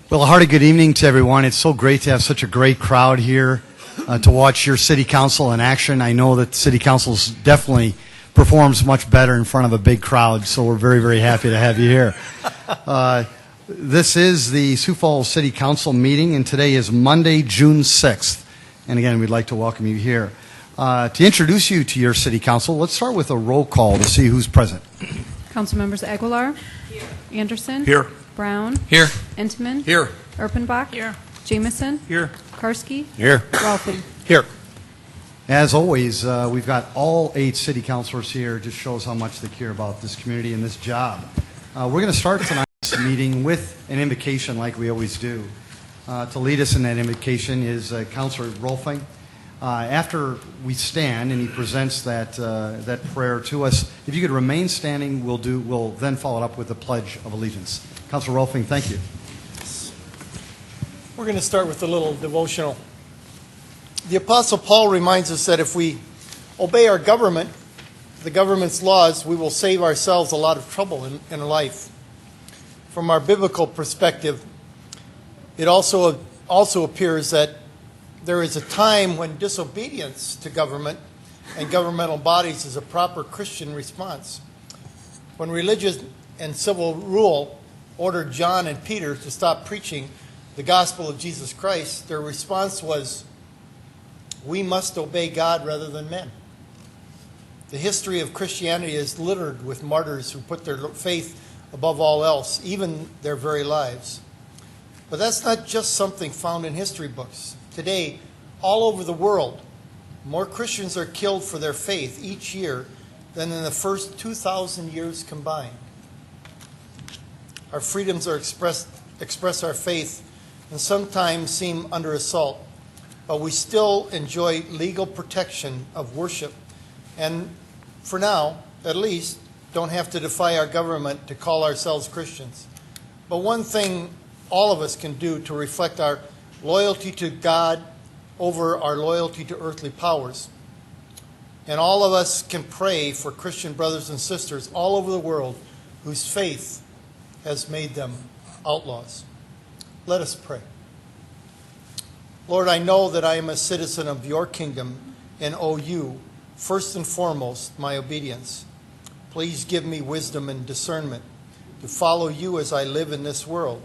Well, a hearty good evening to everyone. It's so great to have such a great crowd here to watch your city council in action. I know that city council definitely performs much better in front of a big crowd, so we're very, very happy to have you here. This is the Sioux Falls City Council meeting, and today is Monday, June 6th. And again, we'd like to welcome you here. To introduce you to your city council, let's start with a roll call to see who's present. Council members Aguilar. Here. Anderson. Here. Brown. Here. Entman. Here. Erpenbach. Here. Jamison. Here. Karski. Here. Rolfing. Here. As always, we've got all 8 city councilors here. It just shows how much they care about this community and this job. We're going to start tonight's meeting with an invocation like we always do. To lead us in that invocation is Councilor Rolfing. After we stand and he presents that prayer to us, if you could remain standing, we'll then follow it up with the Pledge of Allegiance. Councilor Rolfing, thank you. We're going to start with a little devotional. The Apostle Paul reminds us that if we obey our government, the government's laws, we will save ourselves a lot of trouble in life. From our biblical perspective, it also appears that there is a time when disobedience to government and governmental bodies is a proper Christian response. When religious and civil rule ordered John and Peter to stop preaching the gospel of Jesus Christ, their response was, "We must obey God rather than men." The history of Christianity is littered with martyrs who put their faith above all else, even their very lives. But that's not just something found in history books. Today, all over the world, more Christians are killed for their faith each year than in the first 2,000 years combined. Our freedoms are express our faith and sometimes seem under assault, but we still enjoy legal protection of worship and, for now, at least, don't have to defy our government to call ourselves Christians. But one thing all of us can do to reflect our loyalty to God over our loyalty to earthly powers. And all of us can pray for Christian brothers and sisters all over the world whose faith has made them outlaws. Let us pray. Lord, I know that I am a citizen of your kingdom and owe you, first and foremost, my obedience. Please give me wisdom and discernment to follow you as I live in this world.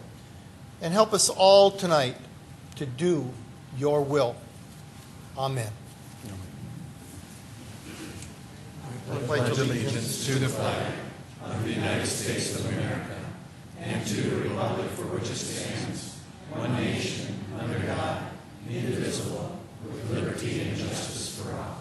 And help us all tonight to do your will. Amen. I pledge allegiance to the flag of the United States of America and to the republic for which it stands, one nation, under God, indivisible, with liberty and justice for all.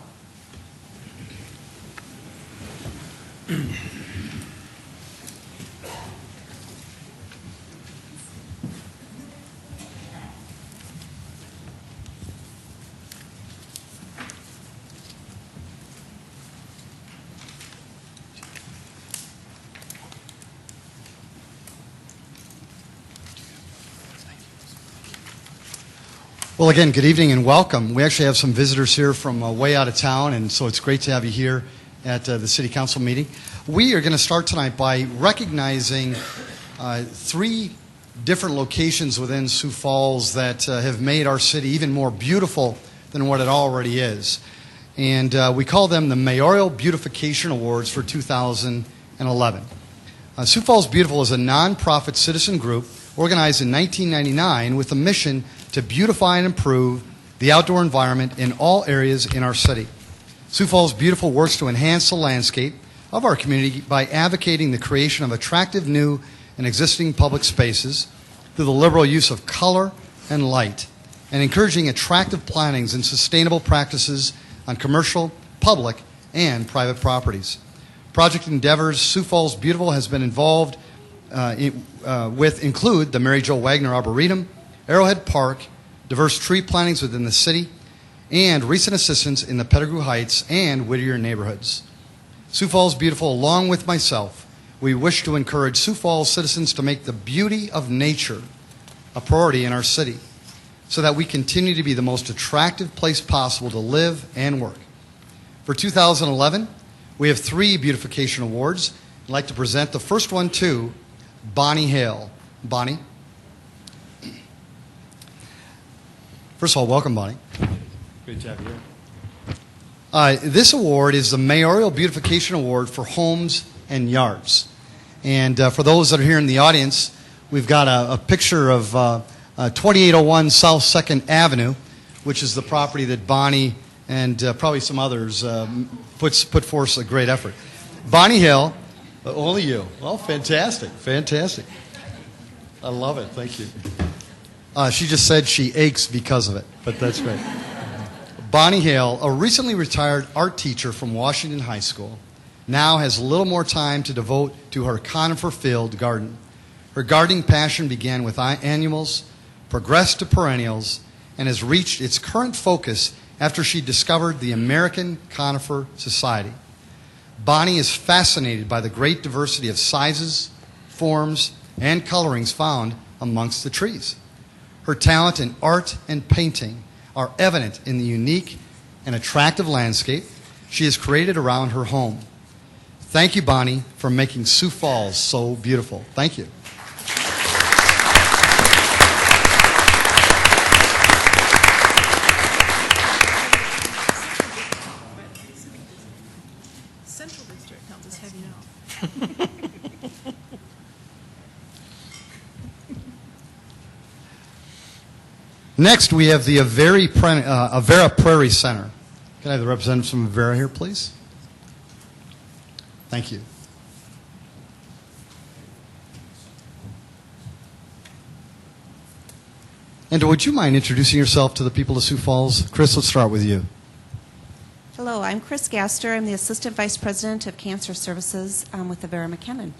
Well, again, good evening and welcome. We actually have some visitors here from way out of town, and so it's great to have you here at the City Council meeting. We are going to start tonight by recognizing 3 different locations within Sioux Falls that have made our city even more beautiful than what it already is. And we call them the Mayoral Beautification Awards for 2011. Sioux Falls Beautiful is a nonprofit citizen group organized in 1999 with a mission to beautify and improve the outdoor environment in all areas in our city. Sioux Falls Beautiful works to enhance the landscape of our community by advocating the creation of attractive new and existing public spaces through the liberal use of color and light, and encouraging attractive plantings and sustainable practices on commercial, public, and private properties. Project endeavors Sioux Falls Beautiful has been involved with include the Mary Jo Wagner Arboretum, Arrowhead Park, diverse tree plantings within the city, and recent assistance in the Pettigrew Heights and Whittier neighborhoods. Sioux Falls Beautiful, along with myself, we wish to encourage Sioux Falls citizens to make the beauty of nature a priority in our city so that we continue to be the most attractive place possible to live and work. For 2011, we have 3 beautification awards. I'd like to present the first one to Bonnie Hale. Bonnie. First of all, welcome, Bonnie. Great to have you here. This award is the Mayoral Beautification Award for Homes and Yards. And for those that are here in the audience, we've got a picture of 2801 South 2nd Avenue, which is the property that Bonnie and probably some others put forth a great effort. Bonnie Hill, only you. Well, fantastic, fantastic. I love it. Thank you. She just said she aches because of it, but that's great. Bonnie Hale, a recently retired art teacher from Washington High School, now has a little more time to devote to her conifer-filled garden. Her gardening passion began with annuals, progressed to perennials, and has reached its current focus after she discovered the American Conifer Society. Bonnie is fascinated by the great diversity of sizes, forms, and colorings found amongst the trees. Her talent in art and painting are evident in the unique and attractive landscape she has created around her home. Thank you, Bonnie, for making Sioux Falls so beautiful. Thank you. Central District, I'll just have you know. Next, we have the Avera Prairie Center. Can I have the representatives from Avera here, please? Thank you. And would you mind introducing yourself to the people of Sioux Falls? Chris, let's start with you. Hello, I'm Chris Gaster. I'm the Assistant Vice President of Cancer Services with Avera McKinnon.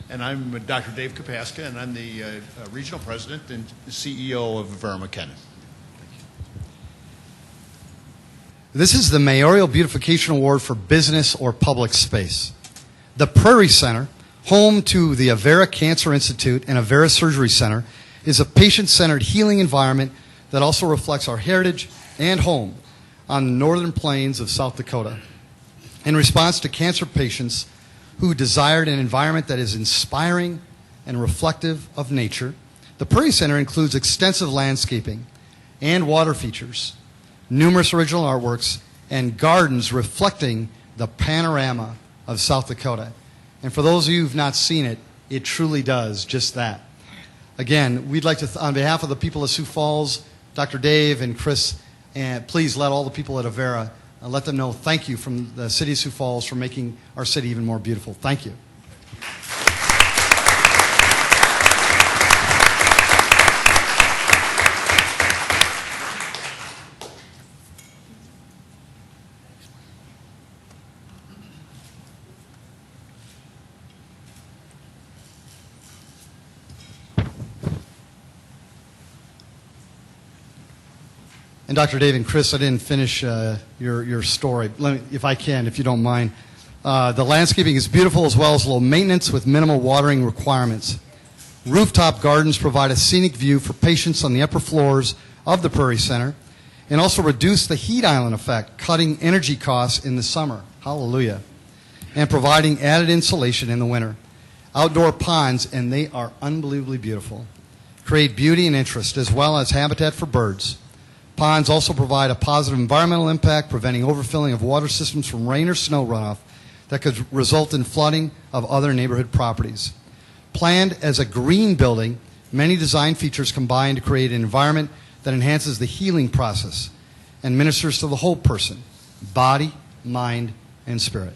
And I'm Dr. Dave Kapaska, and I'm the Regional President and CEO of Avera McKinnon. This is the Mayoral Beautification Award for Business or Public Space. The Prairie Center, home to the Avera Cancer Institute and Avera Surgery Center, is a patient-centered healing environment that also reflects our heritage and home on the northern plains of South Dakota. In response to cancer patients who desired an environment that is inspiring and reflective of nature, the Prairie Center includes extensive landscaping and water features, numerous original artworks, and gardens reflecting the panorama of South Dakota. And for those of you who have not seen it, it truly does just that. Again, we'd like to, on behalf of the people of Sioux Falls, Dr. Dave and Chris, and please let all the people at Avera let them know thank you from the city of Sioux Falls for making our city even more beautiful. Thank you. And Dr. Dave and Chris, I didn't finish your story. Let me, if I can, if you don't mind. The landscaping is beautiful as well as low maintenance with minimal watering requirements. Rooftop gardens provide a scenic view for patients on the upper floors of the Prairie Center and also reduce the heat island effect, cutting energy costs in the summer. Hallelujah. And providing added insulation in the winter. Outdoor ponds, and they are unbelievably beautiful, create beauty and interest as well as habitat for birds. Ponds also provide a positive environmental impact, preventing overfilling of water systems from rain or snow runoff that could result in flooding of other neighborhood properties. Planned as a green building, many design features combine to create an environment that enhances the healing process and ministers to the whole person, body, mind, and spirit.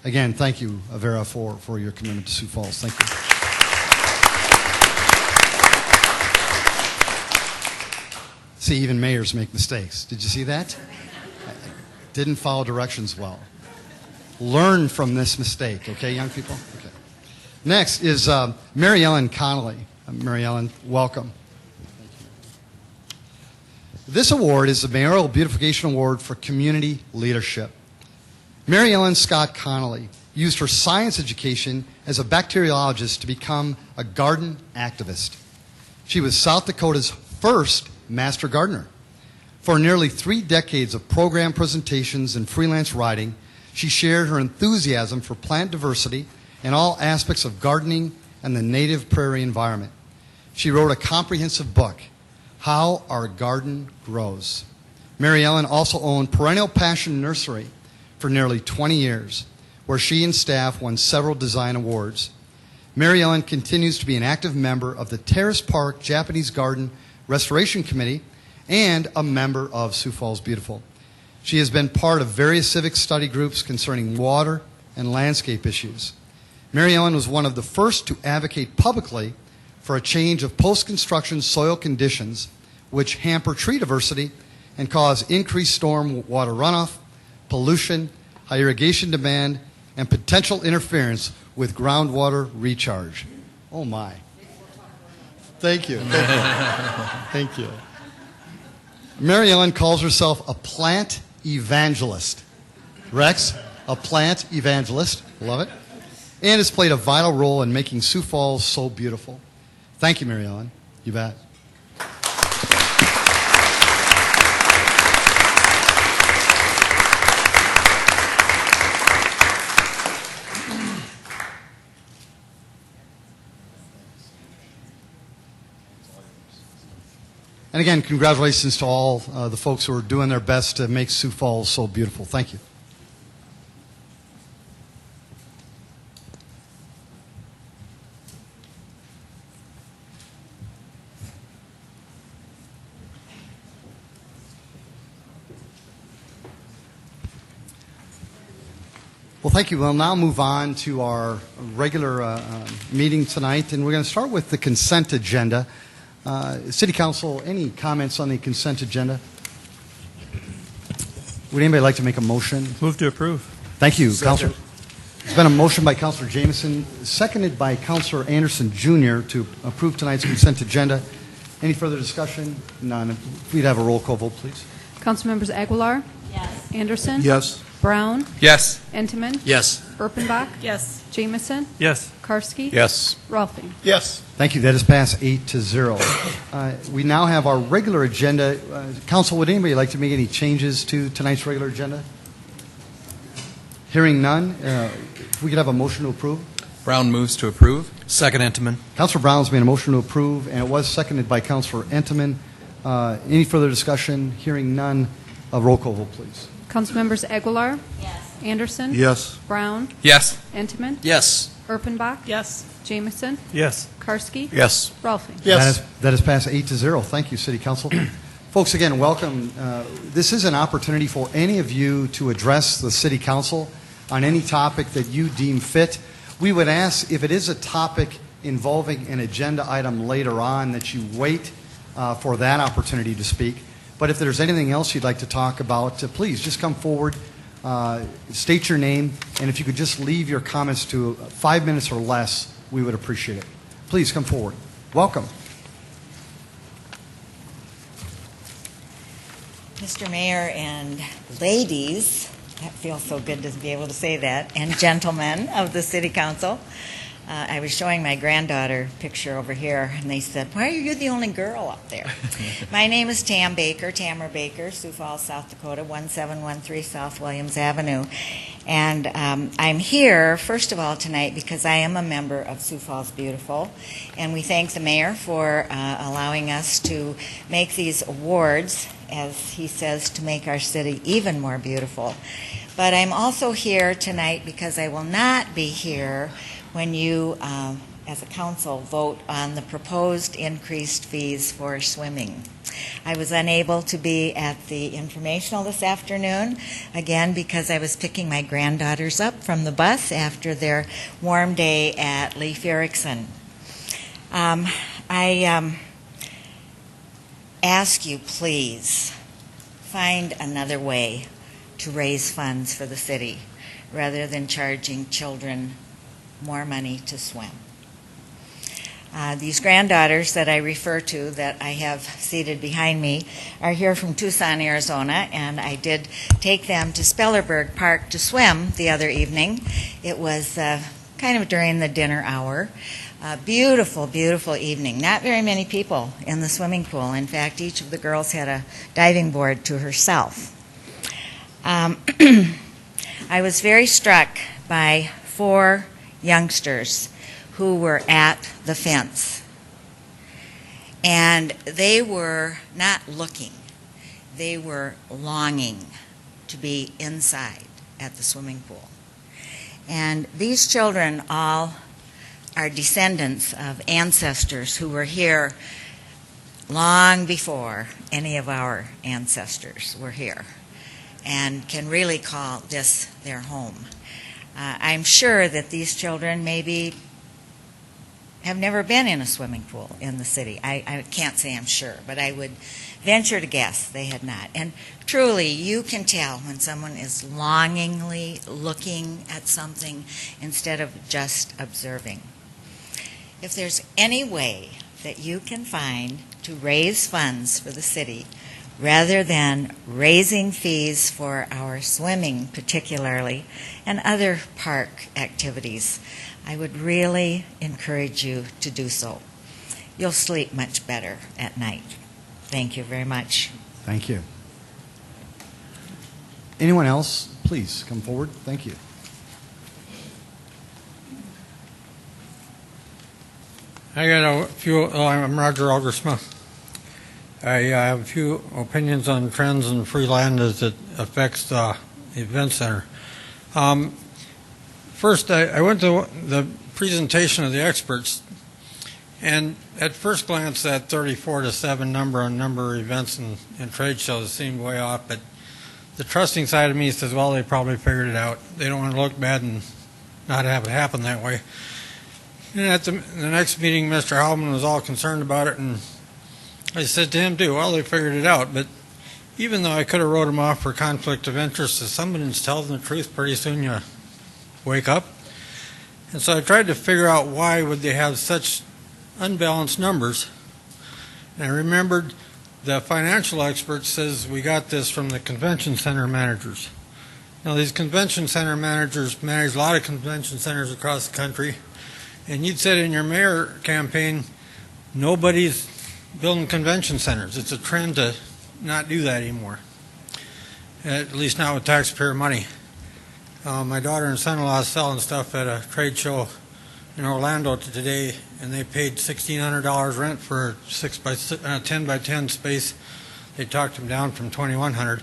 Again, thank you, Avera, for your commitment to Sioux Falls. Thank you. See, even mayors make mistakes. Did you see that? Didn't follow directions well. Learn from this mistake, okay, young people? Okay. Next is Mary Ellen Connolly. Mary Ellen, welcome. This award is the Mayoral Beautification Award for Community Leadership. Mary Ellen Scott Connolly used her science education as a bacteriologist to become a garden activist. She was South Dakota's first master gardener. For nearly 3 decades of program presentations and freelance writing, she shared her enthusiasm for plant diversity and all aspects of gardening and the native prairie environment. She wrote a comprehensive book, How Our Garden Grows. Mary Ellen also owned Perennial Passion Nursery for nearly 20 years, where she and staff won several design awards. Mary Ellen continues to be an active member of the Terrace Park Japanese Garden Restoration Committee and a member of Sioux Falls Beautiful. She has been part of various civic study groups concerning water and landscape issues. Mary Ellen was one of the first to advocate publicly for a change of post-construction soil conditions which hamper tree diversity and cause increased storm water runoff, pollution, high irrigation demand, and potential interference with groundwater recharge. Oh my. Thank you. Thank you. Mary Ellen calls herself a plant evangelist. Rex, a plant evangelist. Love it. And has played a vital role in making Sioux Falls so beautiful. Thank you, Mary Ellen. You bet. And again, congratulations to all the folks who are doing their best to make Sioux Falls so beautiful. Thank you. Well, thank you. We'll now move on to our regular meeting tonight, and we're going to start with the consent agenda. City Council, any comments on the consent agenda? Would anybody like to make a motion? Move to approve. Thank you, Councilor. There's been a motion by Councilor Jameson, seconded by Councilor Anderson Jr. to approve tonight's consent agenda. Any further discussion? None. If we'd have a roll call vote, please. Councilmembers Aguilar? Yes. Anderson? Yes. Brown? Yes. Entenmann? Yes. Erpenbach? Yes. Jameson? Yes. Karski? Yes. Ralphing? Yes. Thank you. That is passed 8-0. We now have our regular agenda. Council, would anybody like to make any changes to tonight's regular agenda? Hearing none, if we could have a motion to approve. Brown moves to approve. Second, Entenmann. Councilor Brown's made a motion to approve, and it was seconded by Councilor Entenmann. Any further discussion? Hearing none, a roll call vote, please. Councilmembers Aguilar? Yes. Anderson? Yes. Brown? Yes. Entenmann? Yes. Erpenbach? Yes. Jameson? Yes. Karski? Yes. Ralphing? Yes. That is passed 8-0. Thank you, City Council. Folks, again, welcome. This is an opportunity for any of you to address the City Council on any topic that you deem fit. We would ask, if it is a topic involving an agenda item later on, that you wait for that opportunity to speak. But if there's anything else you'd like to talk about, please just come forward, state your name, and if you could just leave your comments to 5 minutes or less, we would appreciate it. Please come forward. Welcome. Mr. Mayor and ladies, that feels so good to be able to say that, and gentlemen of the City Council. I was showing my granddaughter a picture over here, and they said, "Why are you the only girl up there?" My name is Tamara Baker, Sioux Falls, South Dakota, 1713 South Williams Avenue. And I'm here, first of all, tonight because I am a member of Sioux Falls Beautiful, and we thank the mayor for allowing us to make these awards, as he says, to make our city even more beautiful. But I'm also here tonight because I will not be here when you, as a council, vote on the proposed increased fees for swimming. I was unable to be at the informational this afternoon, again, because I was picking my granddaughters up from the bus after their warm day at Leif Erikson. I ask you, please, find another way to raise funds for the city rather than charging children more money to swim. These granddaughters that I refer to, that I have seated behind me, are here from Tucson, Arizona, and I did take them to Spellerberg Park to swim the other evening. It was kind of during the dinner hour. Beautiful, beautiful evening. Not very many people in the swimming pool. In fact, each of the girls had a diving board to herself. I was very struck by 4 youngsters who were at the fence. And they were not looking, they were longing to be inside at the swimming pool. And these children all are descendants of ancestors who were here long before any of our ancestors were here, and can really call this their home. I'm sure that these children maybe have never been in a swimming pool in the city. I can't say I'm sure, but I would venture to guess they had not. And truly, you can tell when someone is longingly looking at something instead of just observing. If there's any way that you can find to raise funds for the city, rather than raising fees for our swimming particularly, and other park activities, I would really encourage you to do so. You'll sleep much better at night. Thank you very much. Thank you. Anyone else, please come forward. Thank you. I got a few. I'm Roger Aldersmith. I have a few opinions on trends in free land as it affects the event center. First, I went to the presentation of the experts, and at first glance, that 34-7 number on number of events and trade shows seemed way off. But the trusting side of me says, well, they probably figured it out. They don't want to look bad and not have it happen that way. And at the next meeting, Mr. Hallman was all concerned about it, and I said to him too, well, they figured it out. But even though I could have wrote him off for conflict of interest, if someone's telling the truth, pretty soon you wake up. And so I tried to figure out why would they have such unbalanced numbers. And I remembered the financial expert says we got this from the convention center managers. Now, these convention center managers manage a lot of convention centers across the country. And you'd said in your mayor campaign, nobody's building convention centers. It's a trend to not do that anymore, at least not with taxpayer money. My daughter and son-in-law selling stuff at a trade show in Orlando today, and they paid $1,600 rent for a 10 by 10 space. They talked them down from $2,100.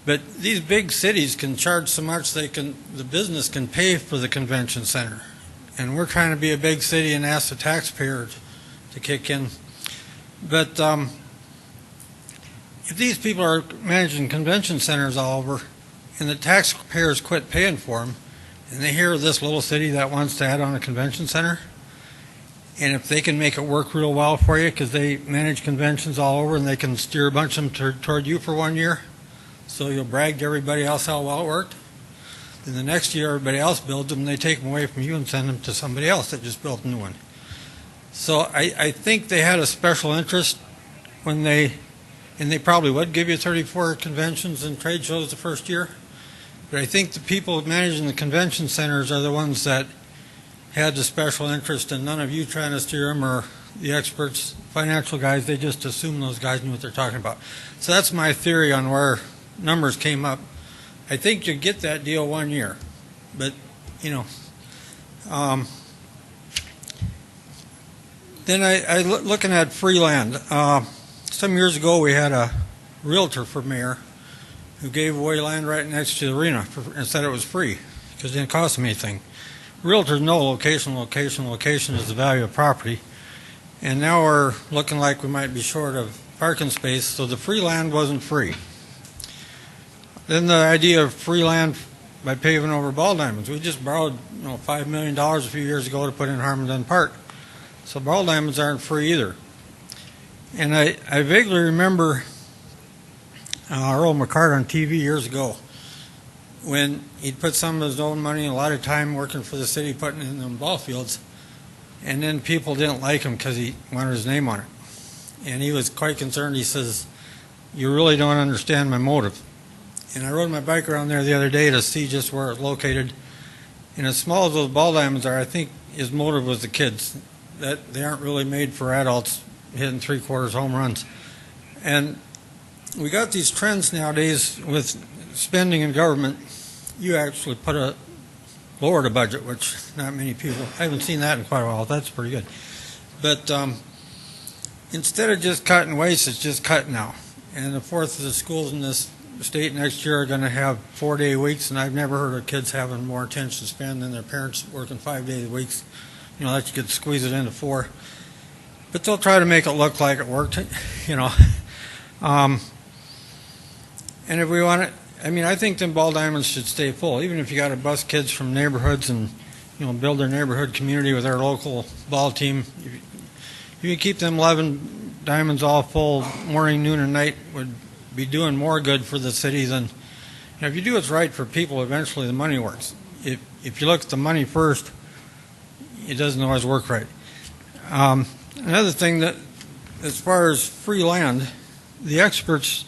But these big cities can charge so much the business can pay for the convention center. And we're trying to be a big city and ask the taxpayer to kick in. But if these people are managing convention centers all over and the taxpayers quit paying for them, and they hear this little city that wants to add on a convention center, and if they can make it work real well for you because they manage conventions all over and they can steer a bunch of them toward you for 1 year, so you'll brag to everybody else how well it worked, then the next year everybody else builds them and they take them away from you and send them to somebody else that just built a new one. So I think they had a special interest when and they probably would give you 34 conventions and trade shows the first year. But I think the people managing the convention centers are the ones that had the special interest, and none of you trying to steer them or the experts, financial guys, they just assume those guys knew what they're talking about. So that's my theory on where numbers came up. I think you get that deal 1 year, but, you know. Then I looking at free land. Some years ago we had a realtor for mayor who gave away land right next to the arena and said it was free because it didn't cost them anything. Realtors know location is the value of property. And now we're looking like we might be short of parking space, so the free land wasn't free. Then the idea of free land by paving over ball diamonds. We just borrowed $5 million a few years ago to put in Harmon Park. So ball diamonds aren't free either. And I vaguely remember Earl McCart on TV years ago when he'd put some of his own money and a lot of time working for the city putting in them ball fields, and then people didn't like him because he wanted his name on it. And he was quite concerned. He says, you really don't understand my motive. And I rode my bike around there the other day to see just where it's located. And as small as those ball diamonds are, I think his motive was the kids. That they aren't really made for adults hitting 3/4 home runs. And we got these trends nowadays with spending in government. You actually lowered a budget, which not many people, I haven't seen that in quite a while. That's pretty good. But instead of just cutting waste, it's just cut now. And a fourth of the schools in this state next year are going to have 4-day weeks, and I've never heard of kids having more attention span than their parents working 5-day weeks. That you could squeeze it into 4. But they'll try to make it look like it worked, And if we want to, I think them ball diamonds should stay full, even if you got to bus kids from neighborhoods and, build their neighborhood community with their local ball team. If you keep them 11 diamonds all full morning, noon, and night, would be doing more good for the city than, if you do what's right for people, eventually the money works. If you look at the money first, it doesn't always work right. Another thing that, as far as free land, the experts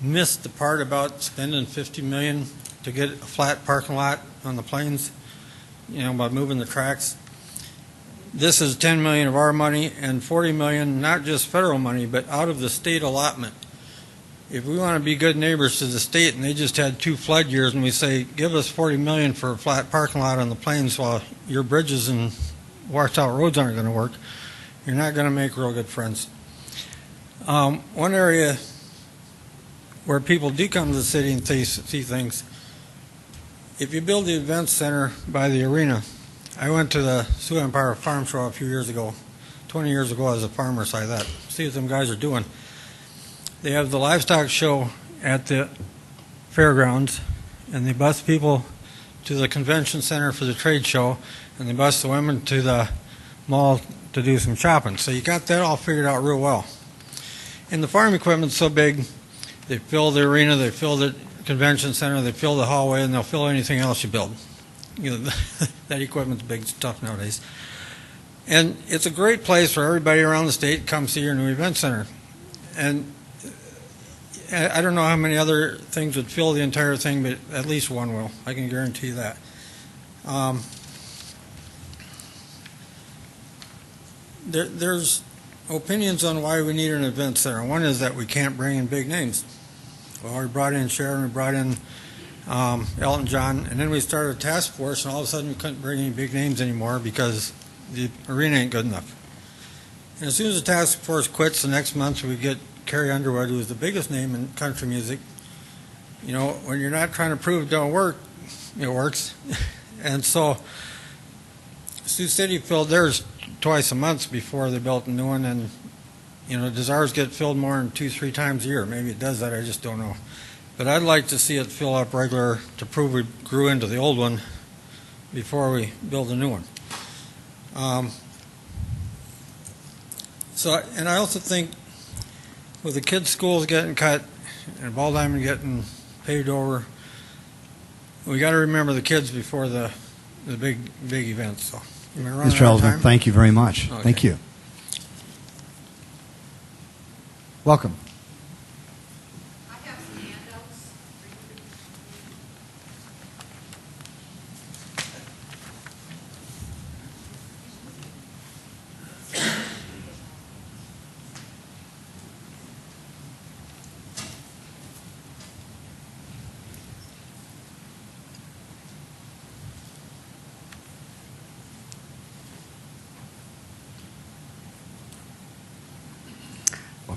missed the part about spending $50 million to get a flat parking lot on the plains, by moving the tracks. This is $10 million of our money and $40 million, not just federal money, but out of the state allotment. If we want to be good neighbors to the state and they just had 2 flood years and we say, give us $40 million for a flat parking lot on the plains while your bridges and washed out roads aren't going to work, you're not going to make real good friends. One area where people do come to the city and see things, if you build the event center by the arena, I went to the Sioux Empire Farm Show a few years ago, 20 years ago as a farmer, so I thought, see what them guys are doing. They have the livestock show at the fairgrounds, and they bus people to the convention center for the trade show, and they bus the women to the mall to do some shopping. So you got that all figured out real well. And the farm equipment's so big, they fill the arena, they fill the convention center, they fill the hallway, and they'll fill anything else you build. That equipment's big stuff nowadays. And it's a great place for everybody around the state to come see your new event center. And I don't know how many other things would fill the entire thing, but at least one will. I can guarantee that. There's opinions on why we need an event center. One is that we can't bring in big names. Well, we brought in Sharon, we brought in Elton John, and then we started a task force, and all of a sudden we couldn't bring any big names anymore because the arena ain't good enough. And as soon as the task force quits, the next month we get Carrie Underwood, who is the biggest name in country music. When you're not trying to prove it don't work, it works. And so Sioux City filled theirs twice a month before they built a new one, and does ours get filled more than 2-3 times a year? Maybe it does that, I just don't know. But I'd like to see it fill up regular to prove we grew into the old one before we build a new one. And I also think with the kids' schools getting cut and Ball Diamond getting paved over, we got to remember the kids before the big events. So, Mr. Ellsman, thank you very much. Okay. Thank you. Welcome. I have some handouts.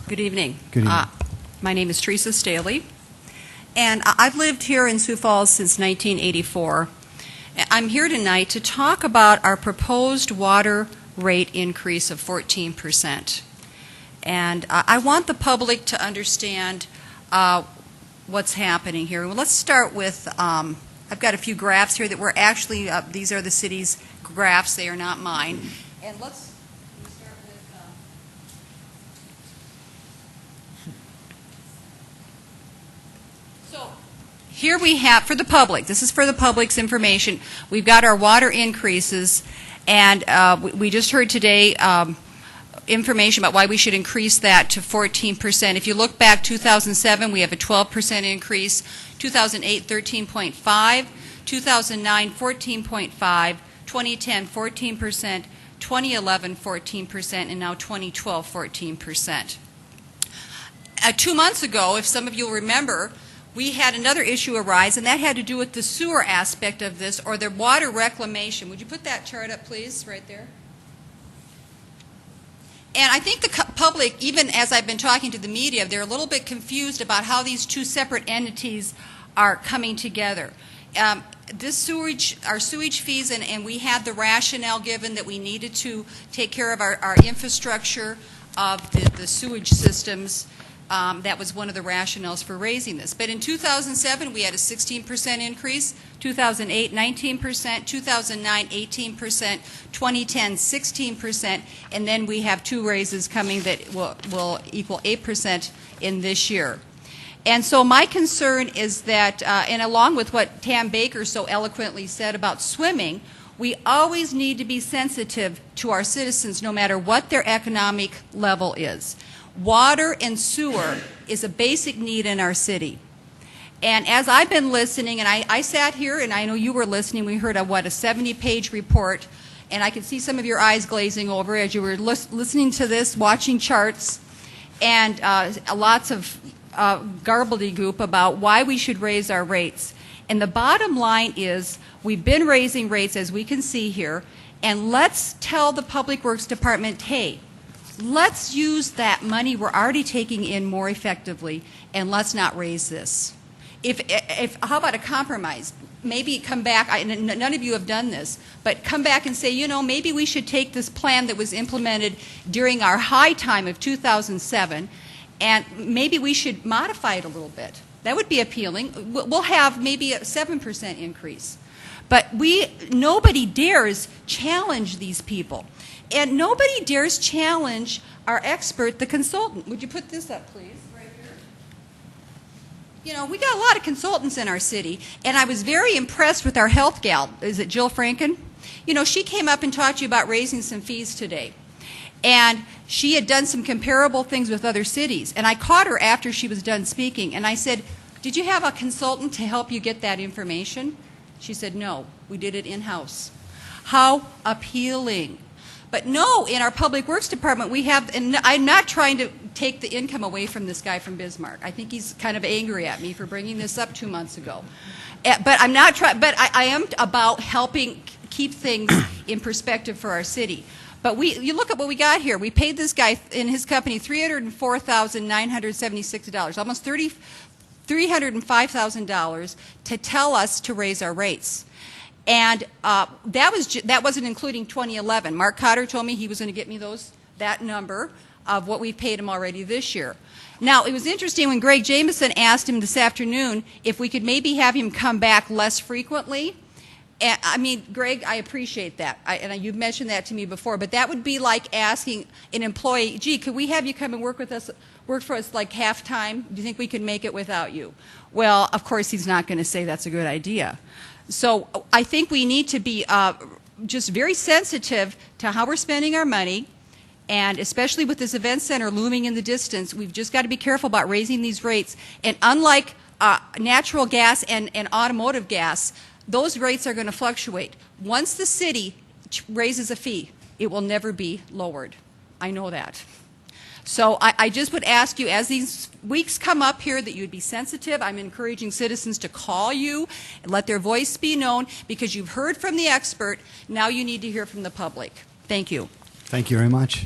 Good evening. Good evening. My name is Teresa Staley, and I've lived here in Sioux Falls since 1984. I'm here tonight to talk about our proposed water rate increase of 14%. And I want the public to understand what's happening here. Well, let's start with, I've got a few graphs here that were actually, these are the city's graphs, they are not mine. And let's start with, so here we have, for the public, this is for the public's information, we've got our water increases, and we just heard today information about why we should increase that to 14%. If you look back 2007, we have a 12% increase, 2008, 13.5%, 2009, 14.5%, 2010, 14%, 2011, 14%, and now 2012, 14%. 2 months ago, if some of you will remember, we had another issue arise, and that had to do with the sewer aspect of this, or the water reclamation. Would you put that chart up, please, right there? And I think the public, even as I've been talking to the media, they're a little bit confused about how these two separate entities are coming together. Our sewage fees, and we had the rationale given that we needed to take care of our infrastructure of the sewage systems. That was one of the rationales for raising this. But in 2007, we had a 16% increase, 2008, 19%, 2009, 18%, 2010, 16%, and then we have two raises coming that will equal 8% in this year. And so my concern is that, and along with what Tam Baker so eloquently said about swimming, we always need to be sensitive to our citizens no matter what their economic level is. Water and sewer is a basic need in our city. And as I've been listening, and I sat here and I know you were listening, we heard a 70-page report, and I could see some of your eyes glazing over as you were listening to this, watching charts, and lots of garbledy-goop about why we should raise our rates. And the bottom line is we've been raising rates, as we can see here, and let's tell the Public Works Department, hey, let's use that money we're already taking in more effectively, and let's not raise this. How about a compromise? Maybe come back, none of you have done this, but come back and say, you know, maybe we should take this plan that was implemented during our high time of 2007, and maybe we should modify it a little bit. That would be appealing. We'll have maybe a 7% increase. But nobody dares challenge these people. And nobody dares challenge our expert, the consultant. Would you put this up, please, right here? You know, we got a lot of consultants in our city, and I was very impressed with our health gal. Is it Jill Franken? You know, she came up and taught you about raising some fees today. And she had done some comparable things with other cities. And I caught her after she was done speaking, and I said, did you have a consultant to help you get that information? She said, no, we did it in-house. How appealing. But no, in our Public Works Department, we have, and I'm not trying to take the income away from this guy from Bismarck. I think he's kind of angry at me for bringing this up 2 months ago. But I'm not trying, but I am about helping keep things in perspective for our city. But you look at what we got here. We paid this guy in his company $304,976, almost $305,000 to tell us to raise our rates. And that wasn't including 2011. Mark Cotter told me he was going to get me that number of what we've paid him already this year. Now, it was interesting when Greg Jameson asked him this afternoon if we could maybe have him come back less frequently. And, I mean, Greg, I appreciate that. And you've mentioned that to me before, but that would be like asking an employee, gee, could we have you come and work for us like half-time? Do you think we could make it without you? Well, of course, he's not going to say that's a good idea. So I think we need to be just very sensitive to how we're spending our money, and especially with this event center looming in the distance, we've just got to be careful about raising these rates. And unlike natural gas and automotive gas, those rates are going to fluctuate. Once the city raises a fee, it will never be lowered. I know that. So I just would ask you, as these weeks come up here, that you would be sensitive. I'm encouraging citizens to call you and let their voice be known, because you've heard from the expert. Now you need to hear from the public. Thank you. Thank you very much.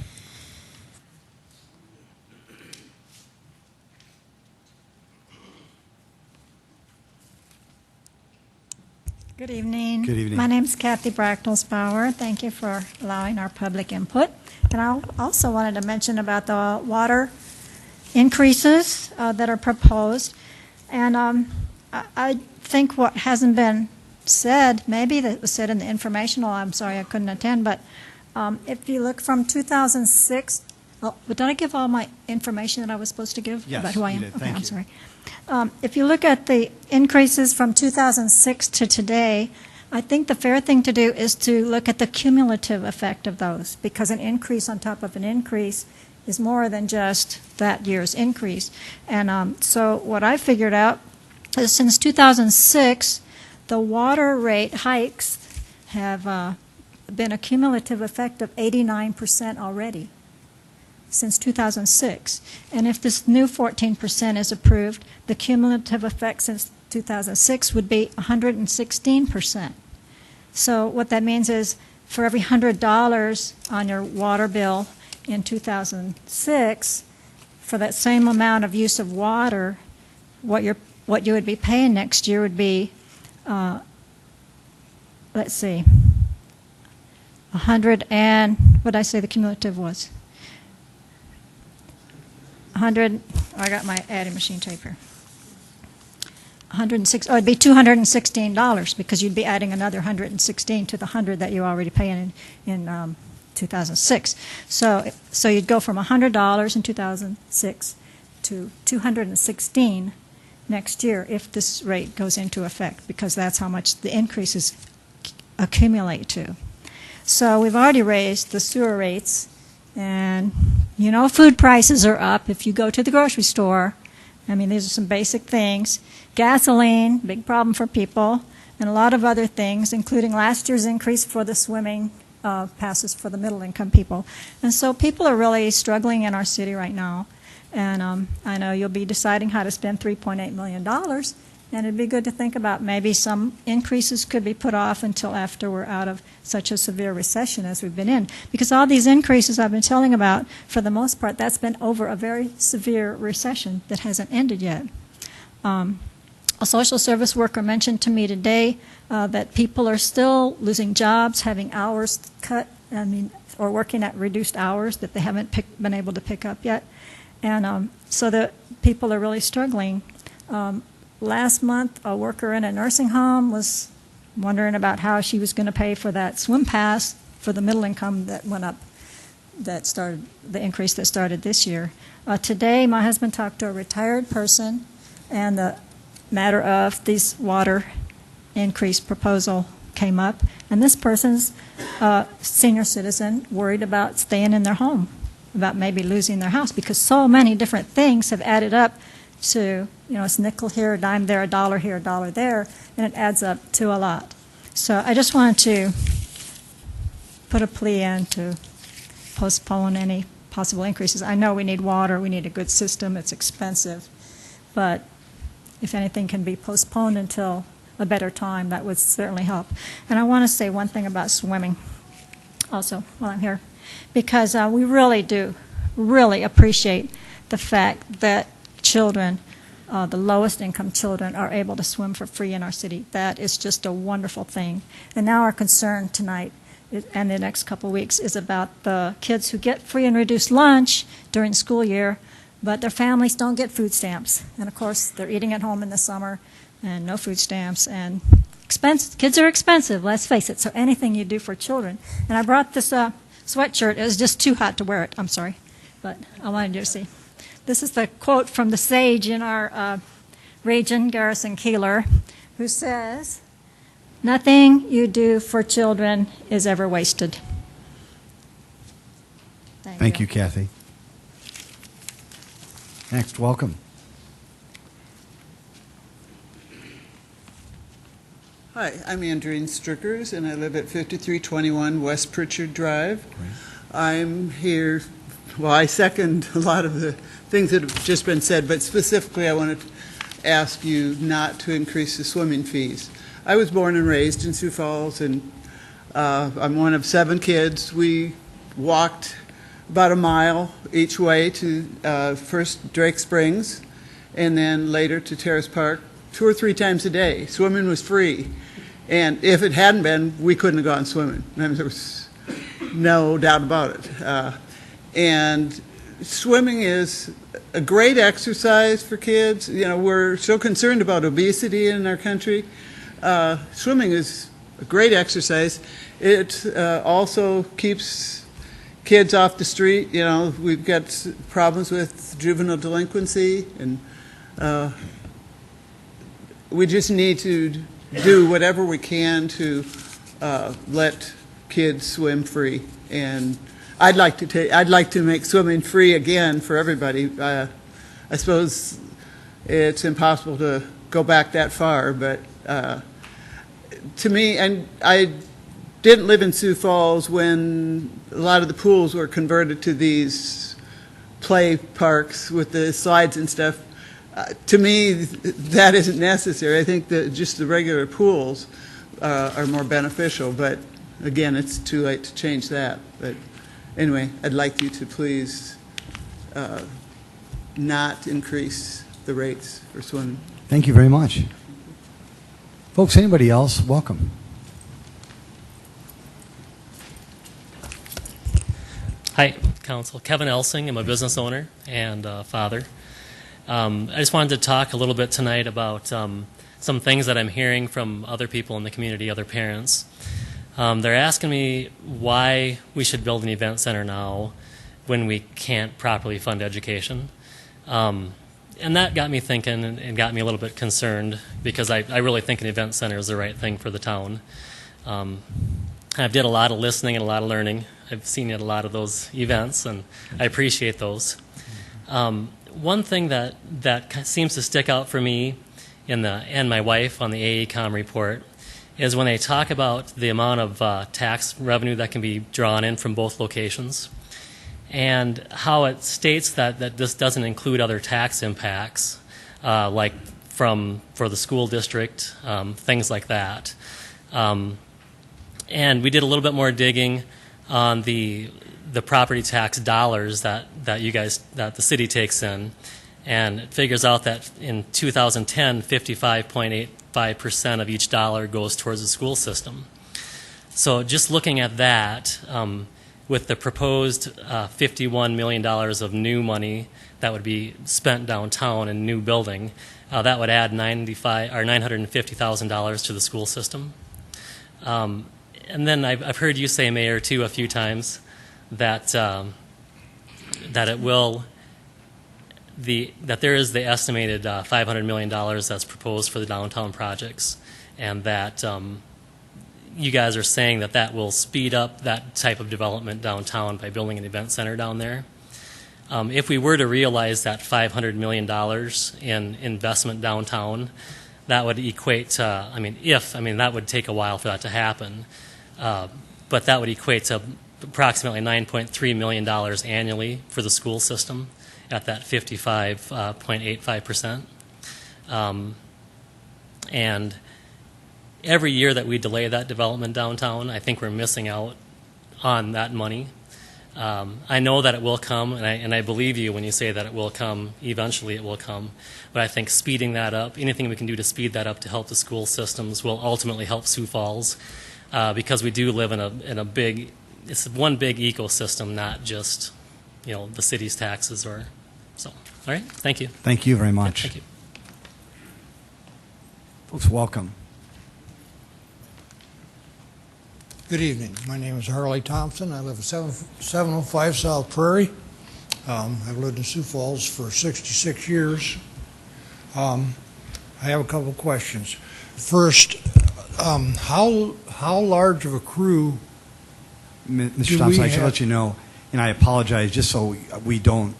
Good evening. Good evening. My name is Kathy Bracknell-Bauer. Thank you for allowing our public input. And I also wanted to mention about the water increases that are proposed. And I think what hasn't been said, maybe that was said in the informational, I'm sorry I couldn't attend, but if you look from 2006, but did I give all my information that I was supposed to give Yes, about who I am? you did. Okay, Thank I'm you. sorry. If you look at the increases from 2006 to today, I think the fair thing to do is to look at the cumulative effect of those, because an increase on top of an increase is more than just that year's increase. And so what I figured out is since 2006, the water rate hikes have been a cumulative effect of 89% already since 2006. And if this new 14% is approved, the cumulative effect since 2006 would be 116%. So what that means is for every $100 on your water bill in 2006, for that same amount of use of water, what you would be paying next year would be, let's see, 100 and, what did I say the cumulative was? 100, I got my adding machine tape here. 106, it'd be $216 because you'd be adding another 116 to the 100 that you're already paying in 2006. So you'd go from $100 in 2006 to $216 next year if this rate goes into effect, because that's how much the increases accumulate to. So we've already raised the sewer rates, and you know food prices are up if you go to the grocery store. I mean, these are some basic things. Gasoline, big problem for people, and a lot of other things, including last year's increase for the swimming passes for the middle-income people. And so people are really struggling in our city right now. And I know you'll be deciding how to spend $3.8 million, and it'd be good to think about maybe some increases could be put off until after we're out of such a severe recession as we've been in. Because all these increases I've been telling about, for the most part, that's been over a very severe recession that hasn't ended yet. A social service worker mentioned to me today that people are still losing jobs, having hours cut, or working at reduced hours that they haven't been able to pick up yet. And so the people are really struggling. Last month, a worker in a nursing home was wondering about how she was going to pay for that swim pass for the middle income that went up, the increase that started this year. Today, my husband talked to a retired person, and the matter of this water increase proposal came up, and this person's senior citizen worried about staying in their home, about maybe losing their house, because so many different things have added up to, it's nickel here, a dime there, a dollar here, a dollar there, and it adds up to a lot. So I just wanted to put a plea in to postpone any possible increases. I know we need water, we need a good system, it's expensive, but if anything can be postponed until a better time, that would certainly help. And I want to say one thing about swimming also while I'm here, because we really do appreciate the fact that children, the lowest income children, are able to swim for free in our city. That is just a wonderful thing. And now our concern tonight and the next couple of weeks is about the kids who get free and reduced lunch during school year, but their families don't get food stamps. And of course, they're eating at home in the summer and no food stamps. And kids are expensive, let's face it, so anything you do for children. And I brought this sweatshirt. It was just too hot to wear it. I'm sorry, but I wanted you to see. This is the quote from the sage in our region, Garrison Keeler, who says, "Nothing you do for children is ever wasted." Thank you, Kathy. Next, welcome. Hi, I'm Andreen Strickers, and I live at 5321 West Pritchard Drive. I'm here, well, I second a lot of the things that have just been said, but specifically I want to ask you not to increase the swimming fees. I was born and raised in Sioux Falls, and I'm one of 7 kids. We walked about a mile each way to first Drake Springs and then later to Terrace Park 2 or 3 times a day. Swimming was free. And if it hadn't been, we couldn't have gone swimming. I mean, there was no doubt about it. And swimming is a great exercise for kids. We're so concerned about obesity in our country. Swimming is a great exercise. It also keeps kids off the street. We've got problems with juvenile delinquency, and we just need to do whatever we can to let kids swim free. And I'd like to make swimming free again for everybody. I suppose it's impossible to go back that far, but to me, and I didn't live in Sioux Falls when a lot of the pools were converted to these play parks with the slides and stuff. To me, that isn't necessary. I think that just the regular pools are more beneficial, but again, it's too late to change that. But anyway, I'd like you to please not increase the rates for swimming. Thank you very much. Folks, anybody else? Welcome. Hi, Council. Kevin Elsing. I'm a business owner and father. I just wanted to talk a little bit tonight about some things that I'm hearing from other people in the community, other parents. They're asking me why we should build an event center now when we can't properly fund education. And that got me thinking and got me a little bit concerned because I really think an event center is the right thing for the town. I've did a lot of listening and a lot of learning. I've seen at a lot of those events, and I appreciate those. One thing that seems to stick out for me and my wife on the AECOM report is when they talk about the amount of tax revenue that can be drawn in from both locations, and how it states that this doesn't include other tax impacts, like for the school district, things like that. And we did a little bit more digging on the property tax dollars that the city takes in, and it figures out that in 2010, 55.85% of each dollar goes towards the school system. So just looking at that, with the proposed $51 million of new money that would be spent downtown in new building, that would add $950,000 to the school system. And then I've heard you say, Mayor, too, a few times that there is the estimated $500 million that's proposed for the downtown projects, and that you guys are saying that will speed up that type of development downtown by building an event center down there. If we were to realize that $500 million in investment downtown, that would equate to, that would take a while for that to happen, but that would equate to approximately $9.3 million annually for the school system at that 55.85%. And every year that we delay that development downtown, I think we're missing out on that money. I know that it will come, and I believe you when you say that it will come. Eventually it will come. But I think speeding that up, anything we can do to speed that up to help the school systems will ultimately help Sioux Falls, because we do live in a big, it's one big ecosystem, not just, the city's taxes or so. All right, thank you. Thank you very much. Yeah, thank you. Folks, welcome. Good evening. My name is Harley Thompson. I live at 705 South Prairie. I've lived in Sioux Falls for 66 years. I have a couple of questions. First, how large of a crew Mr. Thompson, I should let you know, and I apologize just so we don't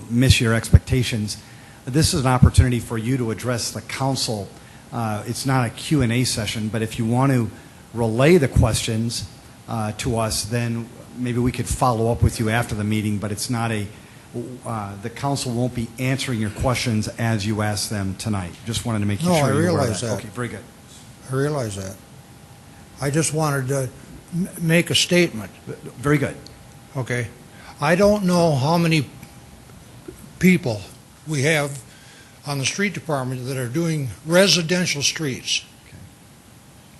miss your expectations. This is an opportunity for you to address the council. It's not a Q&A session, but if you want to relay the questions to us, then maybe we could follow up with you after the meeting, but it's not the council won't be answering your questions as you ask them tonight. Just wanted to make sure you were aware of that. No, I realize that. Okay, very good. I realize that. I just wanted to make a statement. Very good. Okay. I don't know how many people we have on the street department that are doing residential streets. Okay.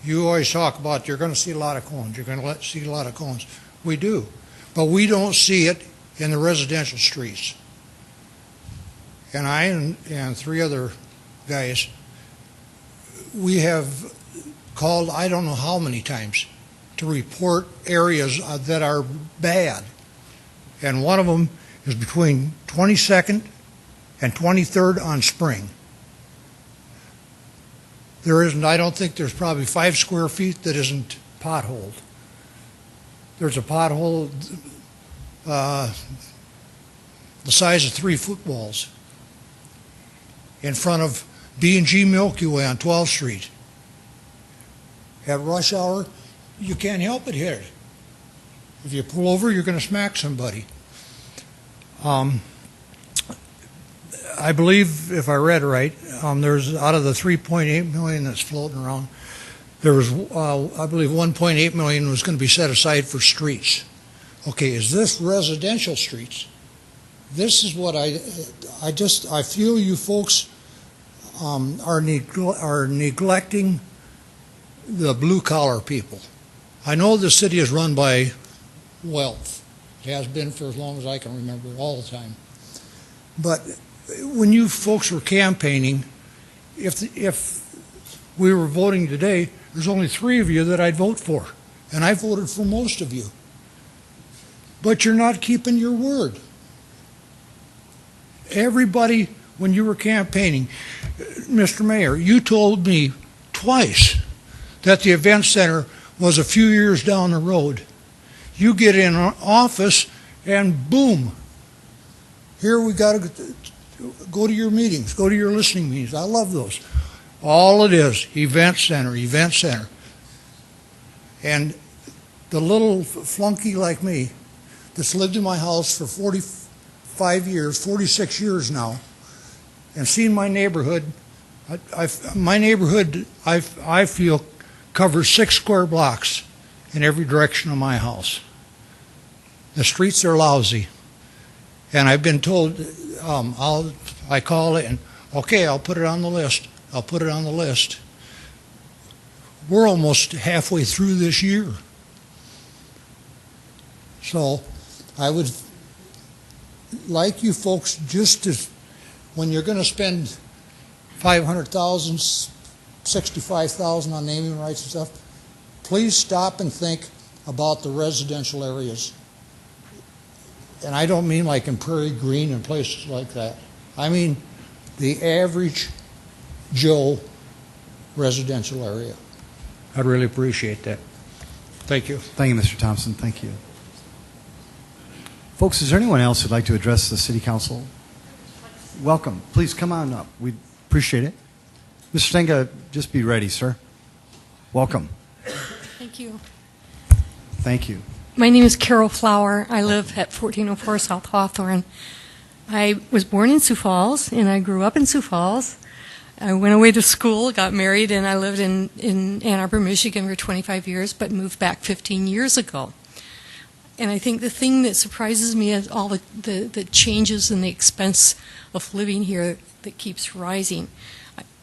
You always talk about you're going to see a lot of cones. You're going to see a lot of cones. We do. But we don't see it in the residential streets. And I and three other guys, we have called I don't know how many times to report areas that are bad. And one of them is between 22nd and 23rd on Spring. I don't think there's probably 5 square feet that isn't potholed. There's a pothole the size of 3 footballs in front of B&G Milky Way on 12th Street. At rush hour, you can't help but hit it. If you pull over, you're going to smack somebody. I believe, if I read right, there's out of the $3.8 million that's floating around, there was, I believe, $1.8 million was going to be set aside for streets. Okay, is this residential streets? This is what I feel you folks are neglecting the blue-collar people. I know the city is run by wealth. It has been for as long as I can remember, all the time. But when you folks were campaigning, if we were voting today, there's only 3 of you that I'd vote for, and I voted for most of you. But you're not keeping your word. Everybody, when you were campaigning, Mr. Mayor, you told me twice that the event center was a few years down the road. You get in office and boom, here we got to go to your meetings, go to your listening meetings. I love those. All it is, event center, event center. And the little flunky like me that's lived in my house for 45 years, 46 years now, and seen my neighborhood, my neighborhood, I feel, covers 6 square blocks in every direction of my house. The streets are lousy. And I've been told, I call it and, okay, I'll put it on the list. I'll put it on the list. We're almost halfway through this year. So I would like you folks just to, when you're going to spend $500,000, $65,000 on naming rights and stuff, please stop and think about the residential areas. And I don't mean like in Prairie Green and places like that. I mean the average Joe residential area. I'd really appreciate that. Thank you. Thank you, Mr. Thompson. Thank you. Folks, is there anyone else who'd like to address the City Council? Welcome. Please come on up. We'd appreciate it. Mr. Stenga, just be ready, sir. Welcome. Thank you. Thank you. My name is Carol Flower. I live at 1404 South Hawthorne. I was born in Sioux Falls, and I grew up in Sioux Falls. I went away to school, got married, and I lived in Ann Arbor, Michigan for 25 years, but moved back 15 years ago. And I think the thing that surprises me is all the changes in the expense of living here that keeps rising.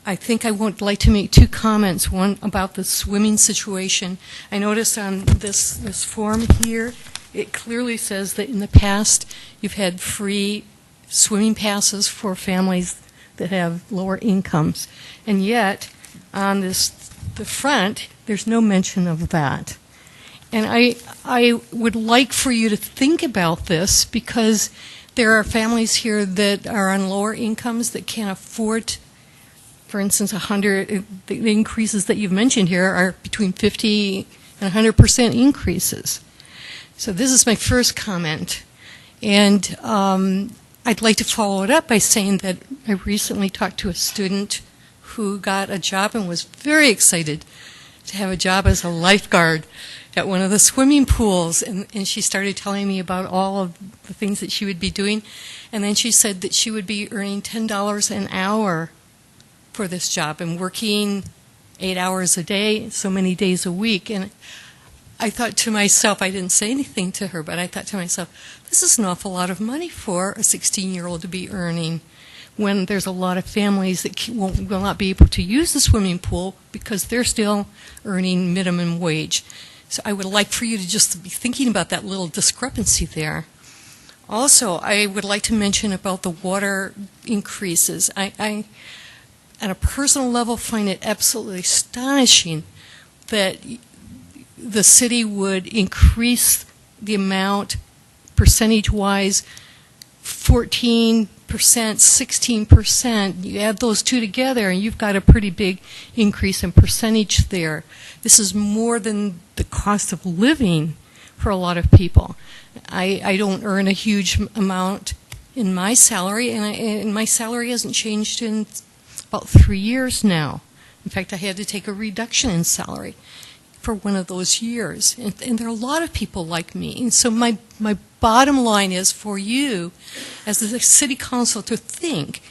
I think I would like to make 2 comments. One about the swimming situation. I noticed on this form here, it clearly says that in the past you've had free swimming passes for families that have lower incomes. And yet, on the front, there's no mention of that. And I would like for you to think about this, because there are families here that are on lower incomes that can't afford, for instance, the increases that you've mentioned here are between 50 and 100% increases. So this is my first comment. And I'd like to follow it up by saying that I recently talked to a student who got a job and was very excited to have a job as a lifeguard at one of the swimming pools, and she started telling me about all of the things that she would be doing, and then she said that she would be earning $10 an hour for this job and working 8 hours a day, so many days a week. And I thought to myself, I didn't say anything to her, but I thought to myself, this is an awful lot of money for a 16-year-old to be earning, when there's a lot of families that will not be able to use the swimming pool because they're still earning minimum wage. So I would like for you to just be thinking about that little discrepancy there. Also, I would like to mention about the water increases. I on a personal level, find it absolutely astonishing that the city would increase the amount percentage-wise 14%, 16%. You add those 2 together and you've got a pretty big increase in percentage there. This is more than the cost of living for a lot of people. I don't earn a huge amount in my salary, and my salary hasn't changed in about 3 years now. In fact, I had to take a reduction in salary for one of those years. And there are a lot of people like me. And so my bottom line is for you, as the city council, to think,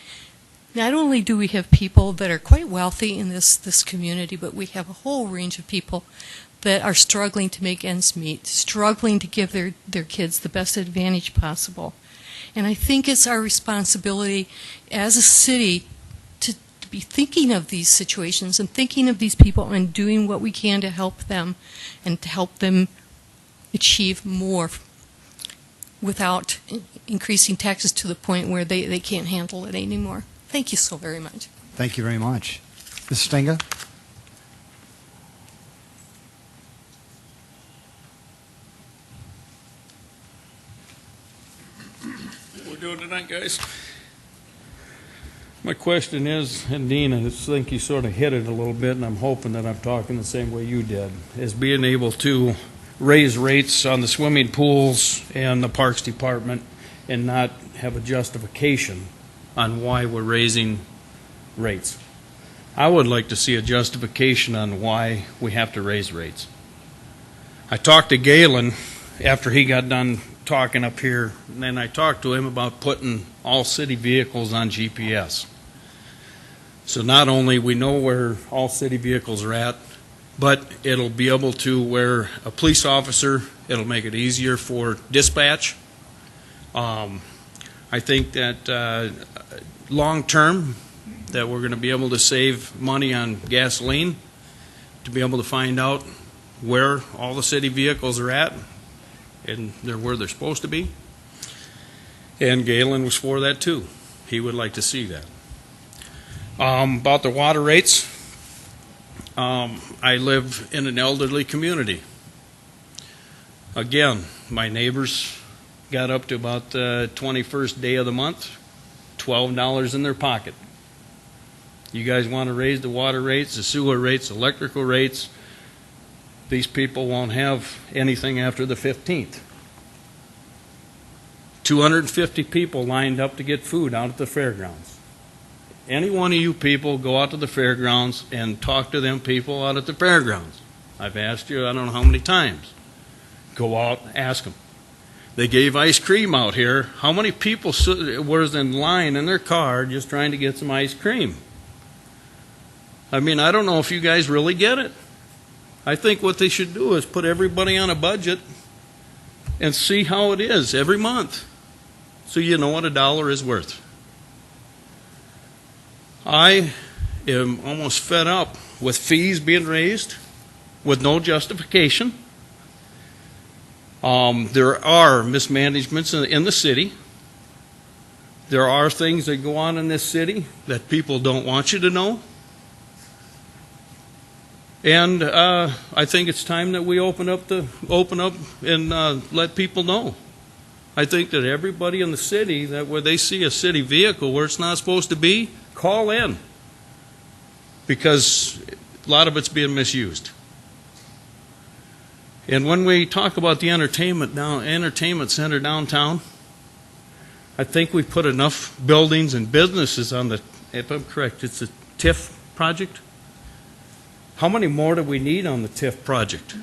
not only do we have people that are quite wealthy in this community, but we have a whole range of people that are struggling to make ends meet, struggling to give their kids the best advantage possible. And I think it's our responsibility as a city to be thinking of these situations and thinking of these people and doing what we can to help them and to help them achieve more without increasing taxes to the point where they can't handle it anymore. Thank you so very much. Thank you very much. Ms. Stenga? We're doing tonight, guys. My question is, and Dean, I think you sort of hit it a little bit, and I'm hoping that I'm talking the same way you did, is being able to raise rates on the swimming pools and the Parks Department and not have a justification on why we're raising rates. I would like to see a justification on why we have to raise rates. I talked to Galen after he got done talking up here, and then I talked to him about putting all city vehicles on GPS. So not only we know where all city vehicles are at, but it'll be able to where a police officer, it'll make it easier for dispatch. I think that long term that we're going to be able to save money on gasoline, to be able to find out where all the city vehicles are at and they're where they're supposed to be. And Galen was for that too. He would like to see that. About the water rates, I live in an elderly community. Again, my neighbors got up to about the 21st day of the month, $12 in their pocket. You guys want to raise the water rates, the sewer rates, electrical rates, these people won't have anything after the 15th. 250 people lined up to get food out at the fairgrounds. Any one of you people go out to the fairgrounds and talk to them people out at the fairgrounds. I've asked you I don't know how many times. Go out, ask them. They gave ice cream out here. How many people were in line in their car just trying to get some ice cream? I mean, I don't know if you guys really get it. I think what they should do is put everybody on a budget and see how it is every month so you know what a dollar is worth. I am almost fed up with fees being raised with no justification. There are mismanagements in the city. There are things that go on in this city that people don't want you to know. And I think it's time that we open up and let people know. I think that everybody in the city, that where they see a city vehicle where it's not supposed to be, call in, because a lot of it's being misused. And when we talk about the entertainment center downtown, I think we put enough buildings and businesses on the, if I'm correct, it's a TIF project. How many more do we need on the TIF project?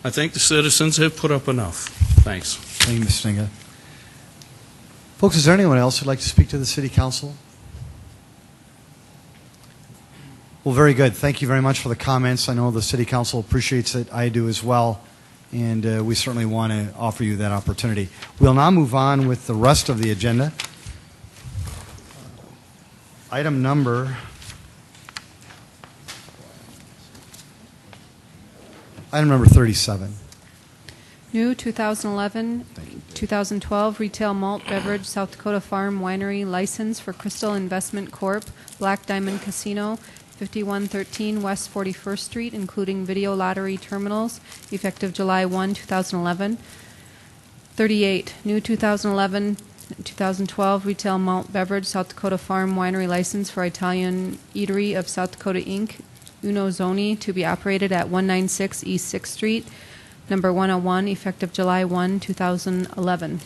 I think the citizens have put up enough. Thanks. Thank you, Ms. Stinga. Folks, is there anyone else who'd like to speak to the City Council? Well, very good. Thank you very much for the comments. I know the City Council appreciates it. I do as well. And we certainly want to offer you that opportunity. We'll now move on with the rest of the agenda. Item number 37. New 2011-2012 retail malt beverage South Dakota Farm Winery license for Crystal Investment Corp., Black Diamond Casino, 5113 West 41st Street, including video lottery terminals, effective July 1, 2011. 38. New 2011-2012 retail malt beverage South Dakota Farm Winery license for Italian Eatery of South Dakota, Inc., Uno Zoni, to be operated at 196 East 6th Street, number 101, effective July 1, 2011.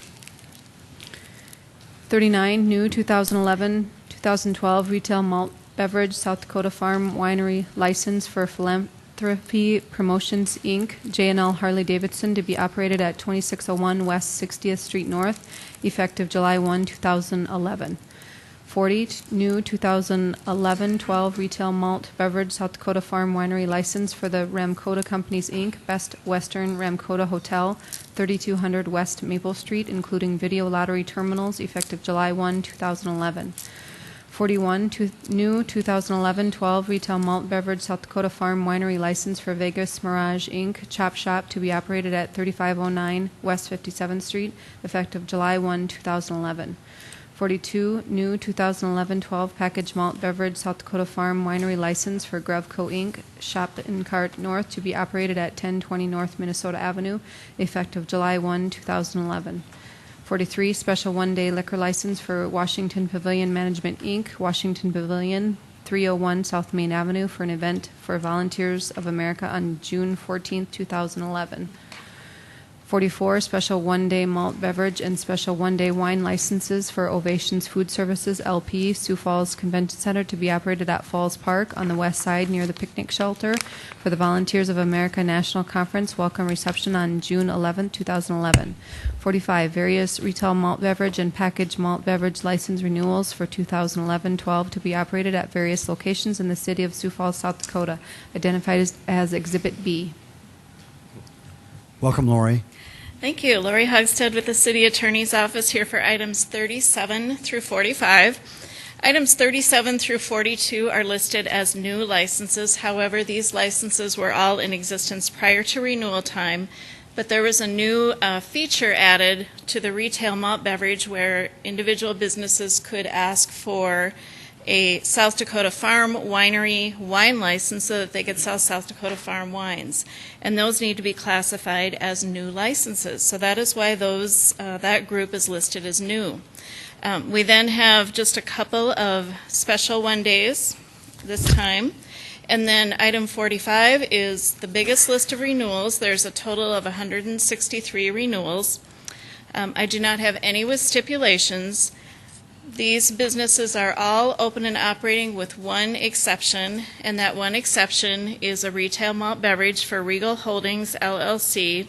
39, new 2011-2012 retail malt beverage South Dakota Farm Winery license for Philanthropy Promotions, Inc., J&L Harley-Davidson, to be operated at 2601 West 60th Street North, effective July 1, 2011. 40, new 2011-12 retail malt beverage South Dakota Farm Winery license for the Ramkota Companies, Inc., Best Western Ramkota Hotel, 3200 West Maple Street, including video lottery terminals, effective July 1, 2011. 41, new 2011-12 retail malt beverage South Dakota Farm Winery license for Vegas Mirage, Inc., Chop Shop, to be operated at 3509 West 57th Street, effective July 1, 2011. 42, new 2011-12 packaged malt beverage South Dakota Farm Winery license for Grevco, Inc., Shop and Cart North, to be operated at 1020 North Minnesota Avenue, effective July 1, 2011. 43, special one-day liquor license for Washington Pavilion Management, Inc., Washington Pavilion, 301 South Main Avenue, for an event for Volunteers of America on June 14, 2011. 44, special one-day malt beverage and special one-day wine licenses for Ovations Food Services, LP, Sioux Falls Convention Center, to be operated at Falls Park on the west side near the picnic shelter for the Volunteers of America National Conference welcome reception on June 11, 2011. 45, various retail malt beverage and packaged malt beverage license renewals for 2011-12 to be operated at various locations in the city of Sioux Falls, South Dakota, identified as Exhibit B. Welcome, Lori. Thank you. Lori Hugstead with the City Attorney's Office, here for items 37 through 45. Items 37 through 42 are listed as new licenses. However, these licenses were all in existence prior to renewal time, but there was a new feature added to the retail malt beverage where individual businesses could ask for a South Dakota Farm Winery wine license so that they could sell South Dakota Farm wines. And those need to be classified as new licenses. So that is why that group is listed as new. We then have just a couple of special one days this time. And then item 45 is the biggest list of renewals. There's a total of 163 renewals. I do not have any with stipulations. These businesses are all open and operating with one exception, and that one exception is a retail malt beverage for Regal Holdings, LLC,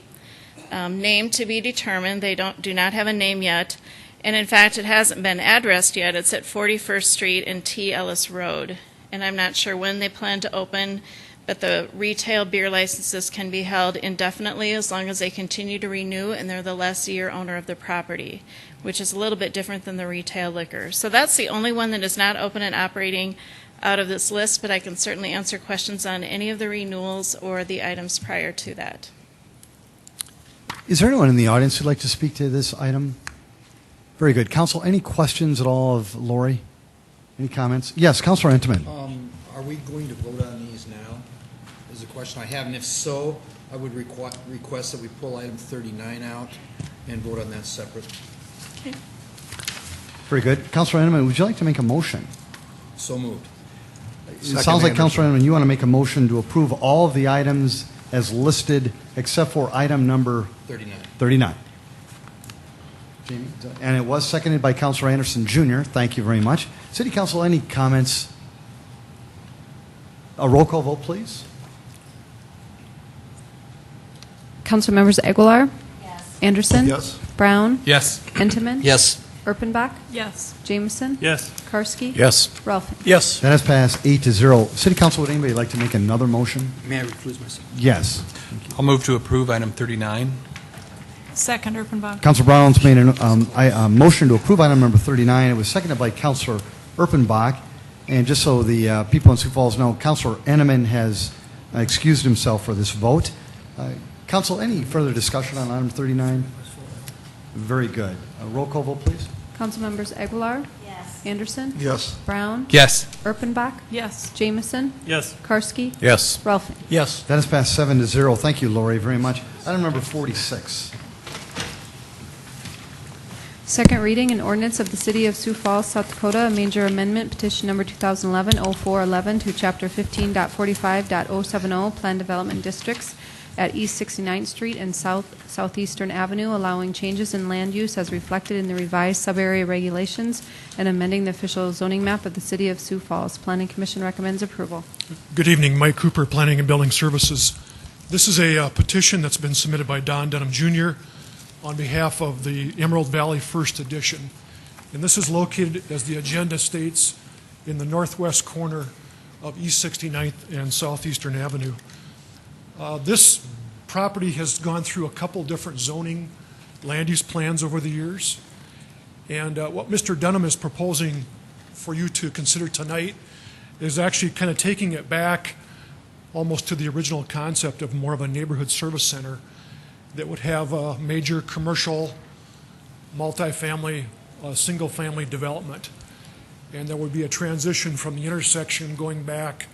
name to be determined. They do not have a name yet, and in fact it hasn't been addressed yet. It's at 41st Street and T. Ellis Road, and I'm not sure when they plan to open, but the retail beer licenses can be held indefinitely as long as they continue to renew and they're the lessee or owner of the property, which is a little bit different than the retail liquor. So that's the only one that is not open and operating out of this list, but I can certainly answer questions on any of the renewals or the items prior to that. Is there anyone in the audience who'd like to speak to this item? Very good. Council, any questions at all of Lori? Any comments? Yes, Councilor Entenmann. Are we going to vote on these now? Is the question I have, and if so, I would request that we pull item 39 out and vote on that separate. Okay. Very good. Councilor Entenmann, would you like to make a motion? So moved. It sounds like, Councilor Entenmann, you want to make a motion to approve all of the items as listed except for item number 39. Jamie? And it was seconded by Councilor Anderson Jr. Thank you very much. City Council, any comments? A roll call vote, please. Council members Aguilar? Yes. Anderson? Yes. Brown? Yes. Entenmann? Yes. Erpenbach? Yes. Jameson? Yes. Karski? Yes. Ralph? Yes. That has passed 8-0. City Council, would anybody like to make another motion? May I recluse myself? Yes. I'll move to approve item 39. Second, Erpenbach. Councilor Brown's made a motion to approve item number 39. It was seconded by Councilor Erpenbach. And just so the people in Sioux Falls know, Councilor Entenmann has excused himself for this vote. Council, any further discussion on item 39? Very good. Roll call vote, please. Council members Aguilar? Yes. Anderson? Yes. Brown? Yes. Erpenbach? Yes. Jameson? Yes. Karski? Yes. Ralph? Yes. That has passed 7-0. Thank you, Lori, very much. Item number 46. Second reading, an ordinance of the City of Sioux Falls, South Dakota, a major amendment, petition number 2011-0411 to Chapter 15.45.070, Plan Development Districts at East 69th Street and Southeastern Avenue, allowing changes in land use as reflected in the revised sub-area regulations and amending the official zoning map of the City of Sioux Falls. Planning Commission recommends approval. Good evening. Mike Cooper, Planning and Building Services. This is a petition that's been submitted by Don Denham Jr. on behalf of the Emerald Valley First Edition. And this is located, as the agenda states, in the northwest corner of East 69th and Southeastern Avenue. This property has gone through a couple different zoning land use plans over the years. And what Mr. Dunham is proposing for you to consider tonight is actually kind of taking it back almost to the original concept of more of a neighborhood service center that would have a major commercial, multifamily, single-family development. And there would be a transition from the intersection going back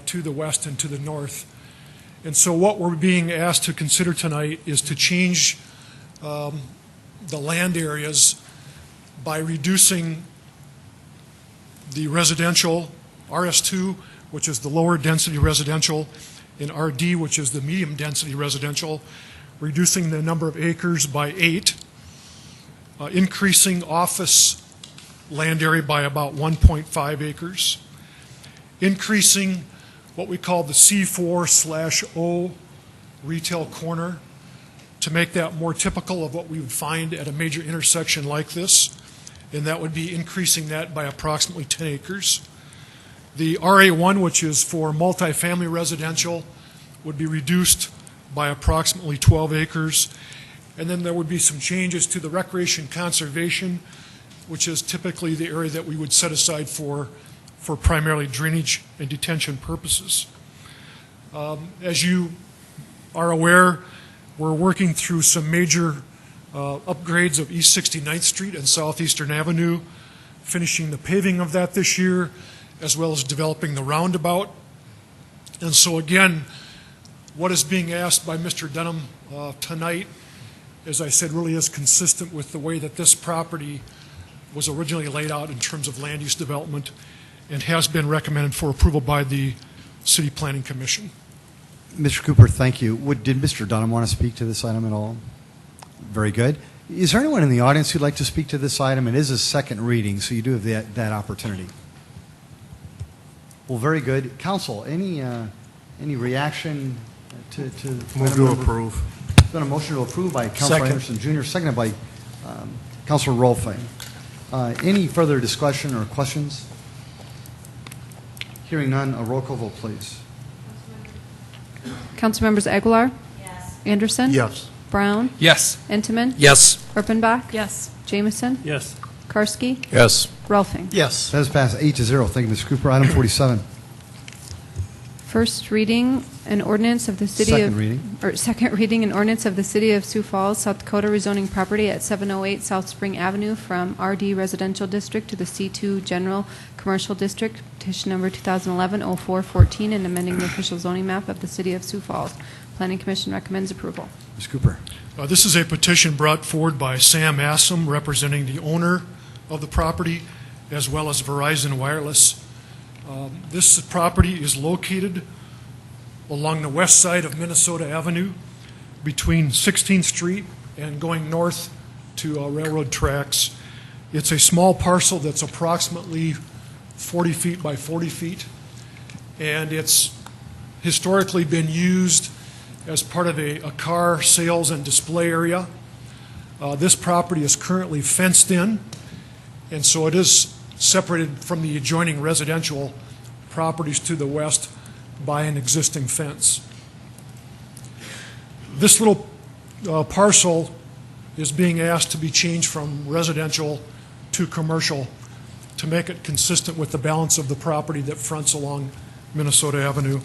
to the west and to the north. And so what we're being asked to consider tonight is to change the land areas by reducing the residential, RS2, which is the lower density residential, and RD, which is the medium density residential, reducing the number of acres by 8, increasing office land area by about 1.5 acres, increasing what we call the C4/O retail corner to make that more typical of what we would find at a major intersection like this, and that would be increasing that by approximately 10 acres. The RA1, which is for multifamily residential, would be reduced by approximately 12 acres. And then there would be some changes to the recreation conservation, which is typically the area that we would set aside for primarily drainage and detention purposes. As you are aware, we're working through some major upgrades of East 69th Street and Southeastern Avenue, finishing the paving of that this year, as well as developing the roundabout. And so again, what is being asked by Mr. Dunham tonight, as I said, really is consistent with the way that this property was originally laid out in terms of land use development and has been recommended for approval by the City Planning Commission. Mr. Cooper, thank you. Did Mr. Dunham want to speak to this item at all? Very good. Is there anyone in the audience who'd like to speak to this item? It is a second reading, so you do have that opportunity. Well, very good. Council, any reaction to Move to approve. There's been a motion to approve by Councilor Anderson Jr., seconded by Councilor Rolfe. Any further discussion or questions? Hearing none, a roll call vote, please. Councilmembers Aguilar? Yes. Anderson? Yes. Brown? Yes. Entenmann? Yes. Erpenbach? Yes. Jameson? Yes. Karski? Yes. Rolfing? Yes. That is passed 8-0. Thank you, Mr. Cooper. Item 47. First reading, an ordinance of the city second reading, an ordinance of the City of Sioux Falls, South Dakota, rezoning property at 708 South Spring Avenue from RD Residential District to the C2 General Commercial District, petition number 2011-0414, and amending the official zoning map of the City of Sioux Falls. Planning Commission recommends approval. Mr. Cooper. This is a petition brought forward by Sam Assam, representing the owner of the property, as well as Verizon Wireless. This property is located along the west side of Minnesota Avenue between 16th Street and going north to railroad tracks. It's a small parcel that's approximately 40 feet by 40 feet, and it's historically been used as part of a car sales and display area. This property is currently fenced in, and so it is separated from the adjoining residential properties to the west by an existing fence. This little parcel is being asked to be changed from residential to commercial to make it consistent with the balance of the property that fronts along Minnesota Avenue.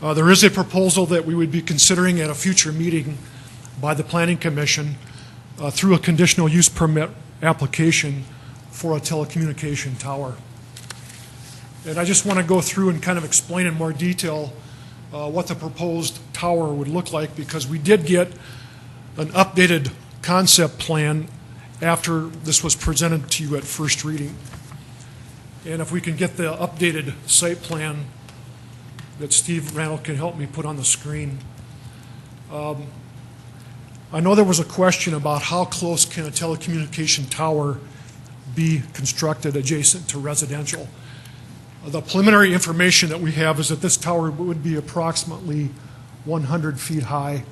There is a proposal that we would be considering at a future meeting by the Planning Commission through a conditional use permit application for a telecommunication tower. And I just want to go through and kind of explain in more detail what the proposed tower would look like, because we did get an updated concept plan after this was presented to you at first reading. And if we can get the updated site plan that Steve Randall can help me put on the screen. I know there was a question about how close can a telecommunication tower be constructed adjacent to residential. The preliminary information that we have is that this tower would be approximately 100 feet high.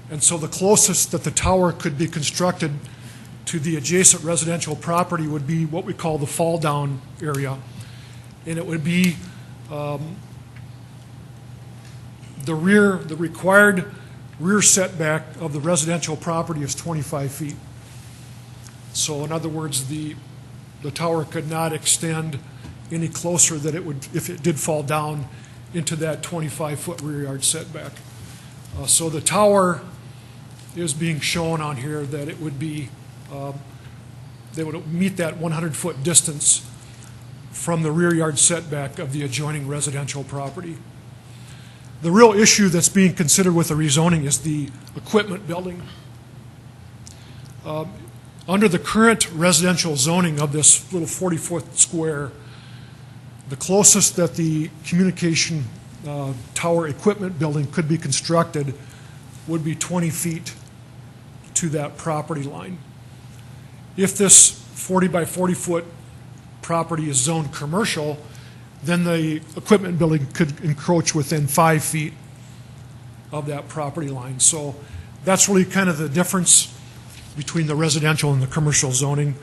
And so the closest that the tower could be constructed to the adjacent residential property would be what we call the fall down area. And it would be the required rear setback of the residential property is 25 feet. So in other words, the tower could not extend any closer than it would if it did fall down into that 25-foot rear yard setback. So the tower is being shown on here that it would be, they would meet that 100-foot distance from the rear yard setback of the adjoining residential property. The real issue that's being considered with the rezoning is the equipment building. Under the current residential zoning of this little 40-foot square, the closest that the communication tower equipment building could be constructed would be 20 feet to that property line. If this 40 by 40 foot property is zoned commercial, then the equipment building could encroach within 5 feet of that property line. So that's really kind of the difference between the residential and the commercial zoning.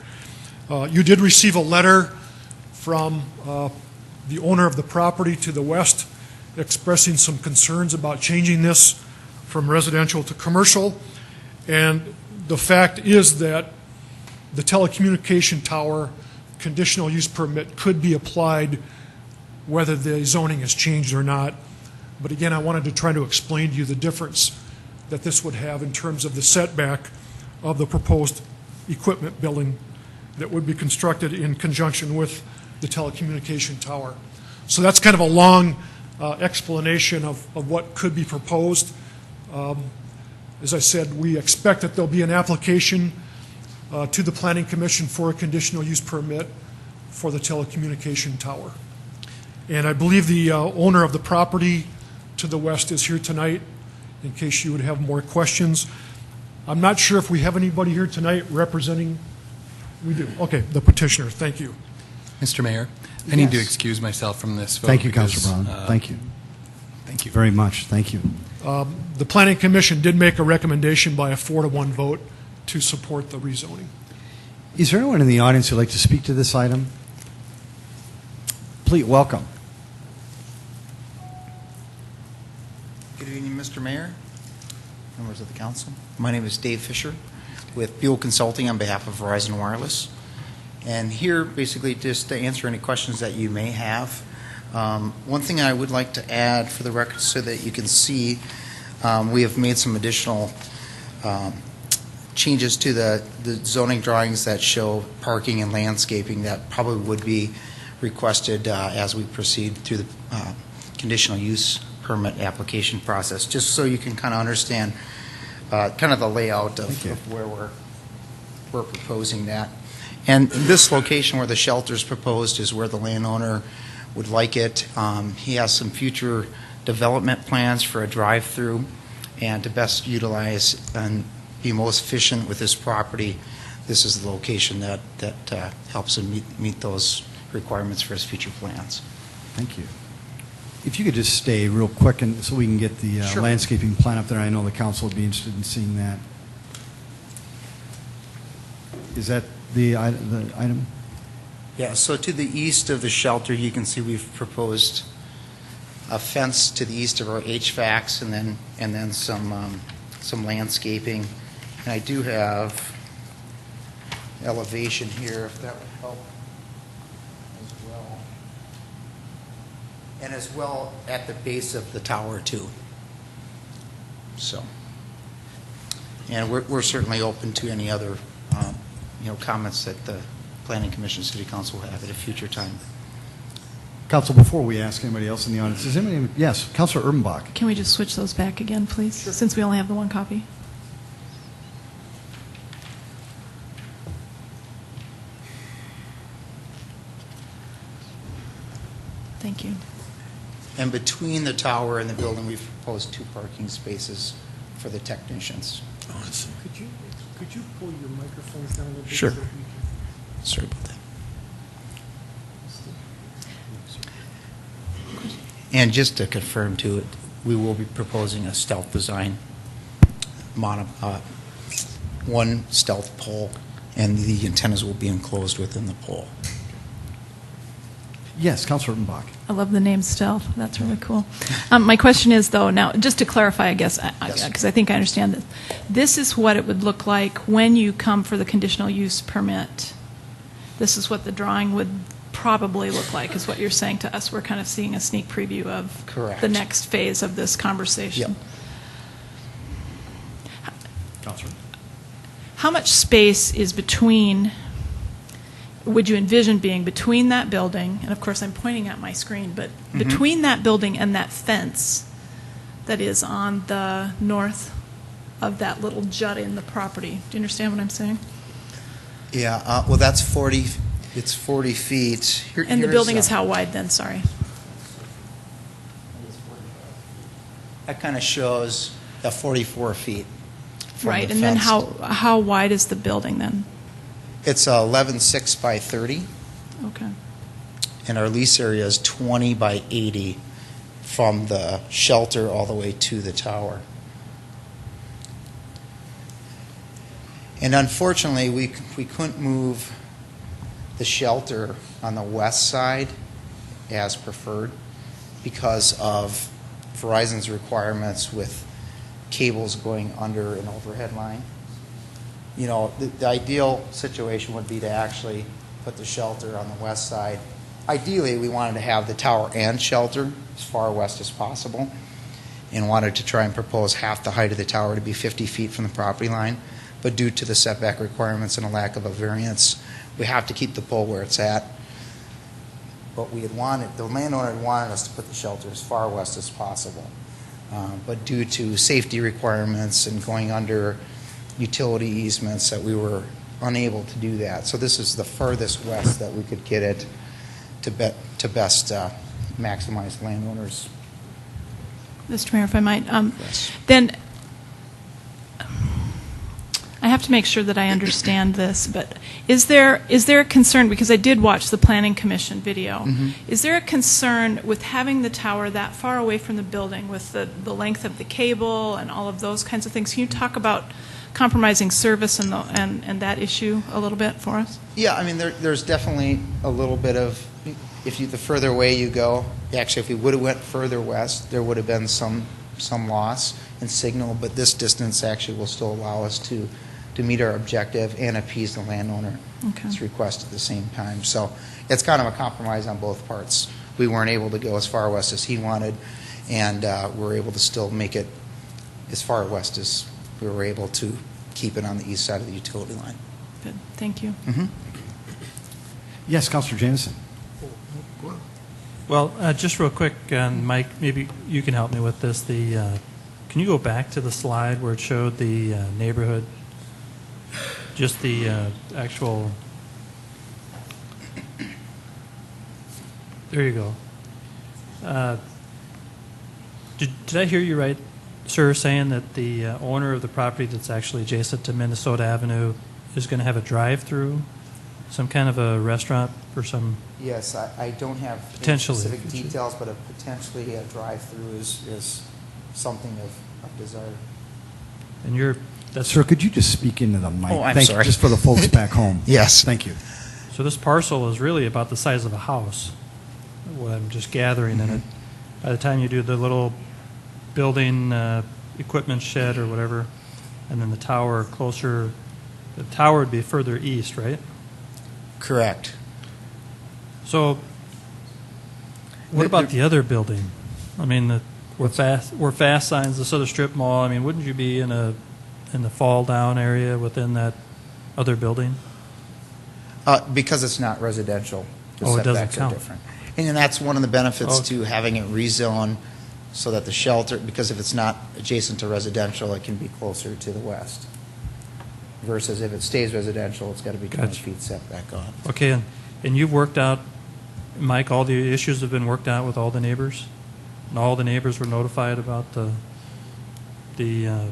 You did receive a letter from the owner of the property to the west expressing some concerns about changing this from residential to commercial. And the fact is that the telecommunication tower conditional use permit could be applied whether the zoning is changed or not. But again, I wanted to try to explain to you the difference that this would have in terms of the setback of the proposed equipment building that would be constructed in conjunction with the telecommunication tower. So that's kind of a long explanation of what could be proposed. As I said, we expect that there'll be an application to the Planning Commission for a conditional use permit for the telecommunication tower. And I believe the owner of the property to the west is here tonight in case you would have more questions. I'm not sure if we have anybody here tonight representing. We do. Okay, the petitioner. Thank you. Mr. Mayor, I need to excuse myself from this vote. Thank you, Councilor Brown. Thank you. Thank you very much. Thank you. The Planning Commission did make a recommendation by a 4-to-1 vote to support the rezoning. Is there anyone in the audience who'd like to speak to this item? Please, welcome. Good evening, Mr. Mayor, members of the council. My name is Dave Fisher with Buell Consulting on behalf of Verizon Wireless. And here, basically, just to answer any questions that you may have. One thing I would like to add for the record so that you can see, we have made some additional changes to the zoning drawings that show parking and landscaping that probably would be requested as we proceed through the conditional use permit application process, just so you can kind of understand kind of the layout of where we're proposing that. And this location where the shelter is proposed is where the landowner would like it. He has some future development plans for a drive-through, and to best utilize and be most efficient with this property, this is the location that helps him meet those requirements for his future plans. Thank you. If you could just stay real quick and so we can get the landscaping plan up there. I know the council would be interested in seeing that. Is that the item? Yeah, so to the east of the shelter, you can see we've proposed a fence to the east of our HVACs and then some landscaping. And I do have elevation here, if that would help as well. And as well at the base of the tower too. So, and we're certainly open to any other comments that the Planning Commission, City Council will have at a future time. Council, before we ask anybody else in the audience, is anybody? Yes, Councilor Urbanbach. Can we just switch those back again, please, since we only have the one copy? Thank you. And between the tower and the building, we've proposed 2 parking spaces for the technicians. Could you pull your microphones down a little bit? Sure. Sorry about that. And just to confirm to it, we will be proposing a stealth design, one stealth pole and the antennas will be enclosed within the pole. Yes, Councilor Rippenbach. I love the name Stealth. That's really cool. My question is, though, now, just to clarify, I guess, because I think I understand this. This is what it would look like when you come for the conditional use permit. This is what the drawing would probably look like, is what you're saying to us. We're kind of seeing a sneak preview of Correct. the next phase of this conversation. Yep. Councilor. How much space is between, would you envision being between that building, and of course I'm pointing at my screen, but between that building and that fence that is on the north of that little jut in the property? Do you understand what I'm saying? Yeah, well, that's 40, it's 40 feet. And the building is how wide then, sorry? That kind of shows 44 feet. from Right, the and then fence. how wide is the building then? It's 11.6 by 30, Okay. and our lease area is 20 by 80 from the shelter all the way to the tower. And unfortunately, we couldn't move the shelter on the west side as preferred because of Verizon's requirements with cables going under an overhead line. You know, the ideal situation would be to actually put the shelter on the west side. Ideally, we wanted to have the tower and shelter as far west as possible, and wanted to try and propose half the height of the tower to be 50 feet from the property line. But due to the setback requirements and a lack of a variance, we have to keep the pole where it's at. But we had wanted, the landowner had wanted us to put the shelter as far west as possible. But due to safety requirements and going under utility easements, that we were unable to do that. So this is the furthest west that we could get it to best maximize landowners. Mr. Mayor, if I might, then I have to make sure that I understand this, but is there a concern, because I did watch the Planning Commission video, is there a concern with having the tower that far away from the building with the length of the cable and all of those kinds of things? Can you talk about compromising service and that issue a little bit for us? Yeah, I mean, there's definitely a little bit of, the further away you go, actually if we would have went further west, there would have been some loss in signal, but this distance actually will still allow us to meet our objective and appease the landowner. Okay. It's request at the same time. So it's kind of a compromise on both parts. We weren't able to go as far west as he wanted, and we're able to still make it as far west as we were able to keep it on the east side of the utility line. Good, thank you. Yes, Councilor Jameson. Well, just real quick, Mike, maybe you can help me with this. Can you go back to the slide where it showed the neighborhood, just the actual, there you go. Did I hear you right, sir, saying that the owner of the property that's actually adjacent to Minnesota Avenue is going to have a drive-through, some kind of a restaurant or some? Yes, I don't have Potentially. specific details, but potentially a drive-through is something of desire. And Sir, could you just speak into the mic? Oh, I'm Thank sorry. You, just for the folks back home. Yes. Thank you. So this parcel is really about the size of a house, what I'm just gathering in it. By the time you do the little building equipment shed or whatever, and then the tower closer, the tower would be further east, right? Correct. So what about the other building? I mean, where fast signs, this other strip mall, I mean, wouldn't you be in the fall down area within that other building? Because it's not residential, the Oh, it doesn't setbacks are count. different. And that's one of the benefits Okay. to having it rezoned so that the shelter, because if it's not adjacent to residential, it can be closer to the west. Versus if it stays residential, it's got to be 20 Gotcha. feet setback on. Okay, and you've worked out, Mike, all the issues have been worked out with all the neighbors? And all the neighbors were notified about the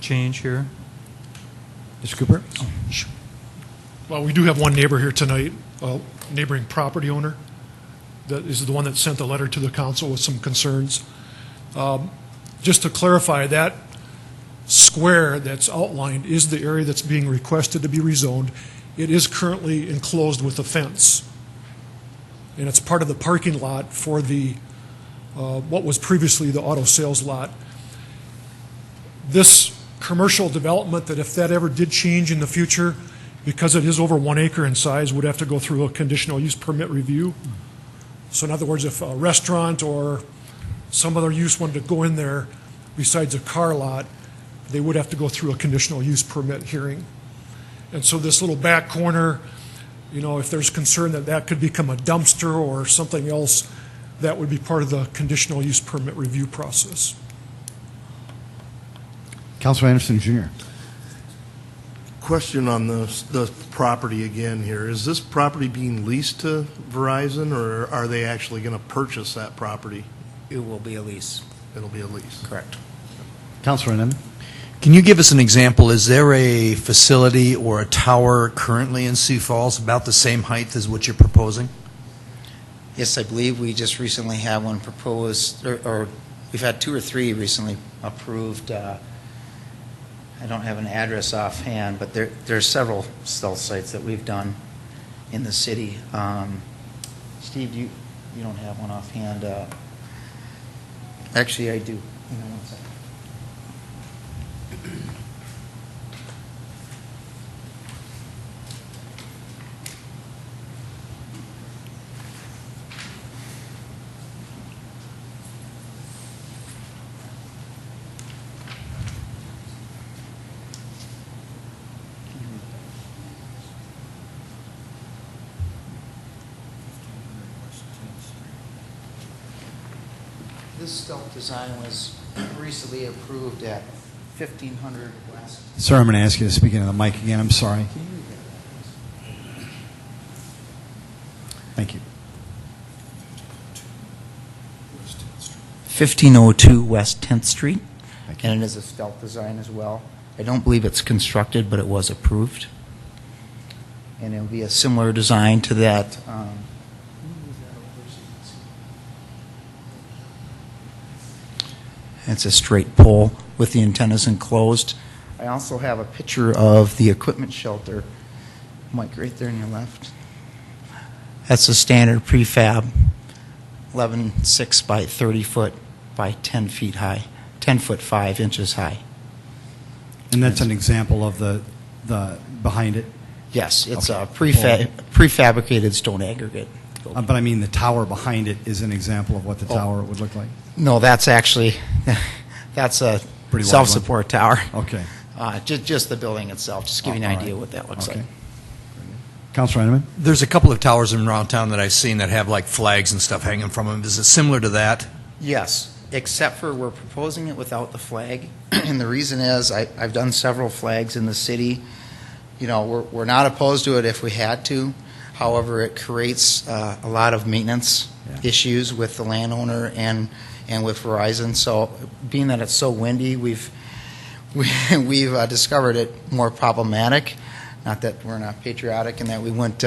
change here? Mr. Cooper? Well, we do have one neighbor here tonight, a neighboring property owner, that is the one that sent the letter to the council with some concerns. Just to clarify, that square that's outlined is the area that's being requested to be rezoned. It is currently enclosed with a fence. And it's part of the parking lot for the, what was previously the auto sales lot. This commercial development, that if that ever did change in the future, because it is over 1 acre in size, would have to go through a conditional use permit review. So in other words, if a restaurant or some other use wanted to go in there besides a car lot, they would have to go through a conditional use permit hearing. And so this little back corner, you know, if there's concern that that could become a dumpster or something else, that would be part of the conditional use permit review process. Councilor Anderson Jr. Question on the property again here. Is this property being leased to Verizon, or are they actually going to purchase that property? It will be a lease. It'll be a lease. Correct. Councilor Inman. Can you give us an example? Is there a facility or a tower currently in Sioux Falls about the same height as what you're proposing? Yes, I believe we just recently had one proposed, or we've had 2 or 3 recently approved. I don't have an address offhand, but there's several stealth sites that we've done in the city. Steve, you don't have one offhand. Actually, I do. Hang on one second. This stealth design was recently approved at 1500 West. Sir, I'm going to ask you to speak into the mic again. I'm sorry. Thank you. 1502 West 10th Street, and it is a stealth design as well. I don't believe it's constructed, but it was approved. And it'll be a similar design to that. It's a straight pole with the antennas enclosed. I also have a picture of the equipment shelter. Mike, right there on your left. That's a standard prefab, 11.6 by 30 foot by 10 feet high, 10 foot 5 inches high. And that's an example of the behind it? Yes, it's Okay. a prefabricated stone aggregate. But I mean, the tower behind it is an example of what the tower would look like? No, that's actually, that's a Pretty wide self-support tower. Okay. Just the building itself, just to give you an idea what that looks like. Councilor Heineman? There's a couple of towers around town that I've seen that have like flags and stuff hanging from them. Is it similar to that? Yes, except for we're proposing it without the flag. And the reason is I've done several flags in the city. You know, we're not opposed to it if we had to. However, it creates a lot of maintenance issues with the landowner and with Verizon. So being that it's so windy, we've discovered it more problematic. Not that we're not patriotic and that we wouldn't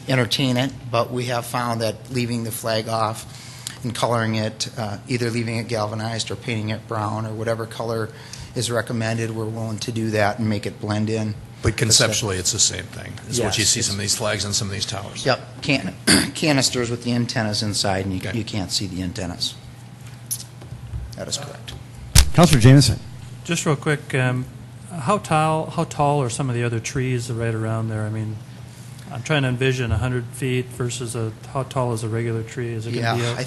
entertain it, but we have found that leaving the flag off and coloring it, either leaving it galvanized or painting it brown or whatever color is recommended, we're willing to do that and make it blend in. But conceptually, it's the same thing, is what you Yes, see some of these flags on some of these towers. Yep, canisters with the antennas inside, and you can't see the antennas. That is correct. Councilor Jameson. Just real quick, how tall are some of the other trees right around there? I mean, I'm trying to envision 100 feet versus how tall is a regular tree? Is it going to be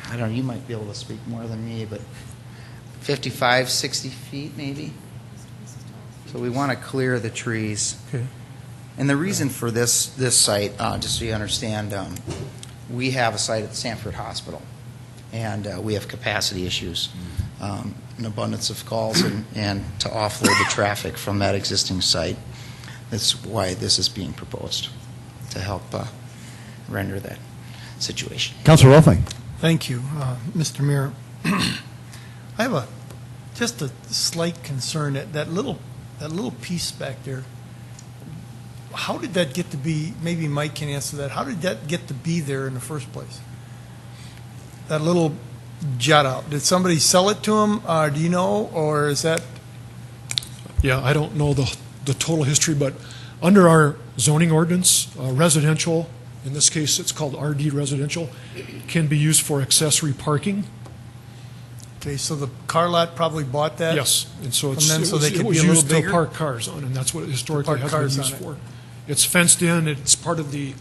I don't know, you might be able to speak more than me, but 55, 60 feet maybe? So we want to clear the trees. Okay. And the reason for this site, just so you understand, we have a site at Sanford Hospital, and we have capacity issues, an abundance of calls, and to offload the traffic from that existing site. That's why this is being proposed, to help render that situation. Councilor Rolfing. Thank you, Mr. Mayor. I have just a slight concern that little piece back there. How did that get to be? Maybe Mike can answer that. How did that get to be there in the first place? That little jut out? Did somebody sell it to them? Do you know, or is that? Yeah, I don't know the total history, but under our zoning ordinance, residential, in this case it's called RD residential, can be used for accessory parking. Okay, so the car lot probably bought that? Yes, and so It was used to park cars on, and that's what it historically has been used for. It's fenced in, it's part of the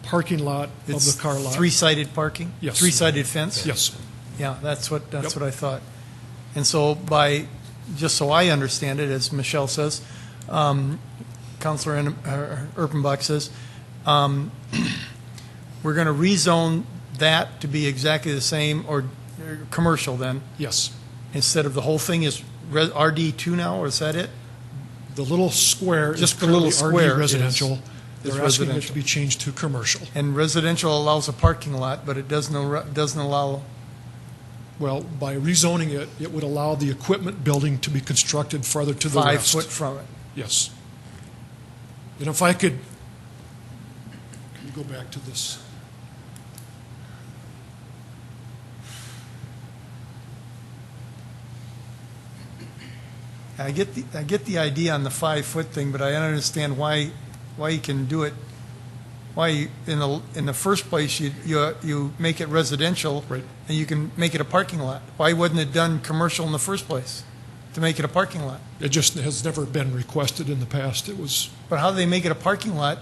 parking lot of the car lot. Three-sided parking? Yes. Three-sided fence? Yes. Yeah, that's what I thought. And so just so I understand it, as Michelle says, Councilor Erpenbach says, we're going to rezone that to be exactly the same, or commercial then? Yes. Instead of the whole thing is RD2 now, or is that it? The little square is Just the little currently square RD residential. is They're asking it residential. to be changed to commercial. And residential allows a parking lot, but it doesn't allow. Well, by rezoning it, it would allow the equipment building to be constructed farther to the west. 5 foot from it. Yes. And if I could, can you go back to this? I get the idea on the 5 foot thing, but I don't understand why you can do it. Why in the first place you make it residential, right, and you can make it a parking lot. Why wasn't it done commercial in the first place to make it a parking lot? It just has never been requested in the past. It was. But how do they make it a parking lot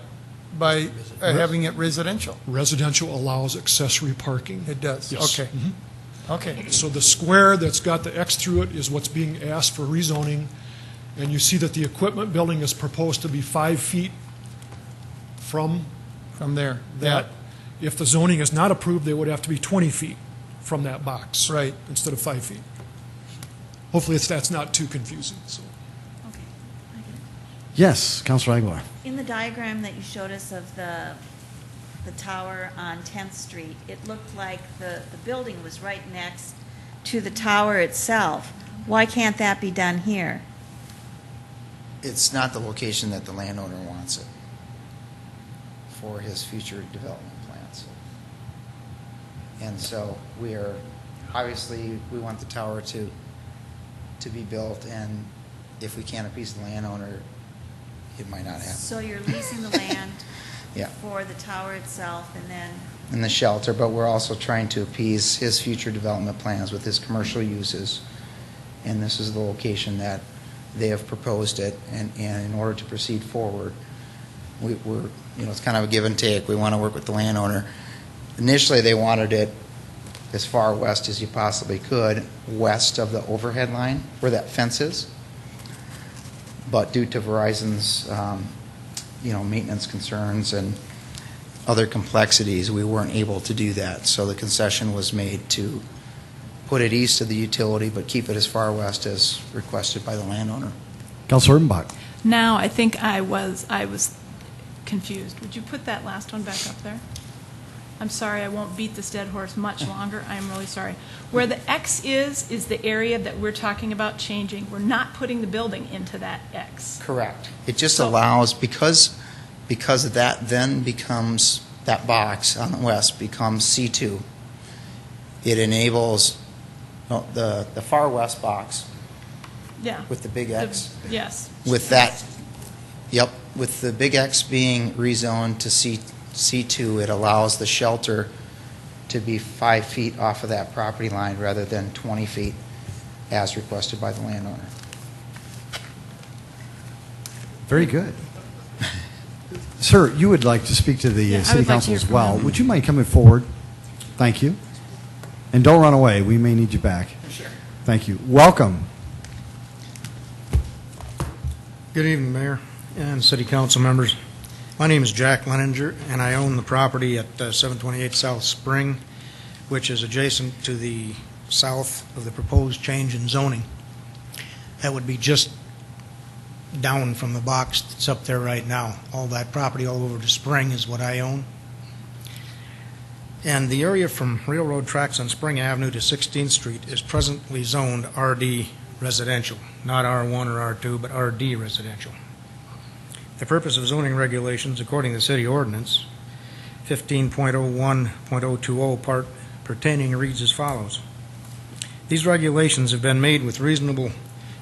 by having it residential? Residential allows accessory parking. It does. Yes. Okay. Okay. So the square that's got the X through it is what's being asked for rezoning, and you see that the equipment building is proposed to be 5 feet from there. That, if the zoning is not approved, they would have to be 20 feet from that box. Right. Instead of 5 feet. Hopefully that's not too confusing. So. Yes, Councilor Aguilar. In the diagram that you showed us of the tower on 10th Street, it looked like the building was right next to the tower itself. Why can't that be done here? It's not the location that the landowner wants it for his future development plans. And so obviously, we want the tower to be built, and if we can't appease the landowner, it might not happen. So you're leasing the land Yeah. for the tower itself, and then... In the shelter, but we're also trying to appease his future development plans with his commercial uses. And this is the location that they have proposed it, and in order to proceed forward, we're, it's kind of a give and take. We want to work with the landowner. Initially, they wanted it as far west as you possibly could, west of the overhead line where that fence is. But due to Verizon's, maintenance concerns and other complexities, we weren't able to do that. So the concession was made to put it east of the utility, but keep it as far west as requested by the landowner. Councilor Erpenbach. Now, I think I was confused. Would you put that last one back up there? I'm sorry, I won't beat this dead horse much longer. I'm really sorry. Where the X is the area that we're talking about changing. We're not putting the building into that X. Correct. It just allows, because that then becomes, that box on the west becomes C2. It enables the far west box. Yeah. With the big X. Yes. With that, yep, with the big X being rezoned to C2, it allows the shelter to be 5 feet off of that property line rather than 20 feet as requested by the landowner. Very good. Sir, you would like to speak to the City Council as well. Would you mind coming forward? Thank you. And don't run away. We may need you back. Sure. Thank you. Welcome. Good evening, Mayor and City Council members. My name is Jack Leninger, and I own the property at 728 South Spring, which is adjacent to the south of the proposed change in zoning. That would be just down from the box that's up there right now. All that property all over to Spring is what I own. And the area from railroad tracks on Spring Avenue to 16th Street is presently zoned RD residential, not R1 or R2, but RD residential. The purpose of zoning regulations, according to the city ordinance, 15.01.020 part pertaining reads as follows. These regulations have been made with reasonable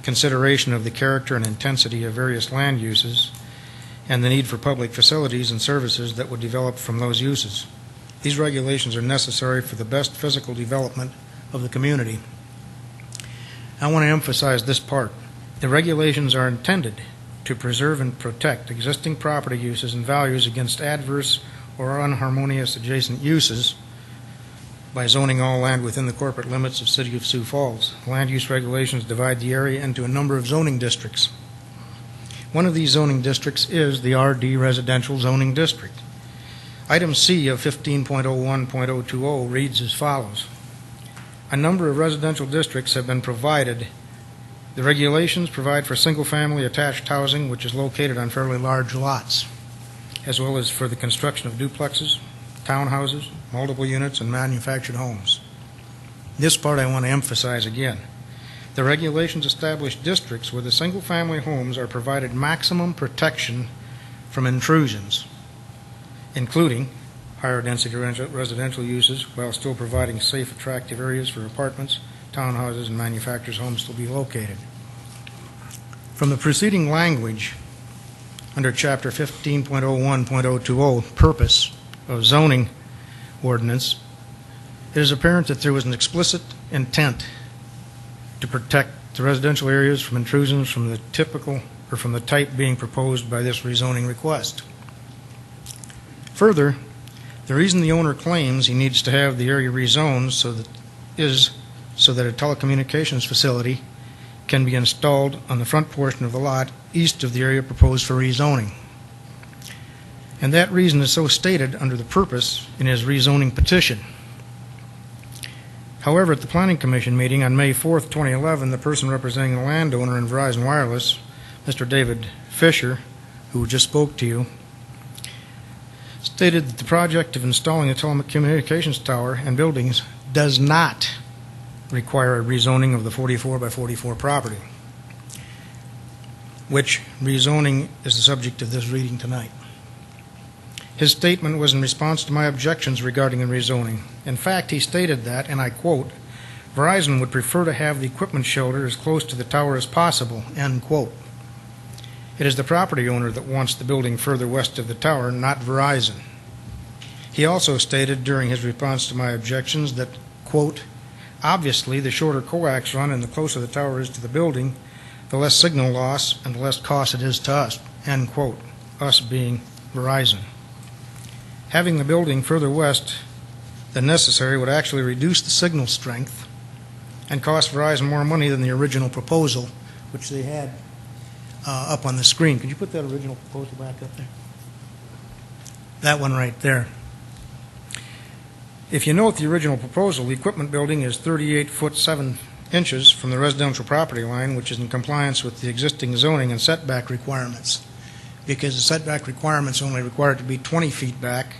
consideration of the character and intensity of various land uses and the need for public facilities and services that would develop from those uses. These regulations are necessary for the best physical development of the community. I want to emphasize this part. The regulations are intended to preserve and protect existing property uses and values against adverse or unharmonious adjacent uses by zoning all land within the corporate limits of City of Sioux Falls. Land use regulations divide the area into a number of zoning districts. One of these zoning districts is the RD Residential Zoning District. Item C of 15.01.020 reads as follows. A number of residential districts have been provided. The regulations provide for single-family attached housing, which is located on fairly large lots, as well as for the construction of duplexes, townhouses, multiple units, and manufactured homes. This part I want to emphasize again. The regulations establish districts where the single-family homes are provided maximum protection from intrusions, including higher density residential uses, while still providing safe, attractive areas for apartments, townhouses, and manufacturers' homes to be located. From the preceding language under Chapter 15.01.020, Purpose of Zoning Ordinance, it is apparent that there was an explicit intent to protect the residential areas from intrusions from the typical or from the type being proposed by this rezoning request. Further, the reason the owner claims he needs to have the area rezoned so that a telecommunications facility can be installed on the front portion of the lot east of the area proposed for rezoning. And that reason is so stated under the purpose in his rezoning petition. However, at the Planning Commission meeting on May 4th, 2011, the person representing the landowner in Verizon Wireless, Mr. David Fisher, who just spoke to you, stated that the project of installing a telecommunications tower and buildings does not require a rezoning of the 44 by 44 property, which rezoning is the subject of this reading tonight. His statement was in response to my objections regarding the rezoning. In fact, he stated that, and I quote, Verizon would prefer to have the equipment shelter as close to the tower as possible, end quote. It is the property owner that wants the building further west of the tower, not Verizon. He also stated during his response to my objections that, quote, obviously the shorter coax run and the closer the tower is to the building, the less signal loss and the less cost it is to us, end quote, us being Verizon. Having the building further west than necessary would actually reduce the signal strength and cost Verizon more money than the original proposal, which they had up on the screen. Could you put that original proposal back up there? That one right there. If you note the original proposal, the equipment building is 38 foot 7 inches from the residential property line, which is in compliance with the existing zoning and setback requirements. Because the setback requirements only require it to be 20 feet back,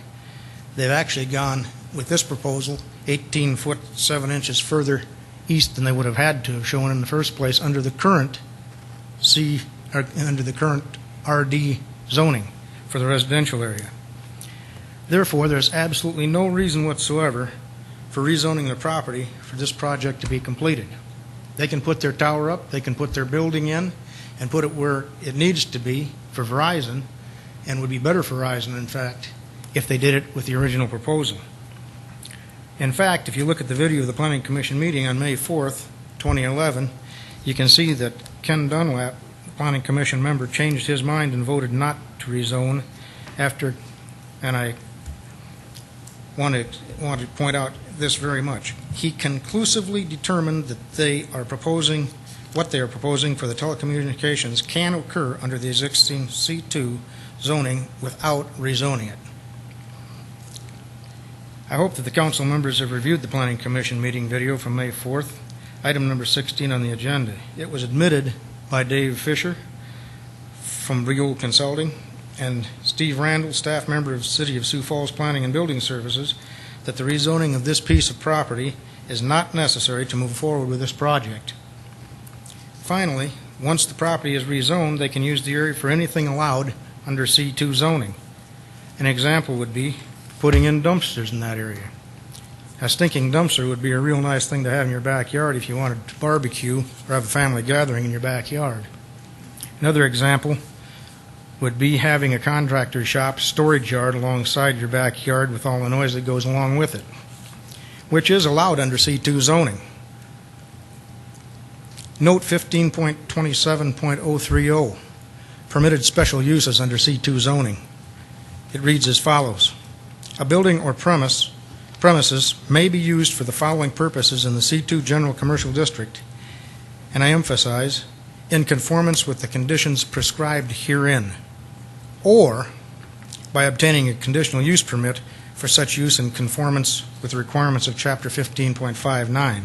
they've actually gone, with this proposal, 18 foot 7 inches further east than they would have had to have shown in the first place under the current RD zoning for the residential area. Therefore, there's absolutely no reason whatsoever for rezoning the property for this project to be completed. They can put their tower up, they can put their building in, and put it where it needs to be for Verizon, and would be better for Verizon, in fact, if they did it with the original proposal. In fact, if you look at the video of the Planning Commission meeting on May 4th, 2011, you can see that Ken Dunlap, the Planning Commission member, changed his mind and voted not to rezone after, and I want to point out this very much. He conclusively determined that what they are proposing for the telecommunications can occur under the existing C2 zoning without rezoning it. I hope that the council members have reviewed the Planning Commission meeting video from May 4th, item number 16 on the agenda. It was admitted by Dave Fisher from Regal Consulting and Steve Randall, staff member of City of Sioux Falls Planning and Building Services, that the rezoning of this piece of property is not necessary to move forward with this project. Finally, once the property is rezoned, they can use the area for anything allowed under C2 zoning. An example would be putting in dumpsters in that area. A stinking dumpster would be a real nice thing to have in your backyard if you wanted to barbecue or have a family gathering in your backyard. Another example would be having a contractor shop storage yard alongside your backyard with all the noise that goes along with it, which is allowed under C2 zoning. Note 15.27.030, permitted special uses under C2 zoning. It reads as follows. A building or premises may be used for the following purposes in the C2 General Commercial District, and I emphasize, in conformance with the conditions prescribed herein, or by obtaining a conditional use permit for such use in conformance with the requirements of Chapter 15.59.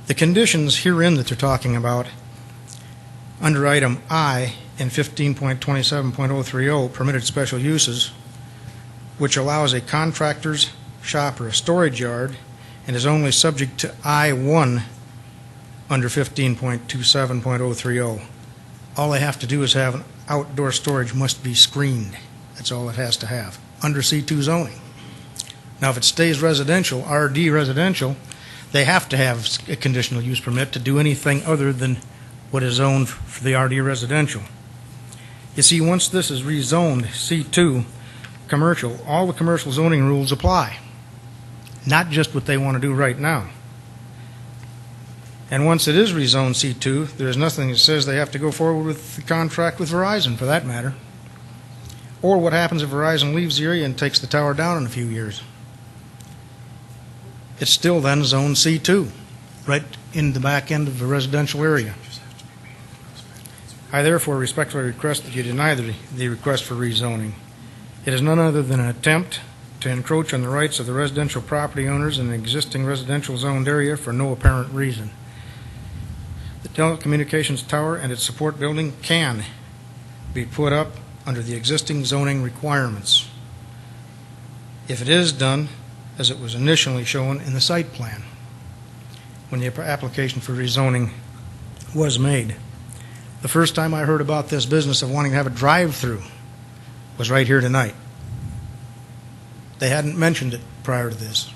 The conditions herein that they're talking about under item I in 15.27.030, permitted special uses, which allows a contractor's shop or a storage yard and is only subject to I-1 under 15.27.030. All they have to do is have an outdoor storage must be screened. That's all it has to have under C2 zoning. Now, if it stays residential, RD residential, they have to have a conditional use permit to do anything other than what is zoned for the RD residential. You see, once this is rezoned C2 commercial, all the commercial zoning rules apply, not just what they want to do right now. And once it is rezoned C2, there's nothing that says they have to go forward with the contract with Verizon, for that matter. Or what happens if Verizon leaves the area and takes the tower down in a few years? It's still then zoned C2, right in the back end of the residential area. I therefore respectfully request that you deny the request for rezoning. It is none other than an attempt to encroach on the rights of the residential property owners in an existing residential zoned area for no apparent reason. The telecommunications tower and its support building can be put up under the existing zoning requirements if it is done as it was initially shown in the site plan when the application for rezoning was made. The first time I heard about this business of wanting to have a drive-through was right here tonight. They hadn't mentioned it prior to this.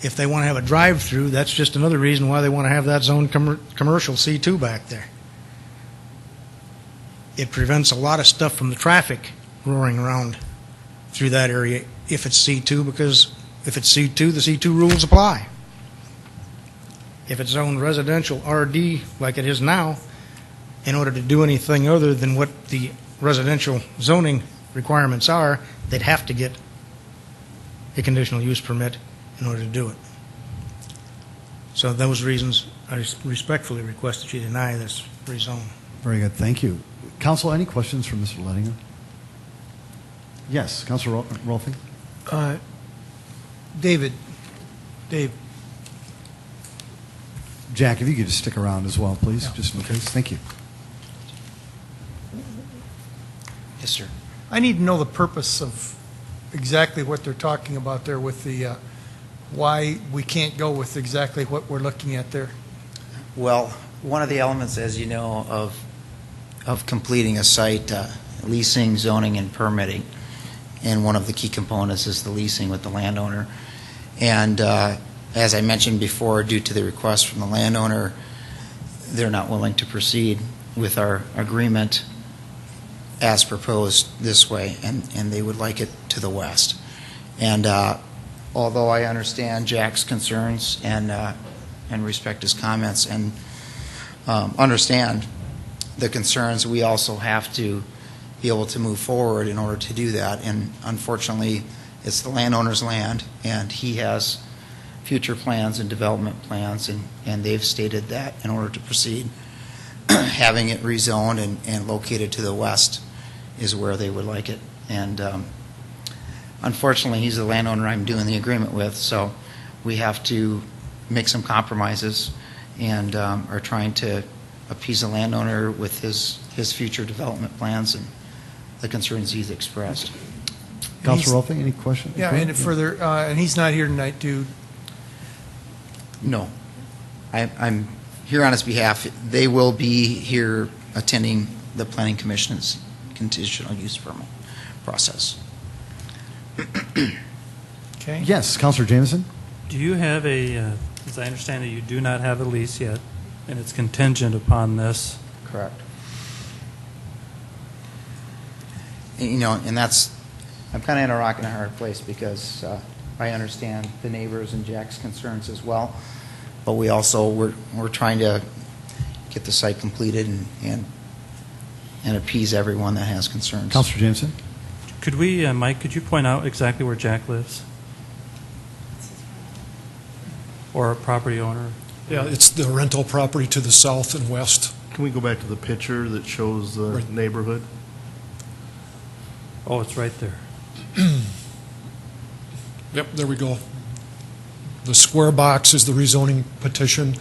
If they want to have a drive-through, that's just another reason why they want to have that zone commercial C2 back there. It prevents a lot of stuff from the traffic roaring around through that area if it's C2, because if it's C2, the C2 rules apply. If it's zoned residential RD like it is now, in order to do anything other than what the residential zoning requirements are, they'd have to get a conditional use permit in order to do it. So those reasons, I respectfully request that you deny this rezone. Very good. Thank you. Council, any questions for Mr. Lettinger? Yes, Councilor Rolfing. Dave. Jack, if you could just stick around as well, please, just in case. Thank you. Yes, sir. I need to know the purpose of exactly what they're talking about there with the, why we can't go with exactly what we're looking at there. Well, one of the elements, as you know, of completing a site, leasing, zoning, and permitting, and one of the key components is the leasing with the landowner. And as I mentioned before, due to the request from the landowner, they're not willing to proceed with our agreement as proposed this way, and they would like it to the west. And although I understand Jack's concerns and respect his comments and understand the concerns, we also have to be able to move forward in order to do that. And unfortunately, it's the landowner's land, and he has future plans and development plans, and they've stated that in order to proceed, having it rezoned and located to the west is where they would like it. And unfortunately, he's the landowner I'm doing the agreement with, so we have to make some compromises and are trying to appease the landowner with his future development plans and the concerns he's expressed. Councilor Rolfing, any questions? Yeah, and further, and he's not here tonight to... No. I'm here on his behalf. They will be here attending the Planning Commission's conditional use permit process. Okay. Yes, Councilor Jameson? Do you have as I understand it, you do not have a lease yet, and it's contingent upon this? Correct. You know, and that's, I'm kind of in a rock and a hard place because I understand the neighbors and Jack's concerns as well, but we also, we're trying to get the site completed and appease everyone that has concerns. Councilor Jameson? Could we, Mike, could you point out exactly where Jack lives? Or a property owner? Yeah, it's the rental property to the south and west. Can we go back to the picture that shows the neighborhood? Oh, it's right there. Yep, there we go. The square box is the rezoning petition.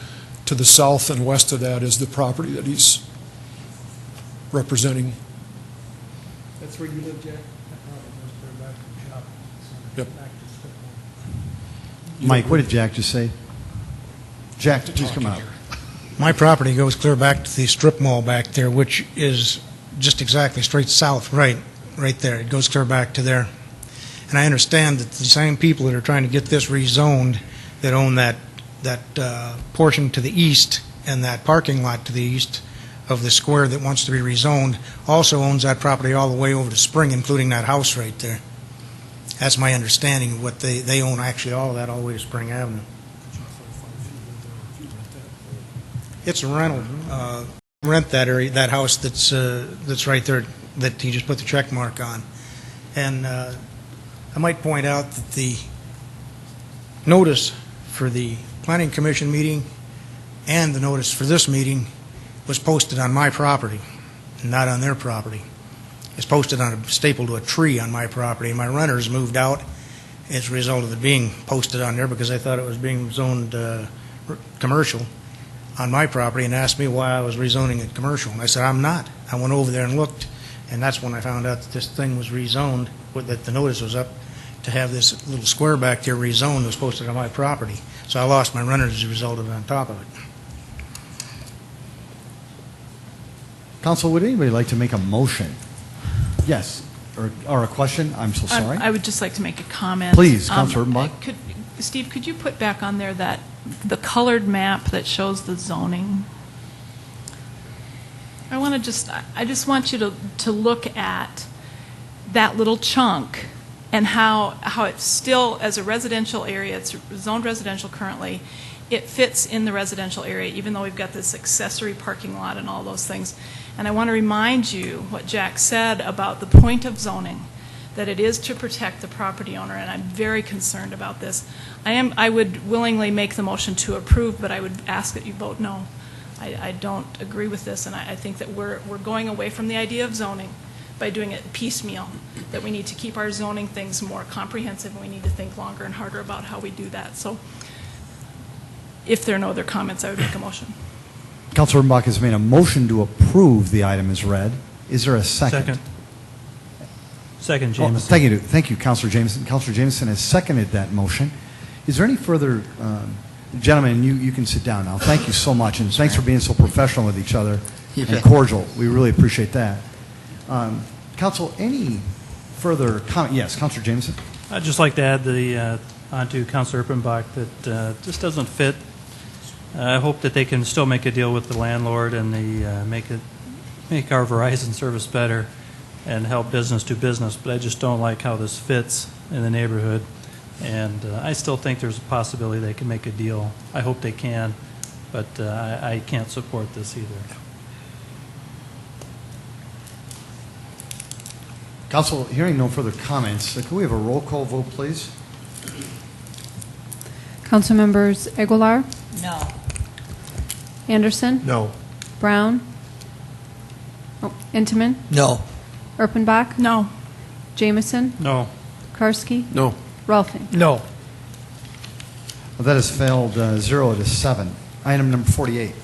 To the south and west of that is the property that he's representing. That's where you live, Jack? Yep. Mike, what did Jack just say? Jack, just come out. My property goes clear back to the strip mall back there, which is just exactly straight south, right there. It goes clear back to there. And I understand that the same people that are trying to get this rezoned, that own that portion to the east and that parking lot to the east of the square that wants to be rezoned, also owns that property all the way over to Spring, including that house right there. That's my understanding of what they own, actually all of that all the way to Spring Avenue. It's a rental. Rent that area, that house that's right there that he just put the check mark on. And I might point out that the notice for the Planning Commission meeting and the notice for this meeting was posted on my property, not on their property. It's posted on stapled to a tree on my property. My renters moved out as a result of it being posted on there because I thought it was being zoned commercial on my property and asked me why I was rezoning it commercial. And I said, I'm not. I went over there and looked, and that's when I found out that this thing was rezoned, that the notice was up to have this little square back there rezoned was posted on my property. So I lost my renters as a result of it on top of it. Council, would anybody like to make a motion? Yes, or a question? I'm so sorry. I would just like to make a comment. Please, Councilor Urbanbach. Steve, could you put back on there the colored map that shows the zoning? I just want you to look at that little chunk and how it's still, as a residential area, it's zoned residential currently, it fits in the residential area, even though we've got this accessory parking lot and all those things. And I want to remind you what Jack said about the point of zoning, that it is to protect the property owner, and I'm very concerned about this. I would willingly make the motion to approve, but I would ask that you vote no. I don't agree with this, and I think that we're going away from the idea of zoning by doing it piecemeal, that we need to keep our zoning things more comprehensive, and we need to think longer and harder about how we do that. So if there are no other comments, I would make a motion. Councilor Urbanbach has made a motion to approve the item as read. Is there a second? Second, Jameson. Thank you, Councilor Jameson. Councilor Jameson has seconded that motion. Is there any further, gentlemen, you can sit down now. Thank you so much, and thanks for being so professional with each other and cordial. We really appreciate that. Council, any further comment? Yes, Councilor Jameson. I'd just like to add onto Councilor Urbanbach that this doesn't fit. I hope that they can still make a deal with the landlord and make our Verizon service better and help business do business, but I just don't like how this fits in the neighborhood. And I still think there's a possibility they can make a deal. I hope they can, but I can't support this either. Council, hearing no further comments, can we have a roll call vote, please? Council members Aguilar, No. Anderson, No. Brown, Intamin, No. Erpenbach, No. Jameson, No. Karski, No. Rolfing. No. Well, that has failed 0-7. Item number 48.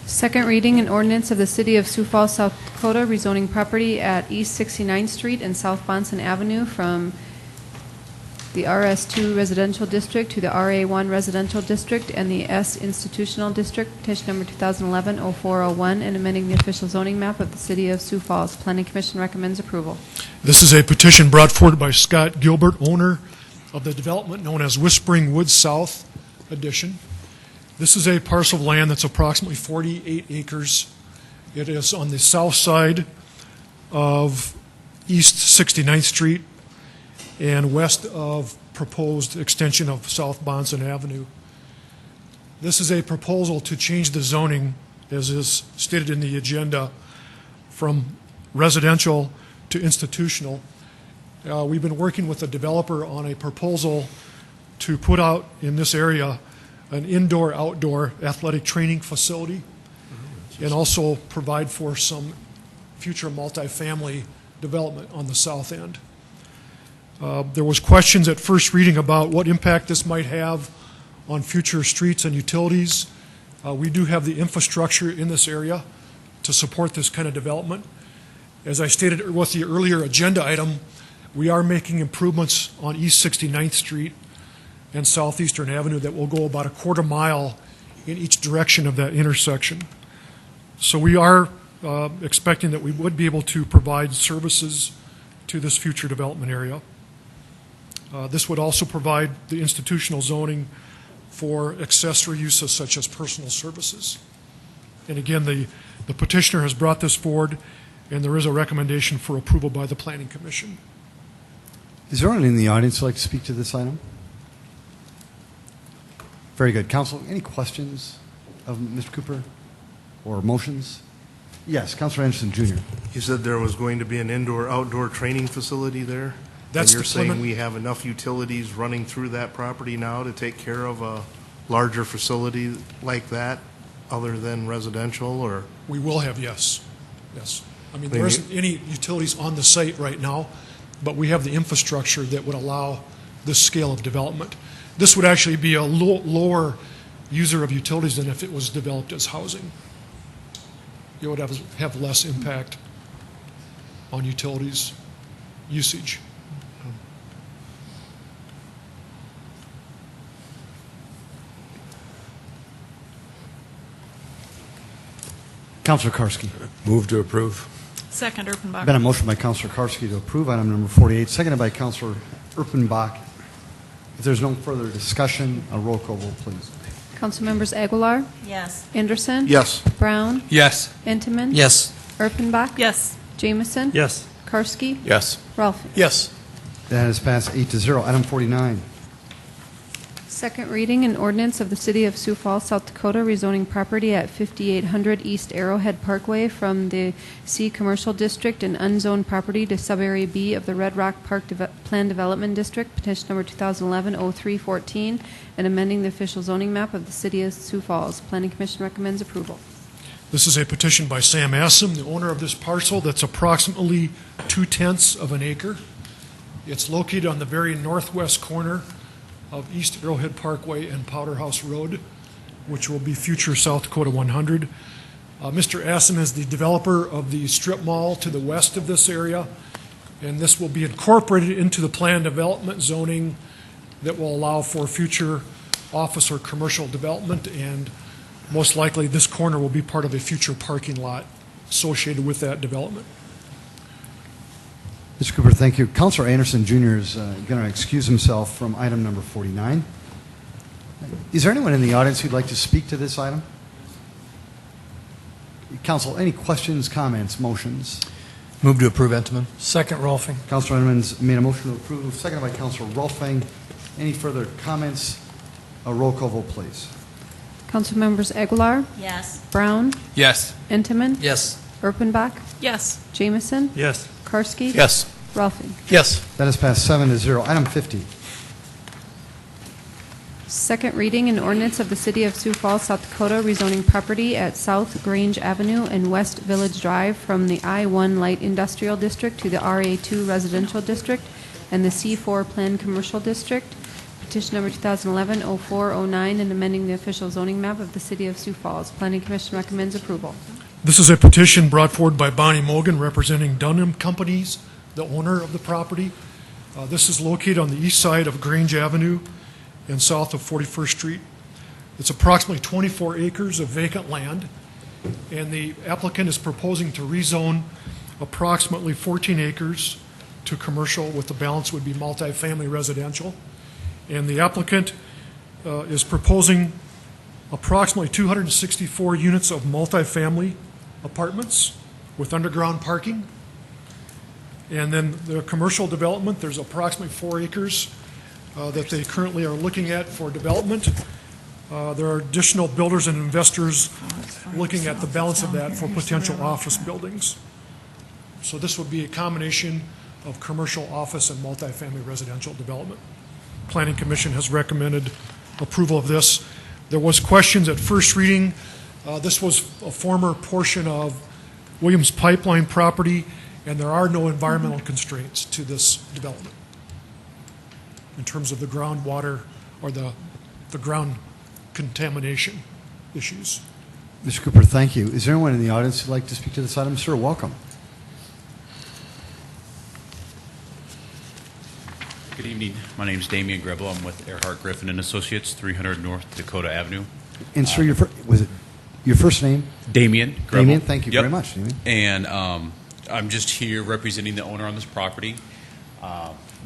Second reading and ordinance of the City of Sioux Falls, South Dakota, rezoning property at East 69th Street and South Bonson Avenue from the RS2 Residential District to the RA1 Residential District and the S Institutional District, petition number 2011-0401, and amending the official zoning map of the City of Sioux Falls. Planning Commission recommends approval. This is a petition brought forward by Scott Gilbert, owner of the development known as Whispering Woods South Addition. This is a parcel of land that's approximately 48 acres. It is on the south side of East 69th Street and west of proposed extension of South Bonson Avenue. This is a proposal to change the zoning, as is stated in the agenda, from residential to institutional. We've been working with the developer on a proposal to put out in this area an indoor-outdoor athletic training facility and also provide for some future multifamily development on the south end. There was questions at first reading about what impact this might have on future streets and utilities. We do have the infrastructure in this area to support this kind of development. As I stated with the earlier agenda item, we are making improvements on East 69th Street and Southeastern Avenue that will go about a quarter mile in each direction of that intersection. So we are expecting that we would be able to provide services to this future development area. This would also provide the institutional zoning for accessory uses such as personal services. And again, the petitioner has brought this forward, and there is a recommendation for approval by the Planning Commission. Is there anyone in the audience who would like to speak to this item? Very good. Council, any questions of Mr. Cooper or motions? Yes, Councilor Anderson, Jr. You said there was going to be an indoor-outdoor training facility there? That's and you're the saying Plymouth- we have enough utilities running through that property now to take care of a larger facility like that, other than residential, or? We will have, yes. Yes. I mean, Maybe- there isn't any utilities on the site right now, but we have the infrastructure that would allow this scale of development. This would actually be a lower user of utilities than if it was developed as housing. It would have less impact on utilities usage. Councilor Karski. Move to approve. Second, Erpenbach. Been a motion by Councilor Karski to approve item number 48, seconded by Councilor Erpenbach. If there's no further discussion, a roll call vote, please. Council members Aguilar, Yes. Anderson. Yes. Brown. Yes. Entenmann. Yes. Erpenbach. Yes. Jameson. Yes. Karski. Yes. Ralphie. Yes. That has passed 8-0. Item 49. Second reading, an ordinance of the City of Sioux Falls, South Dakota, rezoning property at 5800 East Arrowhead Parkway from the C Commercial District and unzoned property to Subarea B of the Red Rock Park Plan Development District, petition number 2011-0314, and amending the official zoning map of the City of Sioux Falls. Planning Commission recommends approval. This is a petition by Sam Assam, the owner of this parcel that's approximately 0.2 of an acre. It's located on the very northwest corner of East Arrowhead Parkway and Powderhouse Road, which will be future South Dakota 100. Mr. Assam is the developer of the strip mall to the west of this area, and this will be incorporated into the planned development zoning that will allow for future office or commercial development, and most likely this corner will be part of a future parking lot associated with that development. Mr. Cooper, thank you. Councilor Anderson, Jr. is going to excuse himself from item number 49. Is there anyone in the audience who'd like to speak to this item? Council, any questions, comments, motions? Move to approve, Entenmann. Second, Rolfing. Councilor Entenmann's made a motion to approve, seconded by Councilor Rolfing. Any further comments? A roll call vote, please. Council members Aguilar, Yes. Brown, Yes. Entenmann, Yes. Erpenbach, Yes. Jameson, Yes. Karski. Yes. Ralphie. Yes. That has passed 7-0. Item 50. Second reading, an ordinance of the City of Sioux Falls, South Dakota, rezoning property at South Grange Avenue and West Village Drive from the I-1 Light Industrial District to the RA2 Residential District and the C4 Planned Commercial District. Petition number 2011-0409, and amending the official zoning map of the City of Sioux Falls. Planning Commission recommends approval. This is a petition brought forward by Bonnie Mogan, representing Dunham Companies, the owner of the property. This is located on the east side of Grange Avenue and south of 41st Street. It's approximately 24 acres of vacant land, and the applicant is proposing to rezone approximately 14 acres to commercial, with the balance would be multifamily residential. And the applicant is proposing approximately 264 units of multifamily apartments with underground parking. And then the commercial development, there's approximately 4 acres that they currently are looking at for development. There are additional builders and investors looking at the balance of that for potential office buildings. So this would be a combination of commercial, office, and multifamily residential development. Planning Commission has recommended approval of this. There was questions at first reading. This was a former portion of Williams Pipeline property, and there are no environmental constraints to this development in terms of the groundwater or the ground contamination issues. Mr. Cooper, thank you. Is there anyone in the audience who'd like to speak to this item? Sir, welcome. Good evening. My name is Damian Grebel. I'm with Earhart Griffin and Associates, 300 North Dakota Avenue. And sir, was it your first name? Damian Grebel. Damian, thank you Yep. very much, Damian. And I'm just here representing the owner on this property.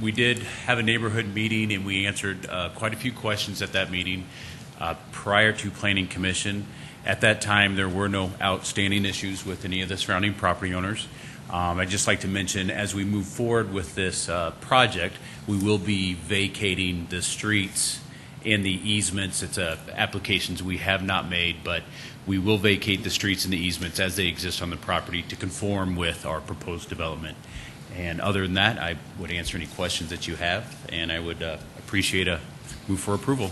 We did have a neighborhood meeting, and we answered quite a few questions at that meeting prior to Planning Commission. At that time, there were no outstanding issues with any of the surrounding property owners. I'd just like to mention, as we move forward with this project, we will be vacating the streets and the easements. It's applications we have not made, but we will vacate the streets and the easements as they exist on the property to conform with our proposed development. And other than that, I would answer any questions that you have, and I would appreciate a move for approval.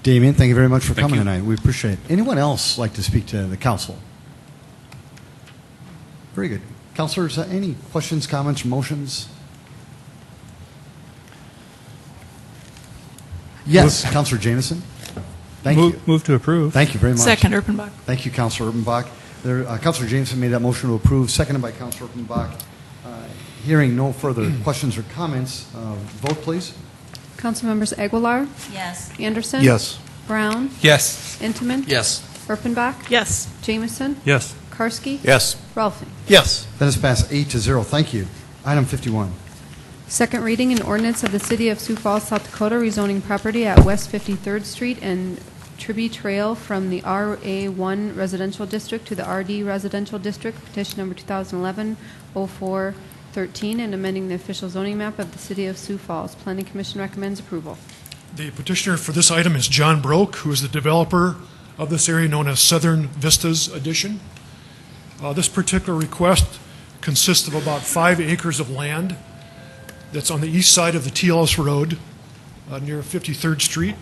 Damian, thank you very much for Thank coming you. tonight. We appreciate it. Anyone else like to speak to the council? Very good. Councilors, any questions, comments, or motions? Yes, Councilor Jameson. Thank you. Move to approve. Thank you very much. Second, Erpenbach. Thank you, Councilor Erpenbach. Councilor Jameson made that motion to approve, seconded by Councilor Erpenbach. Hearing no further questions or comments, vote please. Councilmembers Aguilar, Yes. Anderson. Yes. Brown, Yes. Intiman. Yes. Erpenbach, Yes. Jameson, Yes. Karski. Yes. Rolfing. Yes. That is passed 8-0. Thank you. Item 51. Second reading and ordinance of the City of Sioux Falls, South Dakota, rezoning property at West 53rd Street and Tribby Trail from the RA1 Residential District to the RD Residential District, petition number 2011-0413, and amending the official zoning map of the City of Sioux Falls. Planning Commission recommends approval. The petitioner for this item is John Broke, who is the developer of this area known as Southern Vistas Addition. This particular request consists of about 5 acres of land that's on the east side of the TLS Road near 53rd Street.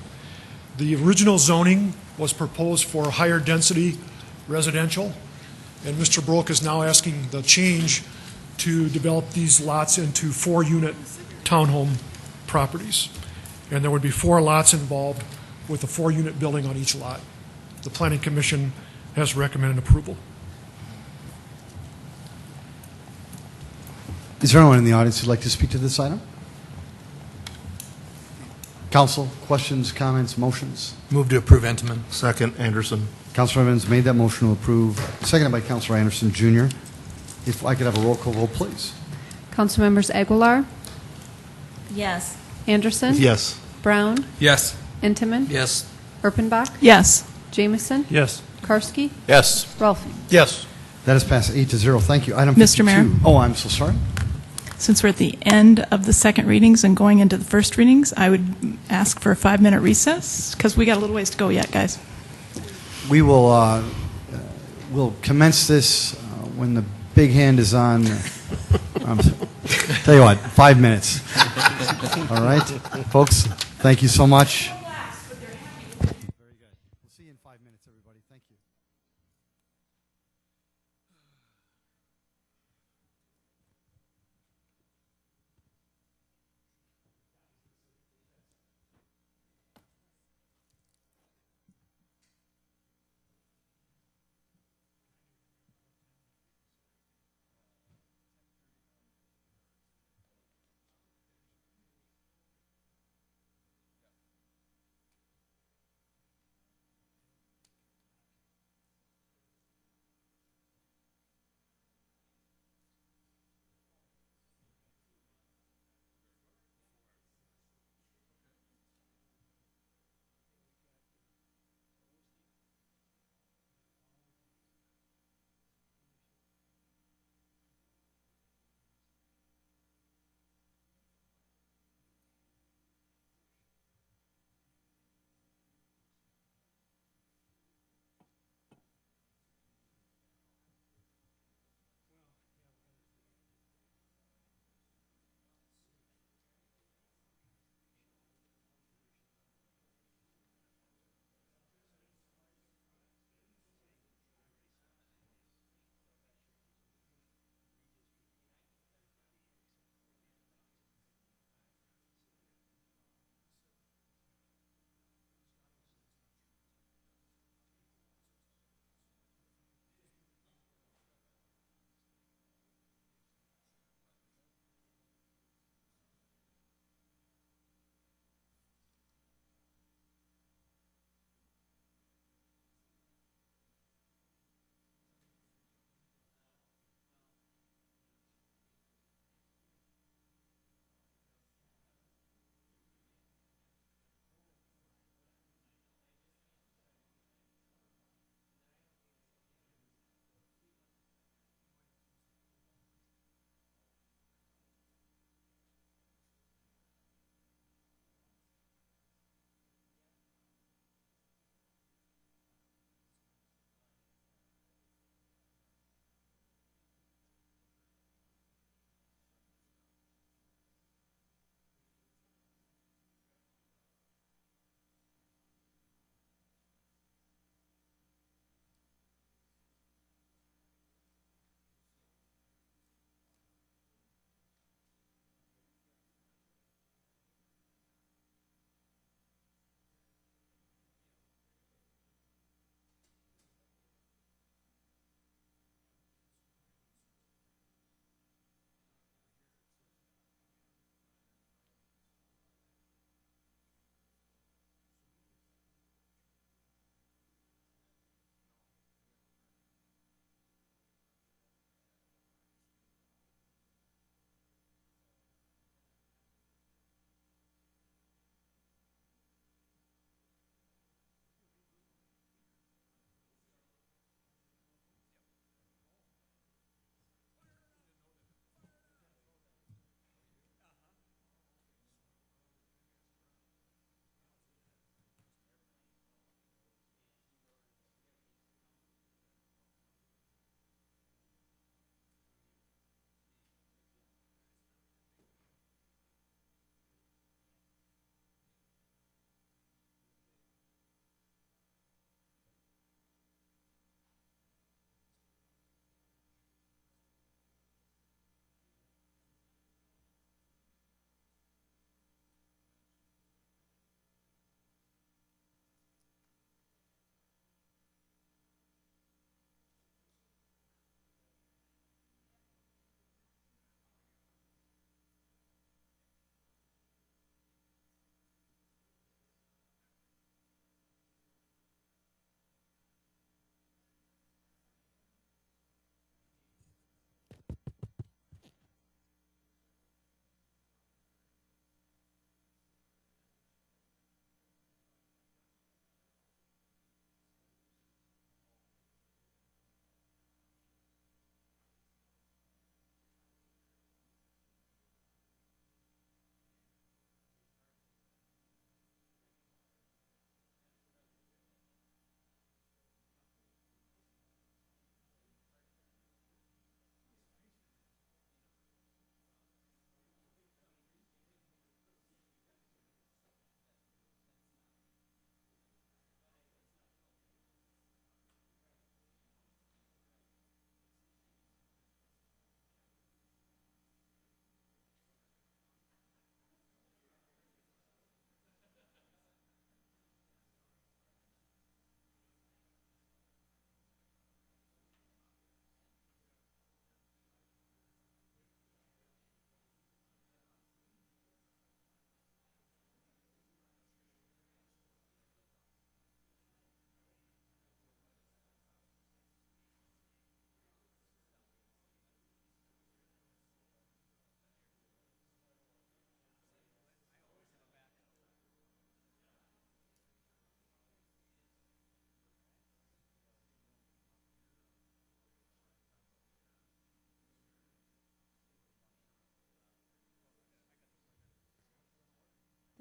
The original zoning was proposed for higher density residential, and Mr. Broke is now asking the change to develop these lots into 4-unit townhome properties. And there would be 4 lots involved with a 4-unit building on each lot. The Planning Commission has recommended approval. Is there anyone in the audience who'd like to speak to this item? Council, questions, comments, motions? Move to approve Intiman. Second, Anderson. Councilor Evans made that motion to approve, seconded by Councilor Anderson Jr. If I could have a roll call vote, please. Councilmembers Aguilar, Yes. Anderson. Yes. Brown, Yes. Intiman. Yes. Erpenbach, Yes. Jameson, Yes. Karski, Yes. Rolfing. Yes. That is passed 8-0. Thank you. Item Mr. 52. Mayor? Oh, I'm so sorry. Since we're at the end of the second readings and going into the first readings, I would ask for a 5-minute recess, because we got a little ways to go yet, guys. We will we'll commence this when the big hand is on. Tell you what, 5 minutes. All right, folks. Thank you so much. Very good. We'll see you in 5 minutes, everybody. Thank you.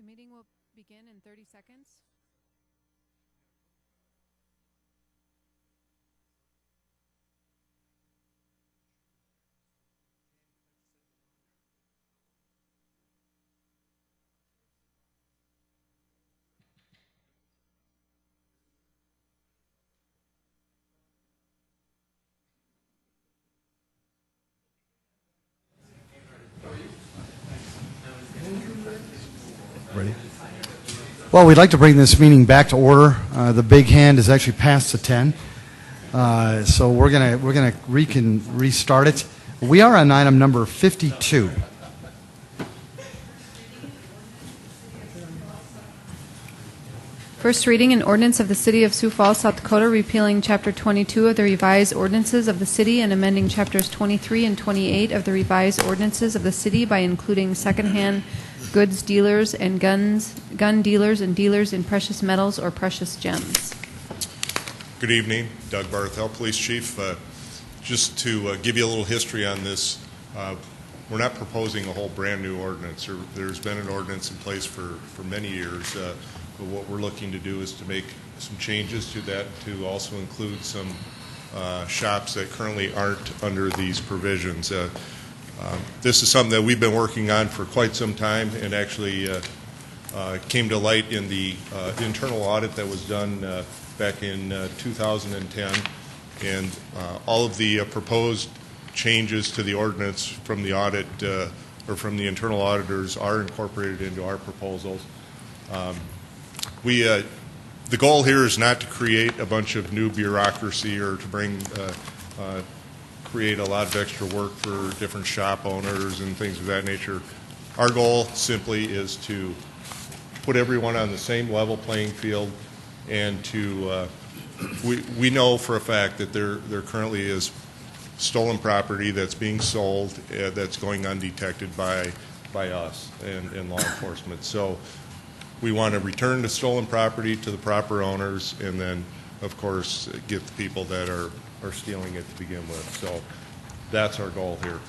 meeting will begin in 30 seconds. Ready? Well, we'd like to bring this meeting back to order. The big hand is actually past the 10, so we're gonna restart it. We are on item number 52. First reading, an ordinance of the City of Sioux Falls, South Dakota, repealing Chapter 22 of the revised ordinances of the city and amending Chapters 23 and 28 of the revised ordinances of the city by including secondhand goods dealers and gun dealers and dealers in precious metals or precious gems. Good evening, Doug Barthel, Police Chief. Just to give you a little history on this, we're not proposing a whole brand new ordinance. There's been an ordinance in place for many years, but what we're looking to do is to make some changes to that to also include some shops that currently aren't under these provisions. This is something that we've been working on for quite some time, and actually came to light in the internal audit that was done back in 2010. And all of the proposed changes to the ordinance from the audit or from the internal auditors are incorporated into our proposals. The goal here is not to create a bunch of new bureaucracy or to create a lot of extra work for different shop owners and things of that nature. Our goal simply is to put everyone on the same level playing field, and to we know for a fact that there currently is stolen property that's being sold that's going undetected by us and law enforcement. So we want to return the stolen property to the proper owners, and then, of course, get the people that are stealing it to begin with. So that's our goal here.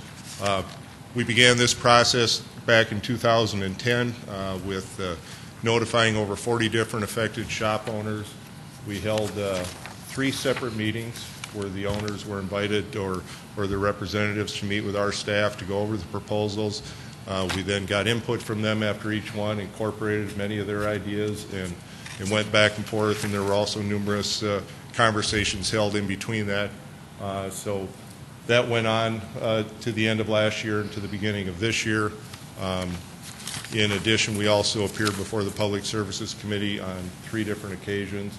We began this process back in 2010 with notifying over 40 different affected shop owners. We held 3 separate meetings where the owners were invited or their representatives to meet with our staff to go over the proposals. We then got input from them after each one, incorporated many of their ideas, and went back and forth, and there were also numerous conversations held in between that. So that went on to the end of last year and to the beginning of this year. In addition, we also appeared before the Public Services Committee on 3 different occasions,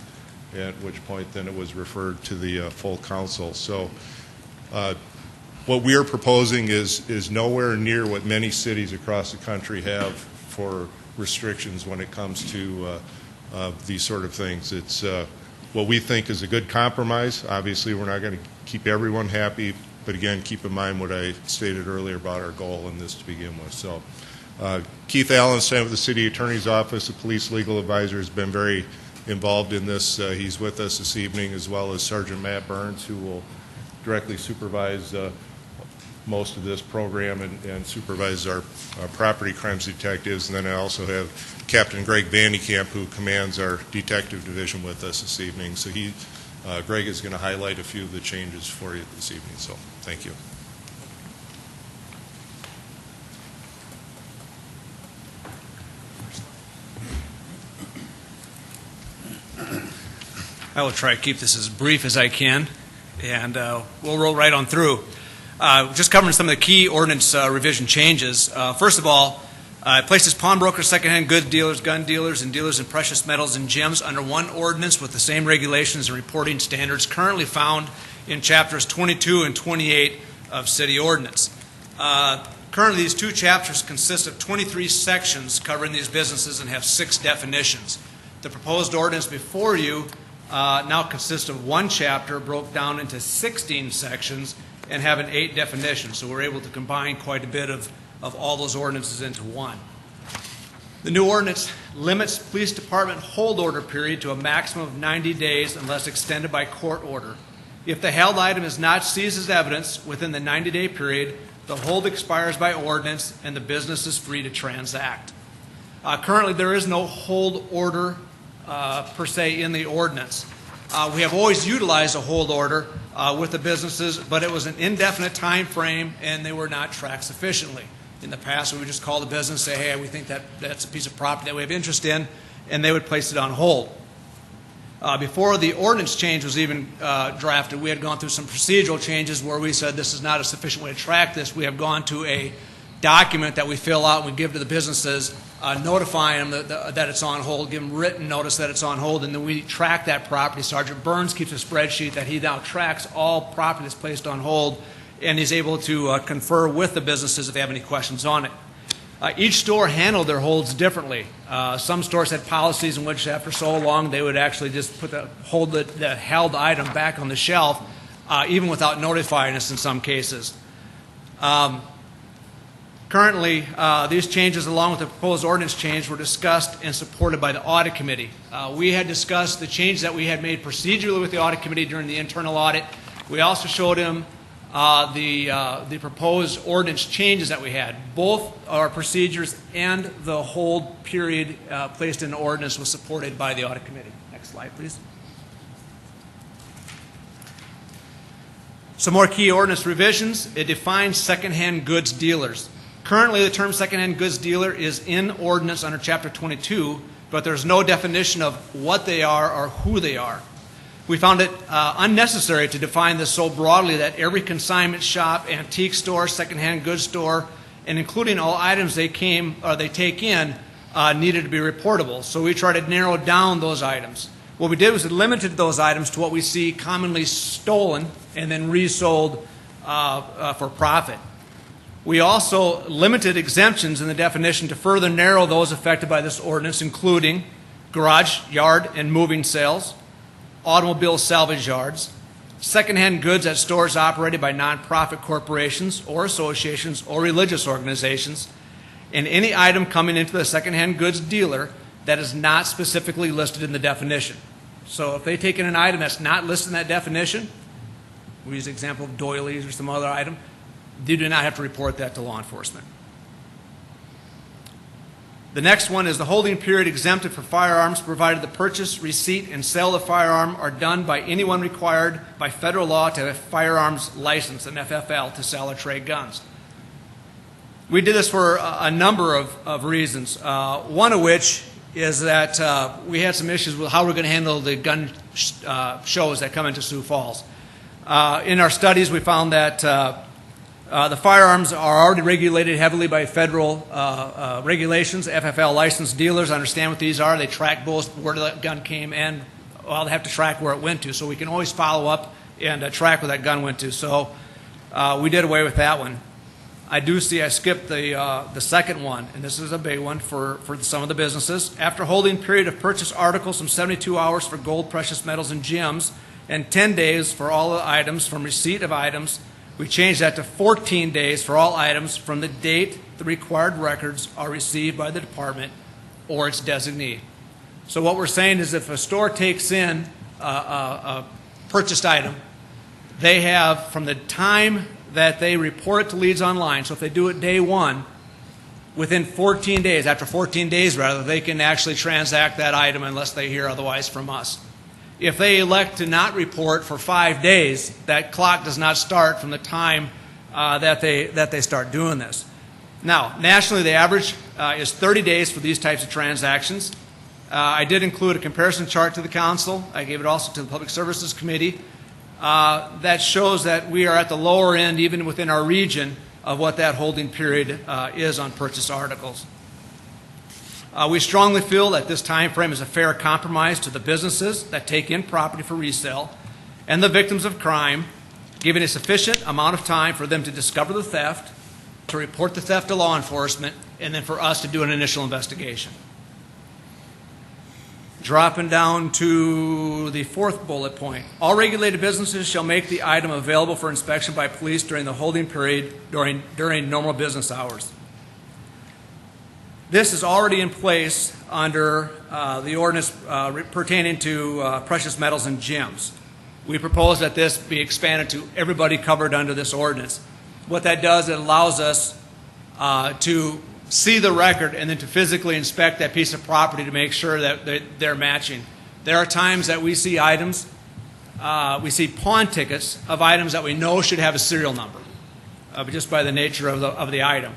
at which point then it was referred to the full council. So what we are proposing is nowhere near what many cities across the country have for restrictions when it comes to these sort of things. It's what we think is a good compromise. Obviously, we're not going to keep everyone happy, but again, keep in mind what I stated earlier about our goal in this to begin with. So Keith Allenstein with the City Attorney's Office, the Police Legal Advisor, has been very involved in this. He's with us this evening, as well as Sergeant Matt Burns, who will directly supervise most of this program and supervise our property crimes detectives. And then I also have Captain Greg Vandekamp, who commands our detective division, with us this evening. So Greg is going to highlight a few of the changes for you this evening. So thank you. I will try to keep this as brief as I can, and we'll roll right on through. Just covering some of the key ordinance revision changes. First of all, it places pawnbrokers, secondhand goods dealers, gun dealers, and dealers in precious metals and gems under one ordinance with the same regulations and reporting standards currently found in Chapters 22 and 28 of City Ordinance. Currently, these 2 chapters consist of 23 sections covering these businesses and have 6 definitions. The proposed ordinance before you now consists of 1 chapter broke down into 16 sections and having 8 definitions. So we're able to combine quite a bit of all those ordinances into one. The new ordinance limits police department hold order period to a maximum of 90 days unless extended by court order. If the held item is not seized as evidence within the 90-day period, the hold expires by ordinance and the business is free to transact. Currently, there is no hold order per se in the ordinance. We have always utilized a hold order with the businesses, but it was an indefinite time frame, and they were not tracked sufficiently. In the past, we would just call the business, say, hey, we think that's a piece of property that we have interest in, and they would place it on hold. Before the ordinance change was even drafted, we had gone through some procedural changes where we said this is not a sufficient way to track this. We have gone to a document that we fill out and we give to the businesses, notifying them that it's on hold, give them written notice that it's on hold, and then we track that property. Sergeant Burns keeps a spreadsheet that he now tracks all property that's placed on hold, and he's able to confer with the businesses if they have any questions on it. Each store handled their holds differently. Some stores had policies in which after so long they would actually just put the held item back on the shelf, even without notifying us in some cases. Currently, these changes, along with the proposed ordinance change, were discussed and supported by the Audit Committee. We had discussed the changes that we had made procedurally with the Audit Committee during the internal audit. We also showed him the proposed ordinance changes that we had. Both our procedures and the hold period placed in the ordinance was supported by the Audit Committee. Next slide, please. Some more key ordinance revisions. It defines secondhand goods dealers. Currently, the term secondhand goods dealer is in ordinance under Chapter 22, but there's no definition of what they are or who they are. We found it unnecessary to define this so broadly that every consignment shop, antique store, secondhand goods store, and including all items they take in, needed to be reportable. So we tried to narrow down those items. What we did was we limited those items to what we see commonly stolen and then resold for profit. We also limited exemptions in the definition to further narrow those affected by this ordinance, including garage, yard, and moving sales, automobile salvage yards, secondhand goods at stores operated by nonprofit corporations or associations or religious organizations, and any item coming into the secondhand goods dealer that is not specifically listed in the definition. So if they take in an item that's not listed in that definition, we use the example of doilies or some other item, they do not have to report that to law enforcement. The next one is the holding period exempted for firearms, provided the purchase, receipt, and sale of the firearm are done by anyone required by federal law to have a firearms license, an FFL, to sell or trade guns. We did this for a number of reasons, one of which is that we had some issues with how we're going to handle the gun shows that come into Sioux Falls. In our studies, we found that the firearms are already regulated heavily by federal regulations. FFL licensed dealers understand what these are. They track both where the gun came and, well, they have to track where it went to. So we can always follow up and track where that gun went to. So we did away with that one. I skipped the second one, and this is a big one for some of the businesses. After holding period of purchase articles, some 72 hours for gold, precious metals, and gems, and 10 days for all the items from receipt of items, we changed that to 14 days for all items from the date the required records are received by the department or its designee. So what we're saying is if a store takes in a purchased item, they have from the time that they report it to Leads Online, so if they do it day one, within 14 days, after 14 days rather, they can actually transact that item unless they hear otherwise from us. If they elect to not report for 5 days, that clock does not start from the time that they start doing this. Now, nationally, the average is 30 days for these types of transactions. I did include a comparison chart to the council. I gave it also to the Public Services Committee. That shows that we are at the lower end, even within our region, of what that holding period is on purchase articles. We strongly feel that this time frame is a fair compromise to the businesses that take in property for resale and the victims of crime, giving a sufficient amount of time for them to discover the theft, to report the theft to law enforcement, and then for us to do an initial investigation. Dropping down to the fourth bullet point. All regulated businesses shall make the item available for inspection by police during the holding period during normal business hours. This is already in place under the ordinance pertaining to precious metals and gems. We propose that this be expanded to everybody covered under this ordinance. What that does, it allows us to see the record and then to physically inspect that piece of property to make sure that they're matching. There are times that we see items, we see pawn tickets of items that we know should have a serial number, just by the nature of the item.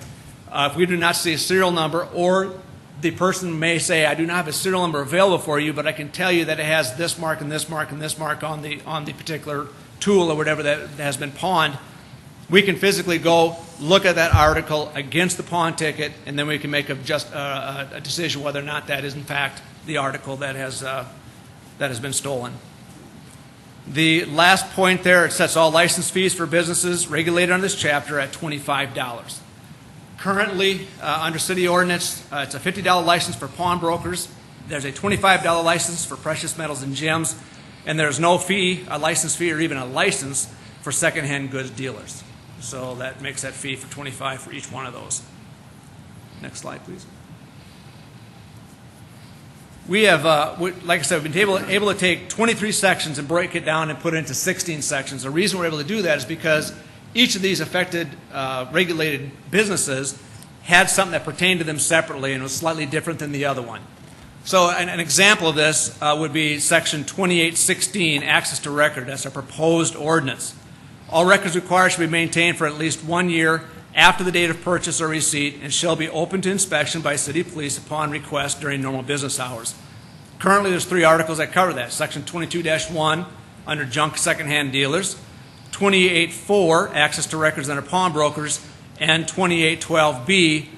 If we do not see a serial number, or the person may say, I do not have a serial number available for you, but I can tell you that it has this mark and this mark and this mark on the particular tool or whatever that has been pawned, we can physically go look at that article against the pawn ticket, and then we can make a decision whether or not that is in fact the article that has been stolen. The last point there, it sets all license fees for businesses regulated under this chapter at $25. Currently, under city ordinance, it's a $50 license for pawnbrokers. There's a $25 license for precious metals and gems, and there's no fee, a license fee, or even a license for secondhand goods dealers. So that makes that fee for $25 for each one of those. Next slide, please. We have, like I said, we've been able to take 23 sections and break it down and put it into 16 sections. The reason we're able to do that is because each of these affected regulated businesses had something that pertained to them separately and was slightly different than the other one. So an example of this would be Section 2816, Access to Record. That's a proposed ordinance. All records required should be maintained for at least 1 year after the date of purchase or receipt and shall be open to inspection by city police upon request during normal business hours. Currently, there's 3 articles that cover that. Section 22-1 under junk secondhand dealers, 28.4, access to records under pawnbrokers, and 28.12b,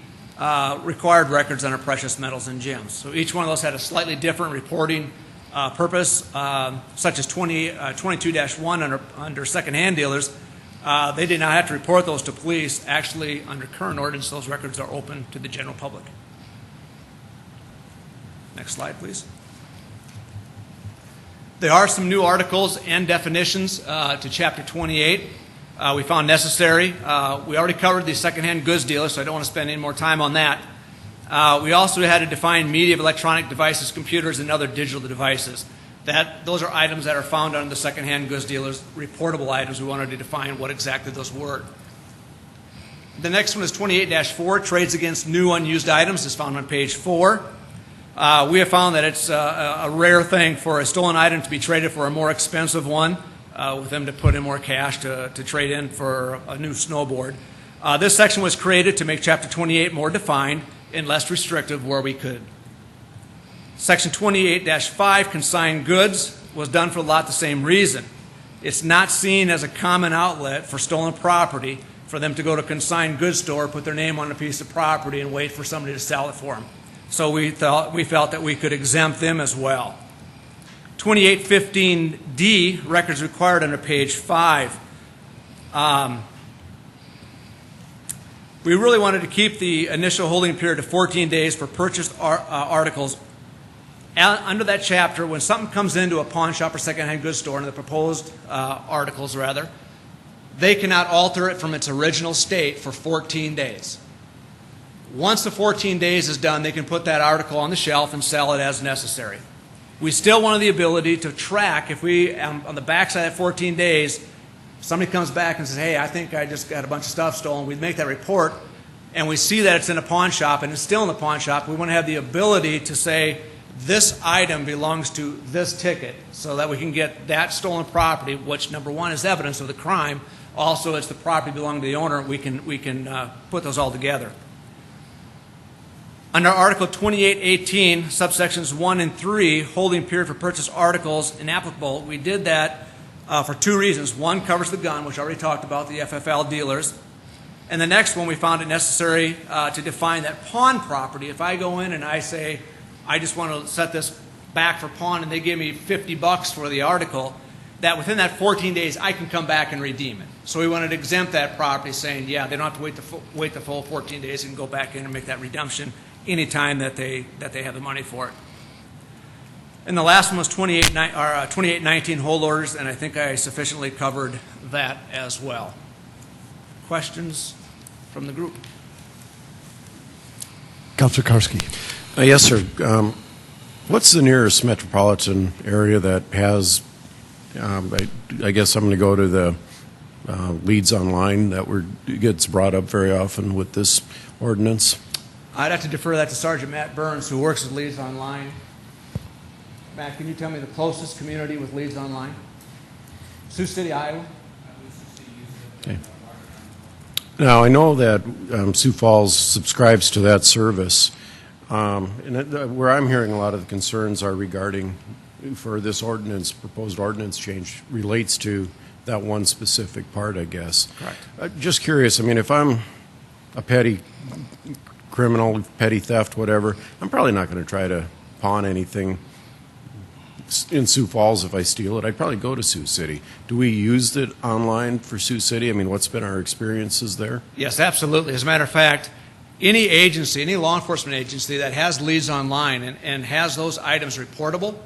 required records under precious metals and gems. So each one of those had a slightly different reporting purpose, such as 22-1 under secondhand dealers. They did not have to report those to police. Actually, under current ordinance, those records are open to the general public. Next slide, please. There are some new articles and definitions to Chapter 28 we found necessary. We already covered the secondhand goods dealer, so I don't want to spend any more time on that. We also had to define media of electronic devices, computers, and other digital devices. Those are items that are found under the secondhand goods dealers, reportable items. We wanted to define what exactly those were. The next one is 28-4, trades against new unused items, is found on page 4. We have found that it's a rare thing for a stolen item to be traded for a more expensive one, with them to put in more cash to trade in for a new snowboard. This section was created to make Chapter 28 more defined and less restrictive where we could. Section 28-5, consigned goods, was done for a lot the same reason. It's not seen as a common outlet for stolen property for them to go to a consigned goods store, put their name on a piece of property, and wait for somebody to sell it for them. So we felt that we could exempt them as well. 2815D, records required under page 5. We really wanted to keep the initial holding period of 14 days for purchased articles. Under that chapter, when something comes into a pawn shop or secondhand goods store, in the proposed articles rather, they cannot alter it from its original state for 14 days. Once the 14 days is done, they can put that article on the shelf and sell it as necessary. We still wanted the ability to track if we, on the backside of 14 days, somebody comes back and says, hey, I think I just got a bunch of stuff stolen. We'd make that report, and we see that it's in a pawn shop and it's still in the pawn shop. We want to have the ability to say, this item belongs to this ticket, so that we can get that stolen property, which number one is evidence of the crime. Also, it's the property belonging to the owner. We can put those all together. Under Article 2818, subsections 1 and 3, holding period for purchase articles inapplicable, we did that for 2 reasons. One covers the gun, which I already talked about, the FFL dealers. And the next one, we found it necessary to define that pawn property. If I go in and I say, I just want to set this back for pawn, and they give me $50 for the article, that within that 14 days I can come back and redeem it. So we wanted to exempt that property, saying, yeah, they don't have to wait the full 14 days and go back in and make that redemption any time that they have the money for it. And the last one was 2819 hold orders, and I think I sufficiently covered that as well. Questions from the group? Councilor Karski. Yes, sir. What's the nearest metropolitan area that has, I guess I'm going to go to the leads online that gets brought up very often with this ordinance? I'd have to defer that to Sergeant Matt Burns, who works with Leads Online. Matt, can you tell me the closest community with Leads Online? Sioux City, Iowa? Okay. Now, I know that Sioux Falls subscribes to that service, where I'm hearing a lot of the concerns are regarding, for this ordinance, proposed ordinance change, relates to that one specific part, I guess. Correct. Just curious, I mean, if I'm a petty criminal, petty theft, whatever, I'm probably not going to try to pawn anything in Sioux Falls if I steal it. I'd probably go to Sioux City. Do we use it online for Sioux City? I mean, what's been our experiences there? Yes, absolutely. As a matter of fact, any agency, any law enforcement agency that has Leads Online and has those items reportable,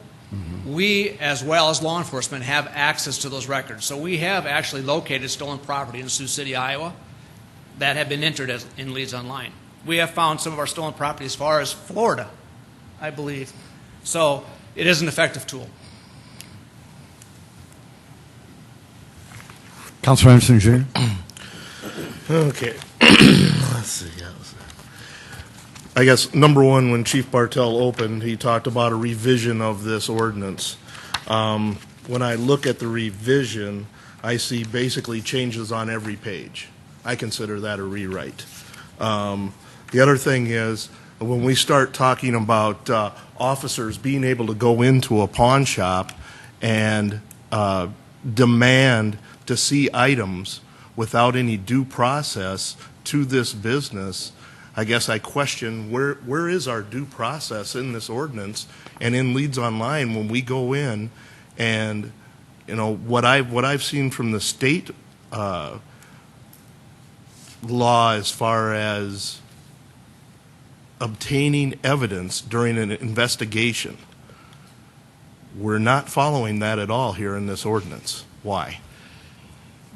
we, as well as law enforcement, have access to those records. So we have actually located stolen property in Sioux City, Iowa, that have been entered in Leads Online. We have found some of our stolen property as far as Florida, I believe. So it is an effective tool. Councilor Anderson, Jr. Okay. Let's see. I guess, number one, when Chief Bartell opened, he talked about a revision of this ordinance. When I look at the revision, I see basically changes on every page. I consider that a rewrite. The other thing is, when we start talking about officers being able to go into a pawn shop and demand to see items without any due process to this business, I guess I question where is our due process in this ordinance and in Leads Online when we go in and, you know, what I've seen from the state law as far as obtaining evidence during an investigation, we're not following that at all here in this ordinance. Why?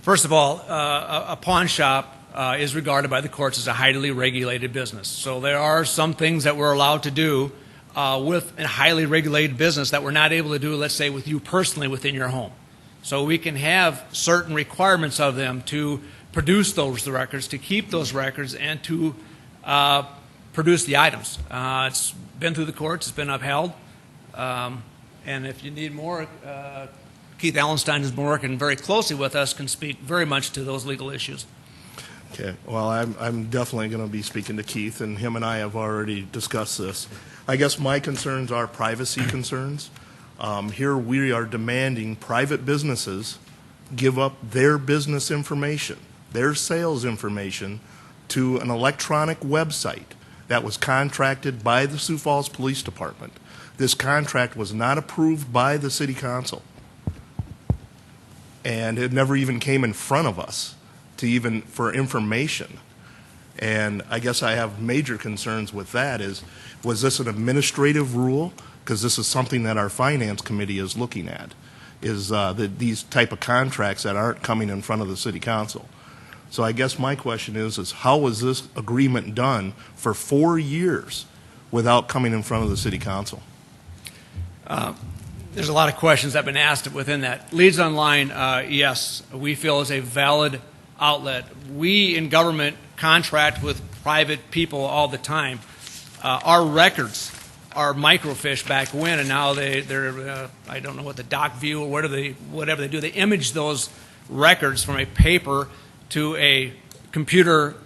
First of all, a pawn shop is regarded by the courts as a highly regulated business. So there are some things that we're allowed to do with a highly regulated business that we're not able to do, let's say, with you personally within your home. So we can have certain requirements of them to produce those records, to keep those records, and to produce the items. It's been through the courts, it's been upheld, and if you need more, Keith Allenstein has been working very closely with us, can speak very much to those legal issues. Okay, well, I'm definitely going to be speaking to Keith, and him and I have already discussed this. I guess my concerns are privacy concerns. Here we are demanding private businesses give up their business information, their sales information, to an electronic website that was contracted by the Sioux Falls Police Department. This contract was not approved by the City Council, and it never even came in front of us for information. And I guess I have major concerns with that. Was this an administrative rule? Because this is something that our finance committee is looking at, is these type of contracts that aren't coming in front of the City Council. So I guess my question is how was this agreement done for 4 years without coming in front of the City Council? There's a lot of questions that have been asked within that. Leads Online, yes, we feel is a valid outlet. We in government contract with private people all the time. Our records are microfiche back when, and now they're I don't know what the doc view or whatever they do. They image those records from a paper to a computer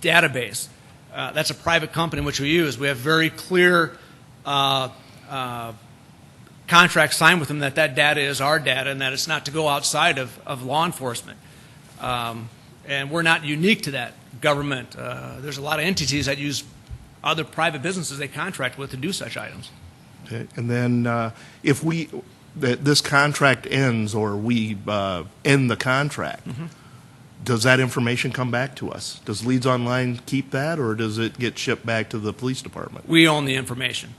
database. That's a private company which we use. We have very clear contracts signed with them that data is our data and that it's not to go outside of law enforcement. And we're not unique to that government. There's a lot of entities that use other private businesses they contract with to do such items. Okay. And then if this contract ends or we end the contract, does that information come back to us? Does Leads Online keep that, or does it get shipped back to the police department? We own the information.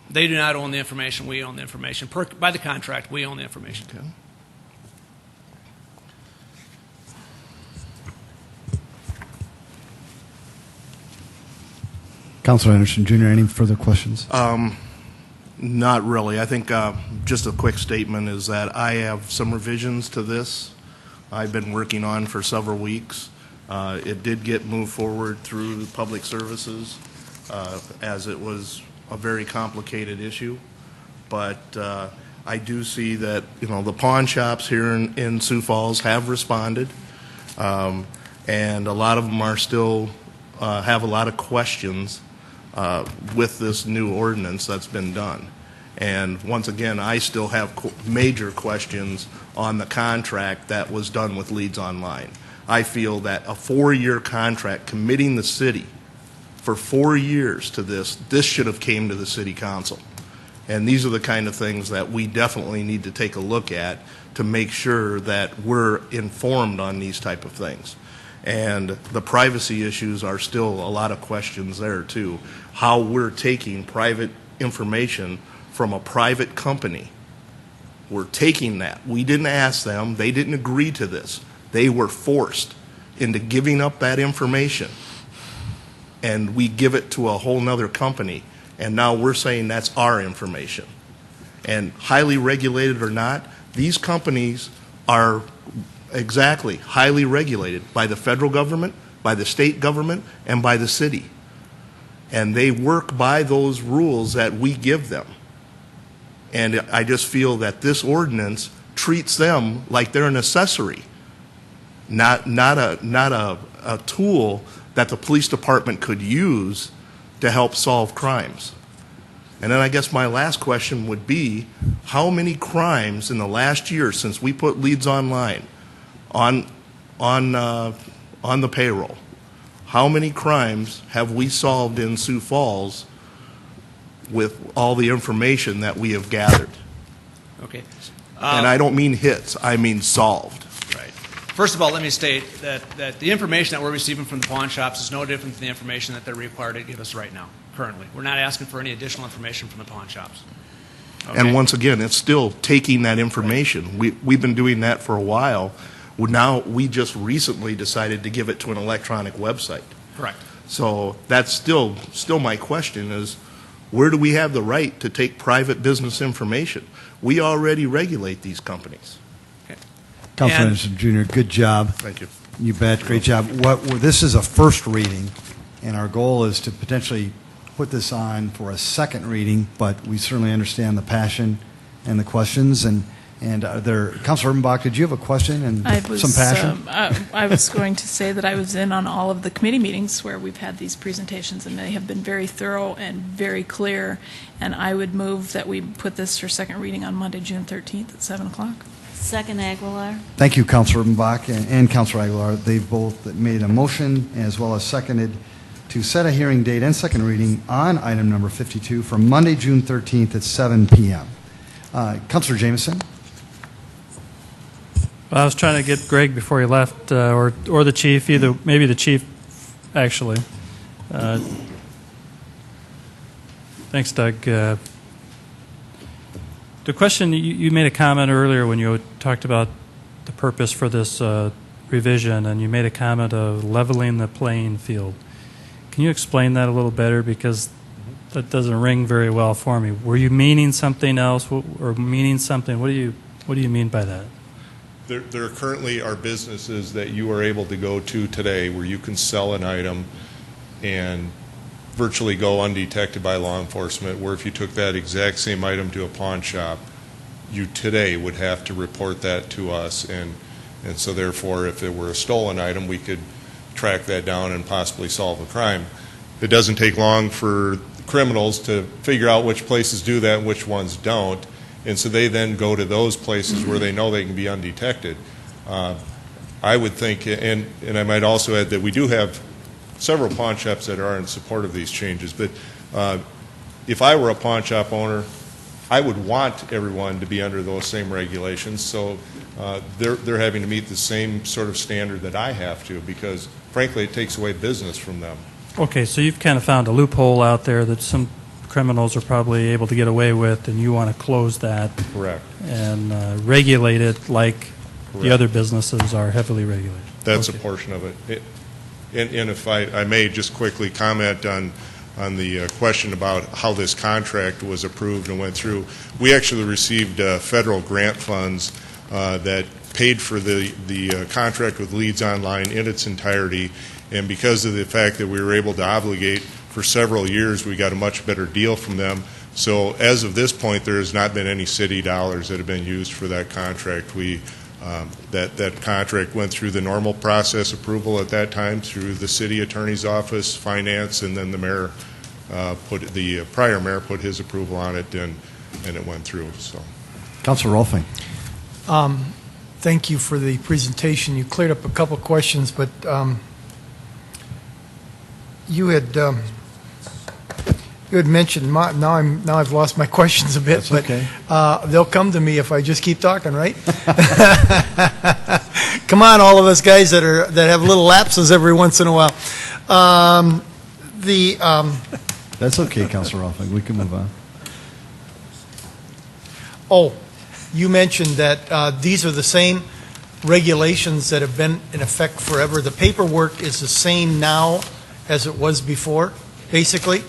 They do not own the information. We own the information. By the contract, we own the information. Okay. Councilor Anderson, Jr., any further questions? Not really. I think just a quick statement is that I have some revisions to this I've been working on for several weeks, It did get moved forward through the public services as it was a very complicated issue. But I do see that, the pawn shops here in Sioux Falls have responded, and a lot of them are still have a lot of questions with this new ordinance that's been done. And once again, I still have major questions on the contract that was done with Leads Online. I feel that a 4-year contract committing the city for 4 years to this should have came to the city council. And these are the kind of things that we definitely need to take a look at to make sure that we're informed on these type of things. And the privacy issues are still a lot of questions there too. How we're taking private information from a private company. We're taking that. We didn't ask them. They didn't agree to this. They were forced into giving up that information. And we give it to a whole nother company. And now we're saying that's our information. And highly regulated or not, these companies are exactly highly regulated by the federal government, by the state government, and by the city. And they work by those rules that we give them. And I just feel that this ordinance treats them like they're an accessory, not a tool that the police department could use to help solve crimes. And then I guess my last question would be, how many crimes in the last year since we put Leads Online on the payroll, how many crimes have we solved in Sioux Falls with all the information that we have gathered? Okay. And I don't mean hits, I mean solved. Right. First of all, let me state that the information that we're receiving from the pawn shops is no different than the information that they're required to give us right now, currently. We're not asking for any additional information from the pawn shops. Okay. And once again, it's still taking that information. We've been doing that for a while. Now we just recently decided to give it to an electronic website. Correct. So that's still my question is, where do we have the right to take private business information? We already regulate these companies. Okay. Councilman Anderson Jr., good job. Thank you. You bet, great job. This is a first reading, and our goal is to potentially put this on for a second reading, but we certainly understand the passion and the questions. And Councilor Urbanbach, did you have a question and some passion? I was going to say that I was in on all of the committee meetings where we've had these presentations, and they have been very thorough and very clear. And I would move that we put this for second reading on Monday, June 13th at 7 o'clock. Second, Aguilar. Thank you, Councilor Urbanbach and Councilor Aguilar. They've both made a motion as well as seconded to set a hearing date and second reading on item number 52 for Monday, June 13th at 7 p.m. Councilor Jameson. Well, I was trying to get Greg before he left, or the chief, maybe the chief, actually. Thanks, Doug. The question, you made a comment earlier when you talked about the purpose for this revision, and you made a comment of leveling the playing field. Can you explain that a little better, because that doesn't ring very well for me? Were you meaning something else, or meaning something? What do you mean by that? There currently are businesses that you are able to go to today where you can sell an item and virtually go undetected by law enforcement, where if you took that exact same item to a pawn shop, you today would have to report that to us, and so therefore if it were a stolen item, we could track that down and possibly solve a crime. It doesn't take long for criminals to figure out which places do that and which ones don't. And so they then go to those places where they know they can be undetected. I would think, and I might also add that we do have several pawn shops that are in support of these changes, but if I were a pawn shop owner, I would want everyone to be under those same regulations, so they're having to meet the same sort of standard that I have to, because frankly it takes away business from them. Okay, so you've kind of found a loophole out there that some criminals are probably able to get away with, and you want to close that. Correct. And regulate it like Correct. The other businesses are heavily regulated. That's okay. A portion of it. And if I may just quickly comment on the question about how this contract was approved and went through, we actually received federal grant funds that paid for the contract with Leads Online in its entirety, and because of the fact that we were able to obligate for several years, we got a much better deal from them. So as of this point, there has not been any city dollars that have been used for that contract. That contract went through the normal process approval at that time through the city attorney's office, finance, and then the mayor prior mayor put his approval on it, and it went through. So, Councilor Rolfing. Thank you for the presentation. You cleared up a couple questions, but you had mentioned now I've lost my questions a bit. That's but okay. They'll come to me if I just keep talking, right? Come on, all of us guys that have little lapses every once in a while. That's okay, Councilor Rolfing. We can move on. Oh, you mentioned that these are the same regulations that have been in effect forever. The paperwork is the same now as it was before, basically.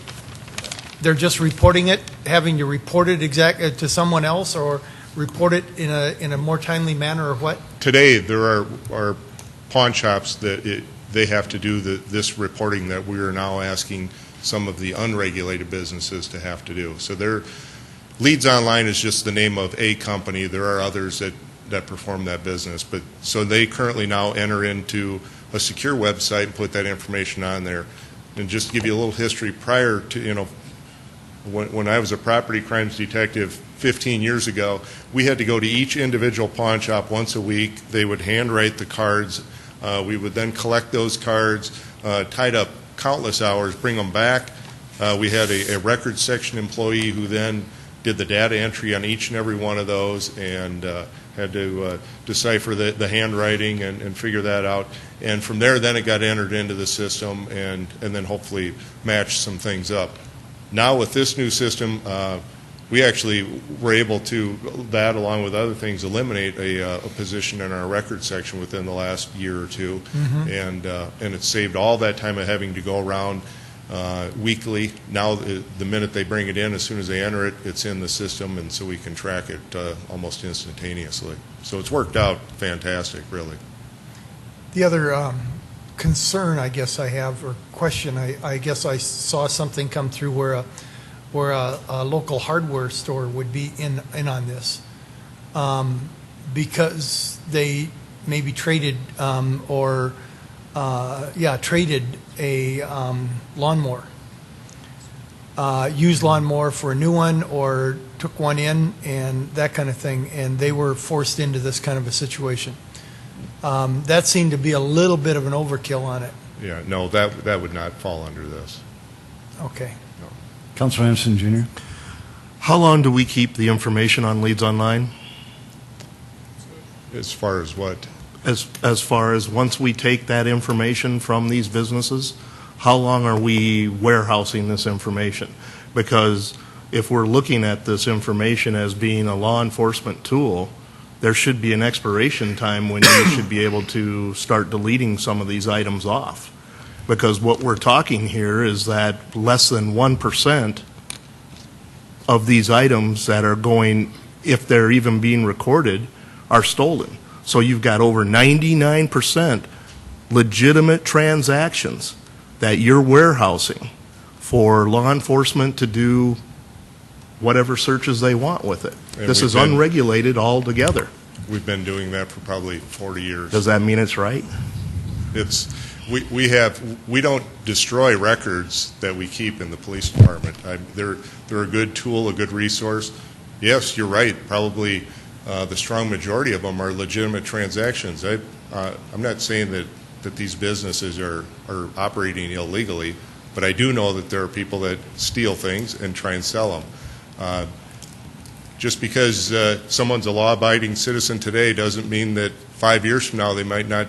They're just reporting it, having to report it to someone else, or report it in a more timely manner, or what? Today, there are pawn shops that they have to do this reporting that we are now asking some of the unregulated businesses to have to do. So Leads Online is just the name of a company. There are others that perform that business. But so they currently now enter into a secure website and put that information on there. And just to give you a little history, prior to, when I was a property crimes detective 15 years ago, we had to go to each individual pawn shop once a week. They would handwrite the cards. We would then collect those cards, tied up countless hours, bring them back. We had a records section employee who then did the data entry on each and every one of those, and had to decipher the handwriting and figure that out. And from there, then it got entered into the system, and then hopefully match some things up. Now with this new system, we actually were able to, that along with other things, eliminate a position in our record section within the last year or two. And it saved all that time of having to go around weekly. Now the minute they bring it in, as soon as they enter it, it's in the system, and so we can track it almost instantaneously. So it's worked out fantastic, really. The other concern I guess I have, or question, I guess I saw something come through where a local hardware store would be in on this, because they maybe traded traded a lawnmower, used lawnmower for a new one, or took one in and that kind of thing, and they were forced into this kind of a situation. That seemed to be a little bit of an overkill on it. Yeah, no, that would not fall under this. Okay. No. Councilor Anderson, Jr. How long do we keep the information on Leads Online? As far as what? As far as once we take that information from these businesses, how long are we warehousing this information? Because if we're looking at this information as being a law enforcement tool, there should be an expiration time when you should be able to start deleting some of these items off. Because what we're talking here is that less than 1% of these items that are going, if they're even being recorded, are stolen. So you've got over 99% legitimate transactions that you're warehousing for law enforcement to do whatever searches they want with it. And this is unregulated altogether. We've been doing that for probably 40 years. Does that mean it's right? We don't destroy records that we keep in the police department. They're a good tool, a good resource. Yes, you're right. Probably the strong majority of them are legitimate transactions. I'm not saying that these businesses are operating illegally, but I do know that there are people that steal things and try and sell them. Just because someone's a law-abiding citizen today doesn't mean that 5 years from now they might not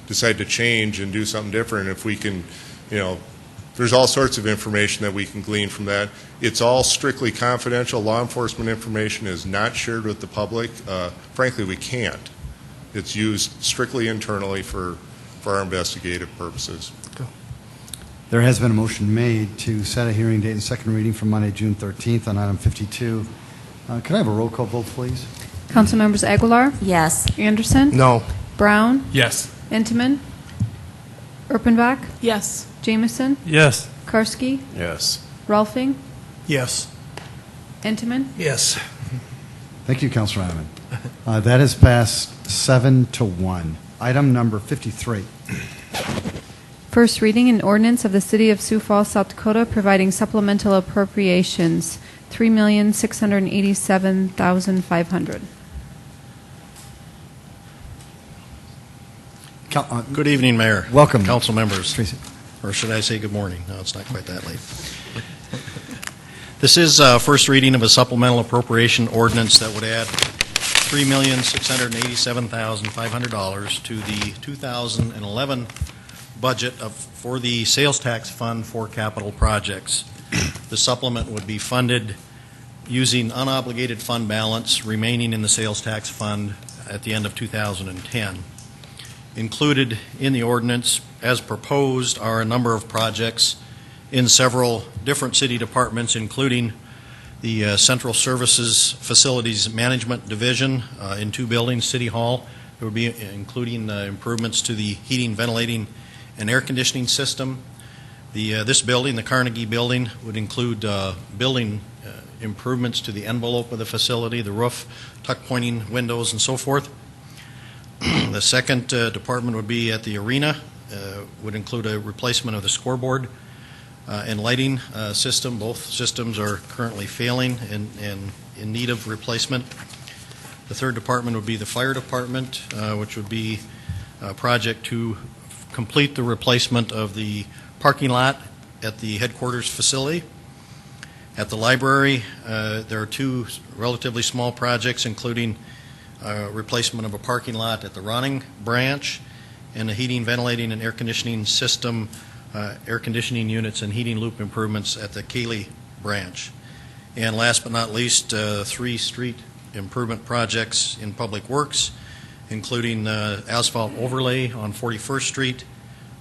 decide to change and do something different. If we can, there's all sorts of information that we can glean from that. It's all strictly confidential. Law enforcement information is not shared with the public. Frankly, we can't. It's used strictly internally for our investigative purposes. There has been a motion made to set a hearing date and second reading for Monday, June 13th on item 52. Can I have a roll call vote, please? Councilmembers Aguilar, Yes. Anderson, No. Brown, Yes. Intiman, Erpenbach, Yes. Jamison, Yes. Karski, Yes. Rolfing, Yes. Intiman. Yes. Thank you, Councilor Adamant. That has passed 7-1. Item number 53. First reading an ordinance of the City of Sioux Falls, South Dakota, providing supplemental appropriations, $3,687,500. Good evening, Mayor. Welcome. Council members. Tracy. Or should I say good morning? No, it's not quite that late. This is first reading of a supplemental appropriation ordinance that would add $3,687,500 to the 2011 budget for the sales tax fund for capital projects. The supplement would be funded using unobligated fund balance remaining in the sales tax fund at the end of 2010. Included in the ordinance, as proposed, are a number of projects in several different city departments, including the Central Services Facilities Management Division in 2 buildings, City Hall. There would be including improvements to the heating, ventilating, and air conditioning system. This building, the Carnegie Building, would include building improvements to the envelope of the facility, the roof, tuck pointing windows, and so forth. The second department would be at the arena, would include a replacement of the scoreboard and lighting system. Both systems are currently failing and in need of replacement. The third department would be the fire department, which would be a project to complete the replacement of the parking lot at the headquarters facility. At the library, there are 2 relatively small projects, including replacement of a parking lot at the Ronning branch and a heating, ventilating, and air conditioning system, air conditioning units and heating loop improvements at the Cayley branch. And last but not least, 3 street improvement projects in Public Works, including asphalt overlay on 41st Street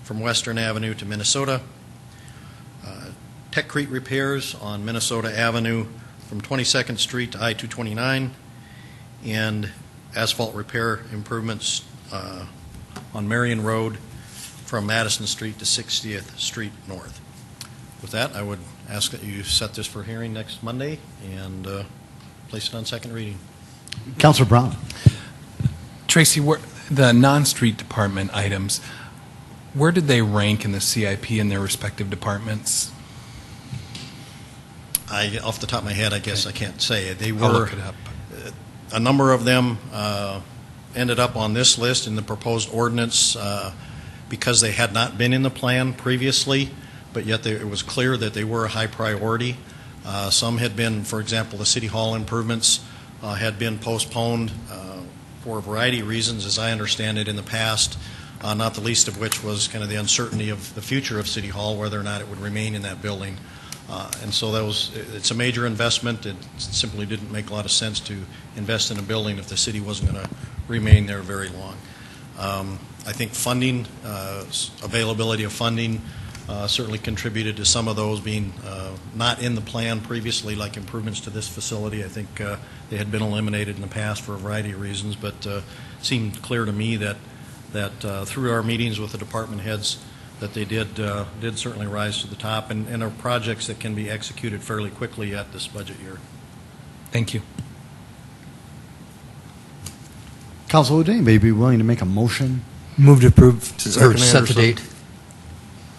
from Western Avenue to Minnesota, Techcrete repairs on Minnesota Avenue from 22nd Street to I-229, and asphalt repair improvements on Marion Road from Madison Street to 60th Street North. With that, I would ask that you set this for hearing next Monday and place it on second reading. Councilor Brown. Tracy, the non-street department items, where did they rank in the CIP in their respective departments? Off the top of my head, I guess I can't say. They I'll were, look it up. a number of them ended up on this list in the proposed ordinance because they had not been in the plan previously, but yet it was clear that they were a high priority. Some had been, for example, the City Hall improvements had been postponed for a variety of reasons, as I understand it, in the past, not the least of which was kind of the uncertainty of the future of City Hall, whether or not it would remain in that building. And so it's a major investment. It simply didn't make a lot of sense to invest in a building if the city wasn't going to remain there very long. I think funding, availability of funding, certainly contributed to some of those being not in the plan previously, like improvements to this facility. I think they had been eliminated in the past for a variety of reasons, but it seemed clear to me that through our meetings with the department heads, that they did certainly rise to the top and are projects that can be executed fairly quickly at this budget year. Thank you. Council, would anybody be willing to make a motion? Move to approve, or Second, set the Anderson. date.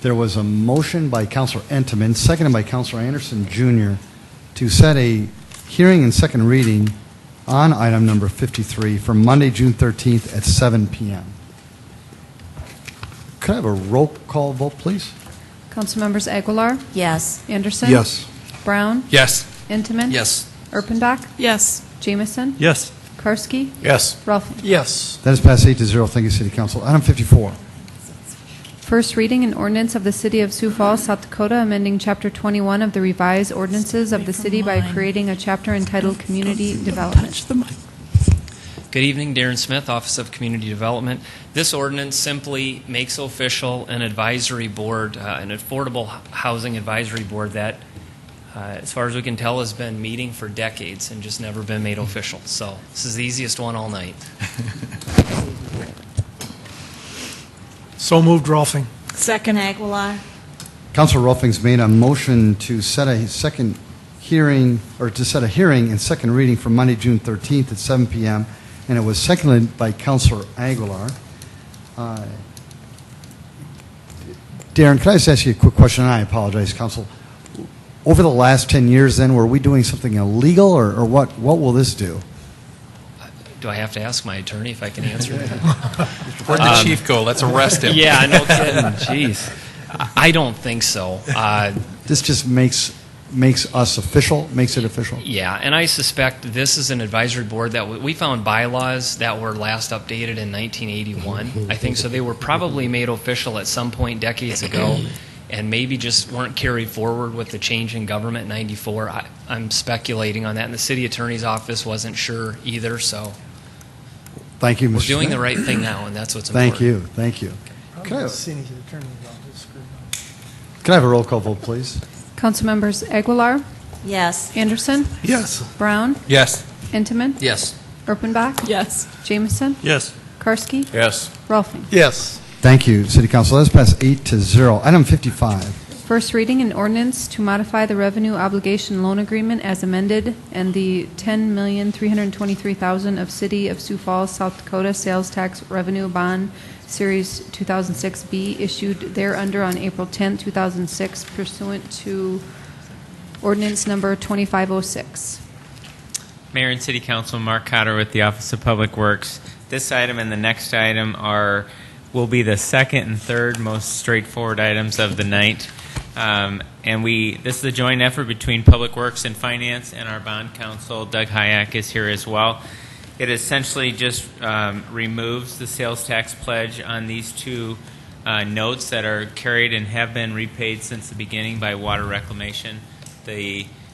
There was a motion by Councilor Intiman, seconded by Councilor Anderson Jr., to set a hearing and second reading on item number 53 for Monday, June 13th at 7 p.m. Could I have a roll call vote, please? Councilmembers Aguilar, Yes. Anderson, Yes. Brown, Yes. Intiman, Yes. Erpenbach, Yes. Jamison, Yes. Karski, Yes. Rolfing. Yes. That is passed 8-0. Thank you, City Council. Item 54. First reading an ordinance of the City of Sioux Falls, South Dakota, amending Chapter 21 of the revised ordinances of the city by creating a chapter entitled Community Development. Good evening, Darren Smith, Office of Community Development. This ordinance simply makes official an advisory board, an affordable housing advisory board that as far as we can tell, has been meeting for decades and just never been made official. So this is the easiest one all night. So moved, Rolfing. Second Aguilar. Councilor Rolfing's made a motion to set a second hearing, or to set a hearing and second reading for Monday, June 13th at 7 p.m., and it was seconded by Councilor Aguilar. Darren, could I just ask you a quick question? And I apologize, Council. Over the last 10 years, then, were we doing something illegal, or what will this do? Do I have to ask my attorney if I can answer that? Where'd the chief go? Let's arrest him. Yeah, no kidding. Jeez. I don't think so. This just makes us official, makes it official? Yeah, and I suspect this is an advisory board that we found bylaws that were last updated in 1981. I think so. They were probably made official at some point decades ago, and maybe just weren't carried forward with the change in government in 94. I'm speculating on that, and the city attorney's office wasn't sure either, so. Thank you, Mr. We're doing Smith. the right thing now, and that's what's Thank important. you, thank you. Can I Yes. have a roll call vote, please? Councilmembers Aguilar, Yes. Anderson, Yes. Brown, Yes. Intiman, Yes. Erpenbach, Yes. Jameson, Yes. Karski, Yes. Rolfing. Yes. Thank you, City Council. Let's pass 8-0. Item 55. First reading, an ordinance to modify the revenue obligation loan agreement as amended and the $10,323,000 of City of Sioux Falls, South Dakota sales tax revenue bond Series 2006B issued thereunder on April 10, 2006 pursuant to ordinance number 2506. Mayor and City Council, Mark Cotter with the Office of Public Works. This item and the next item will be the second and third most straightforward items of the night. This is a joint effort between Public Works and Finance, and our bond counsel, Doug Hayek, is here as well. It essentially just removes the sales tax pledge on these two notes that are carried and have been repaid since the beginning by water reclamation.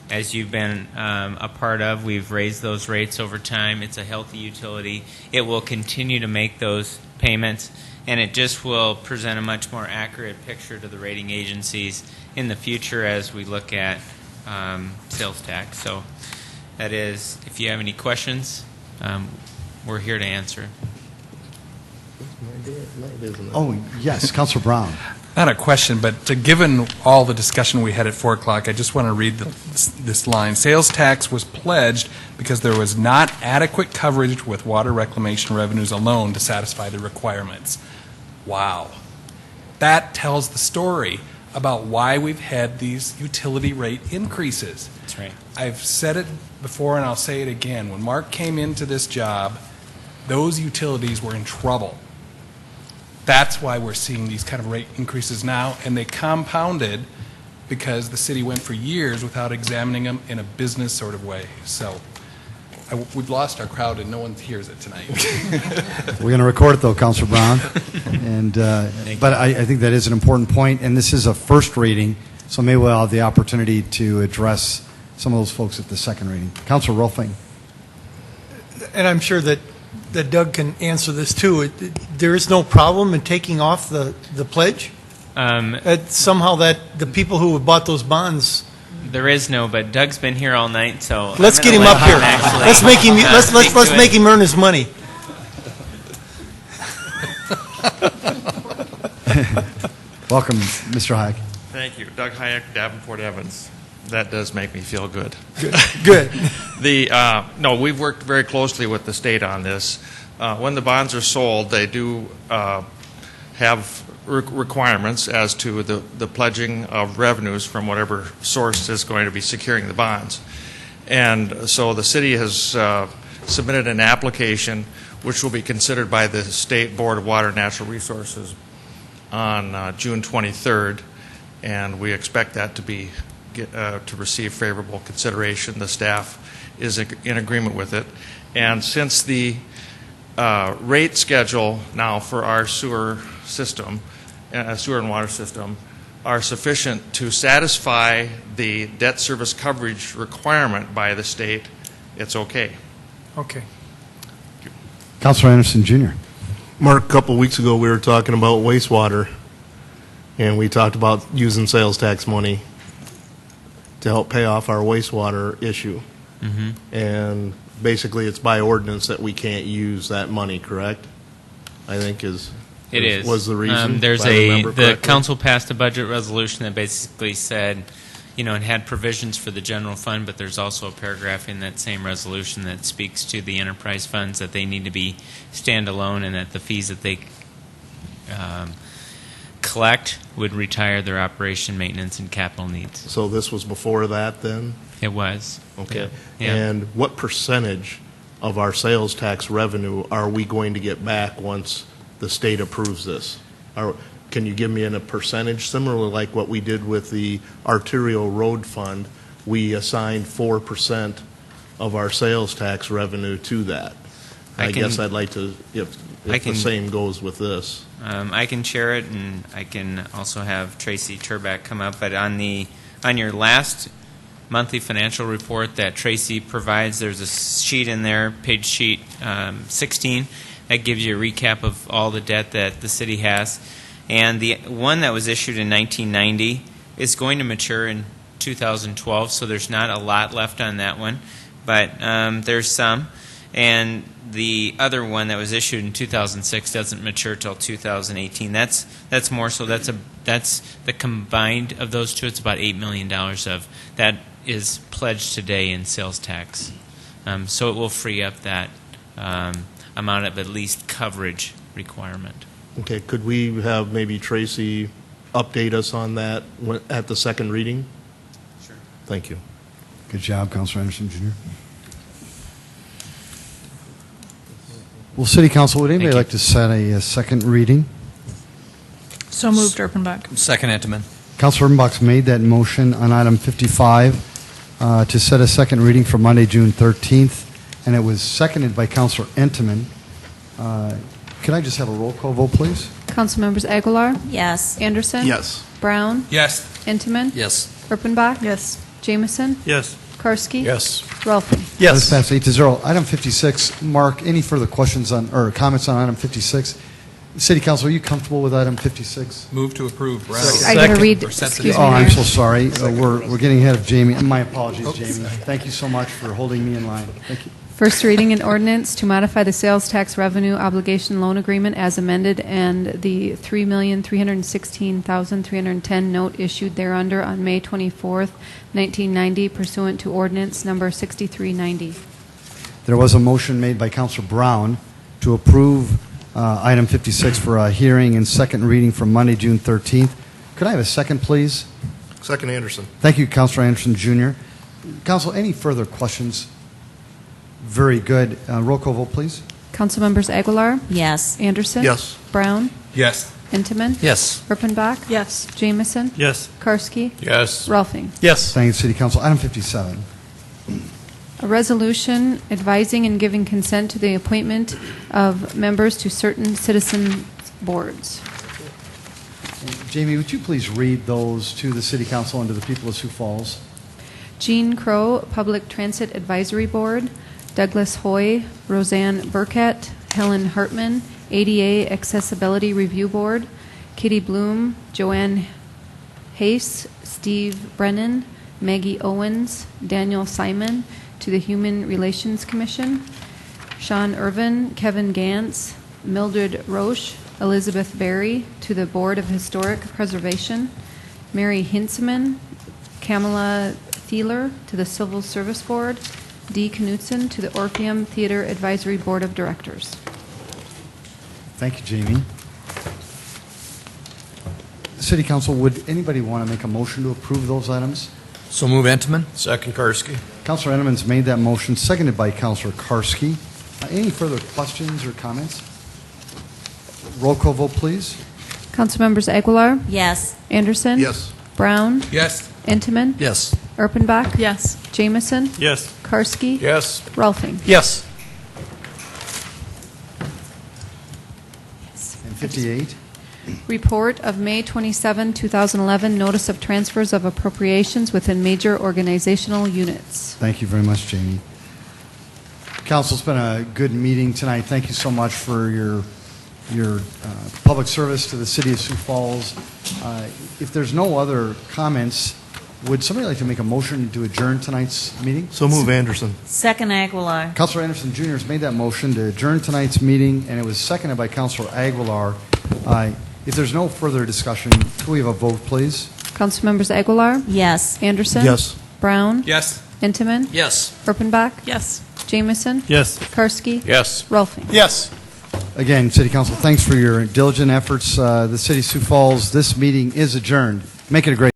As you've been a part of, we've raised those rates over time. It's a healthy utility. It will continue to make those payments, and it just will present a much more accurate picture to the rating agencies in the future as we look at sales tax. So that is, if you have any questions, we're here to answer. Oh, yes, Councilor Brown. Not a question, but given all the discussion we had at 4 o'clock, I just want to read this line. Sales tax was pledged because there was not adequate coverage with water reclamation revenues alone to satisfy the requirements. Wow. That tells the story about why we've had these utility rate increases. That's right. I've said it before and I'll say it again. When Mark came into this job, those utilities were in trouble. That's why we're seeing these kind of rate increases now, and they compounded because the city went for years without examining them in a business sort of way. So we've lost our crowd, and no one hears it tonight. We're going to record it, though, Councilor Brown. But I think that is an important point, and this is a first reading, so maybe we'll have the opportunity to address some of those folks at the second reading. Councilor Rolfing. And I'm sure that Doug can answer this too. There is no problem in taking off the pledge? Somehow that the people who have bought those bonds. There is no, but Doug's been here all night, so Let's get him up here. Let's make him. Let's make him earn his money. Welcome, Mr. Hayek. Thank you, Doug Hayek, Davenport Evans. That does make me feel good. Good. No, we've worked very closely with the state on this. When the bonds are sold, they do have requirements as to the pledging of revenues from whatever source is going to be securing the bonds. And so the city has submitted an application which will be considered by the State Board of Water and Natural Resources on June 23rd, and we expect that to receive favorable consideration. The staff is in agreement with it. And since the rate schedule now for our sewer system, sewer and water system, are sufficient to satisfy the debt service coverage requirement by the state, it's okay. Okay. Councilor Anderson, Jr. Mark, a couple of weeks ago we were talking about wastewater, and we talked about using sales tax money to help pay off our wastewater issue. And basically, it's by ordinance that we can't use that money, correct? I think was the reason. The council passed a budget resolution that basically said, it had provisions for the general fund, but there's also a paragraph in that same resolution that speaks to the enterprise funds, that they need to be standalone, and that the fees that they collect would retire their operation, maintenance, and capital needs. So this was before that, then? It was. Okay. Yeah. And what percentage of our sales tax revenue are we going to get back once the state approves this? Can you give me a percentage, similar like what we did with the arterial road fund? We assigned 4% of our sales tax revenue to that. I guess I'd like to, if the same goes with this. I can share it, and I can also have Tracy Turback come up. But on your last monthly financial report that Tracy provides, there's a sheet in there, page sheet 16, that gives you a recap of all the debt that the city has. And the one that was issued in 1990 is going to mature in 2012, so there's not a lot left on that one, but there's some. And the other one that was issued in 2006 doesn't mature till 2018. That's more so. That's the combined of those two. It's about $8 million of that is pledged today in sales tax. So it will free up that amount of at least coverage requirement. Okay, could we have maybe Tracy update us on that at the second reading? Sure. Thank you. Good job, Councilor Anderson, Jr. Well, City Council, would anybody like to set a second reading? So moved, Erpenbach. Second, Entenmann. Councilor Erpenbach's made that motion on item 55 to set a second reading for Monday, June 13th, and it was seconded by Councilor Entenmann. Could I just have a roll call vote, please? Councilmembers Aguilar? Yes. Anderson? Yes. Brown? Yes. Intiman? Yes. Erpenbach? Yes. Jameson? Yes. Karski? Yes. Ralphie? Yes. Passed 8-0. Item 56. Mark, any further questions on or comments on item 56? City Council, are you comfortable with item 56? Move to approve. I got to read. Excuse me, I'm Mayor. so sorry. We're getting ahead of Jamie. My apologies, Jamie. Thank you so much for holding me in line. Thank you. First reading an ordinance to modify the sales tax revenue obligation loan agreement as amended and the $3,316,310 note issued thereunder on May 24th, 1990, pursuant to ordinance number 6390. There was a motion made by Councilor Brown to approve item 56 for a hearing and second reading for Monday, June 13th. Could I have a second, please? Second, Anderson. Thank you, Councilor Anderson, Jr. Council, any further questions? Very good. Roll call vote, please. Councilmembers Aguilar? Yes. Anderson? Yes. Brown? Yes. Intiman? Yes. Erpenbach? Yes. Jameson? Yes. Karski? Yes. Ralphing? Yes. Thank you, City Council. Item 57. A resolution advising and giving consent to the appointment of members to certain citizen boards. Jamie, would you please read those to the City Council and to the people of Sioux Falls? Jean Crow, Public Transit Advisory Board. Douglas Hoy, Roseanne Burkett, Helen Hartman, ADA Accessibility Review Board. Kitty Bloom, Joanne Hayes, Steve Brennan, Maggie Owens, Daniel Simon, to the Human Relations Commission. Sean Irvin, Kevin Gantz, Mildred Roche, Elizabeth Berry, to the Board of Historic Preservation. Mary Hintzman, Kamala Thieler, to the Civil Service Board. Dee Knutson, to the Orpheum Theater Advisory Board of Directors. Thank you, Jamie. City Council, would anybody want to make a motion to approve those items? So move, Entenmann. Second, Karski. Councilor Entenmann's made that motion, seconded by Councilor Karski. Any further questions or comments? Roll call vote, please. Councilmembers Aguilar? Yes. Anderson? Yes. Brown? Yes. Intiman? Yes. Erpenbach? Yes. Jameson? Yes. Karski? Yes. Ralphing? Yes. And 58. Report of May 27, 2011, Notice of Transfers of Appropriations within Major Organizational Units. Thank you very much, Jamie. Council, it's been a good meeting tonight. Thank you so much for your public service to the City of Sioux Falls. If there's no other comments, Would somebody like to make a motion to adjourn tonight's meeting? So move, Anderson. Second Aguilar. Councilor Anderson Jr. has made that motion to adjourn tonight's meeting, and it was seconded by Councilor Aguilar. If there's no further discussion, could we have a vote, please? Councilmembers Aguilar? Yes. Anderson? Yes. Brown? Yes. Intiman? Yes. Erpenbach? Yes. Jamison? Yes. Karski? Yes. Rolfing? Yes. Again, City Council, thanks for your diligent efforts. The City of Sioux Falls, this meeting is adjourned. Make it a great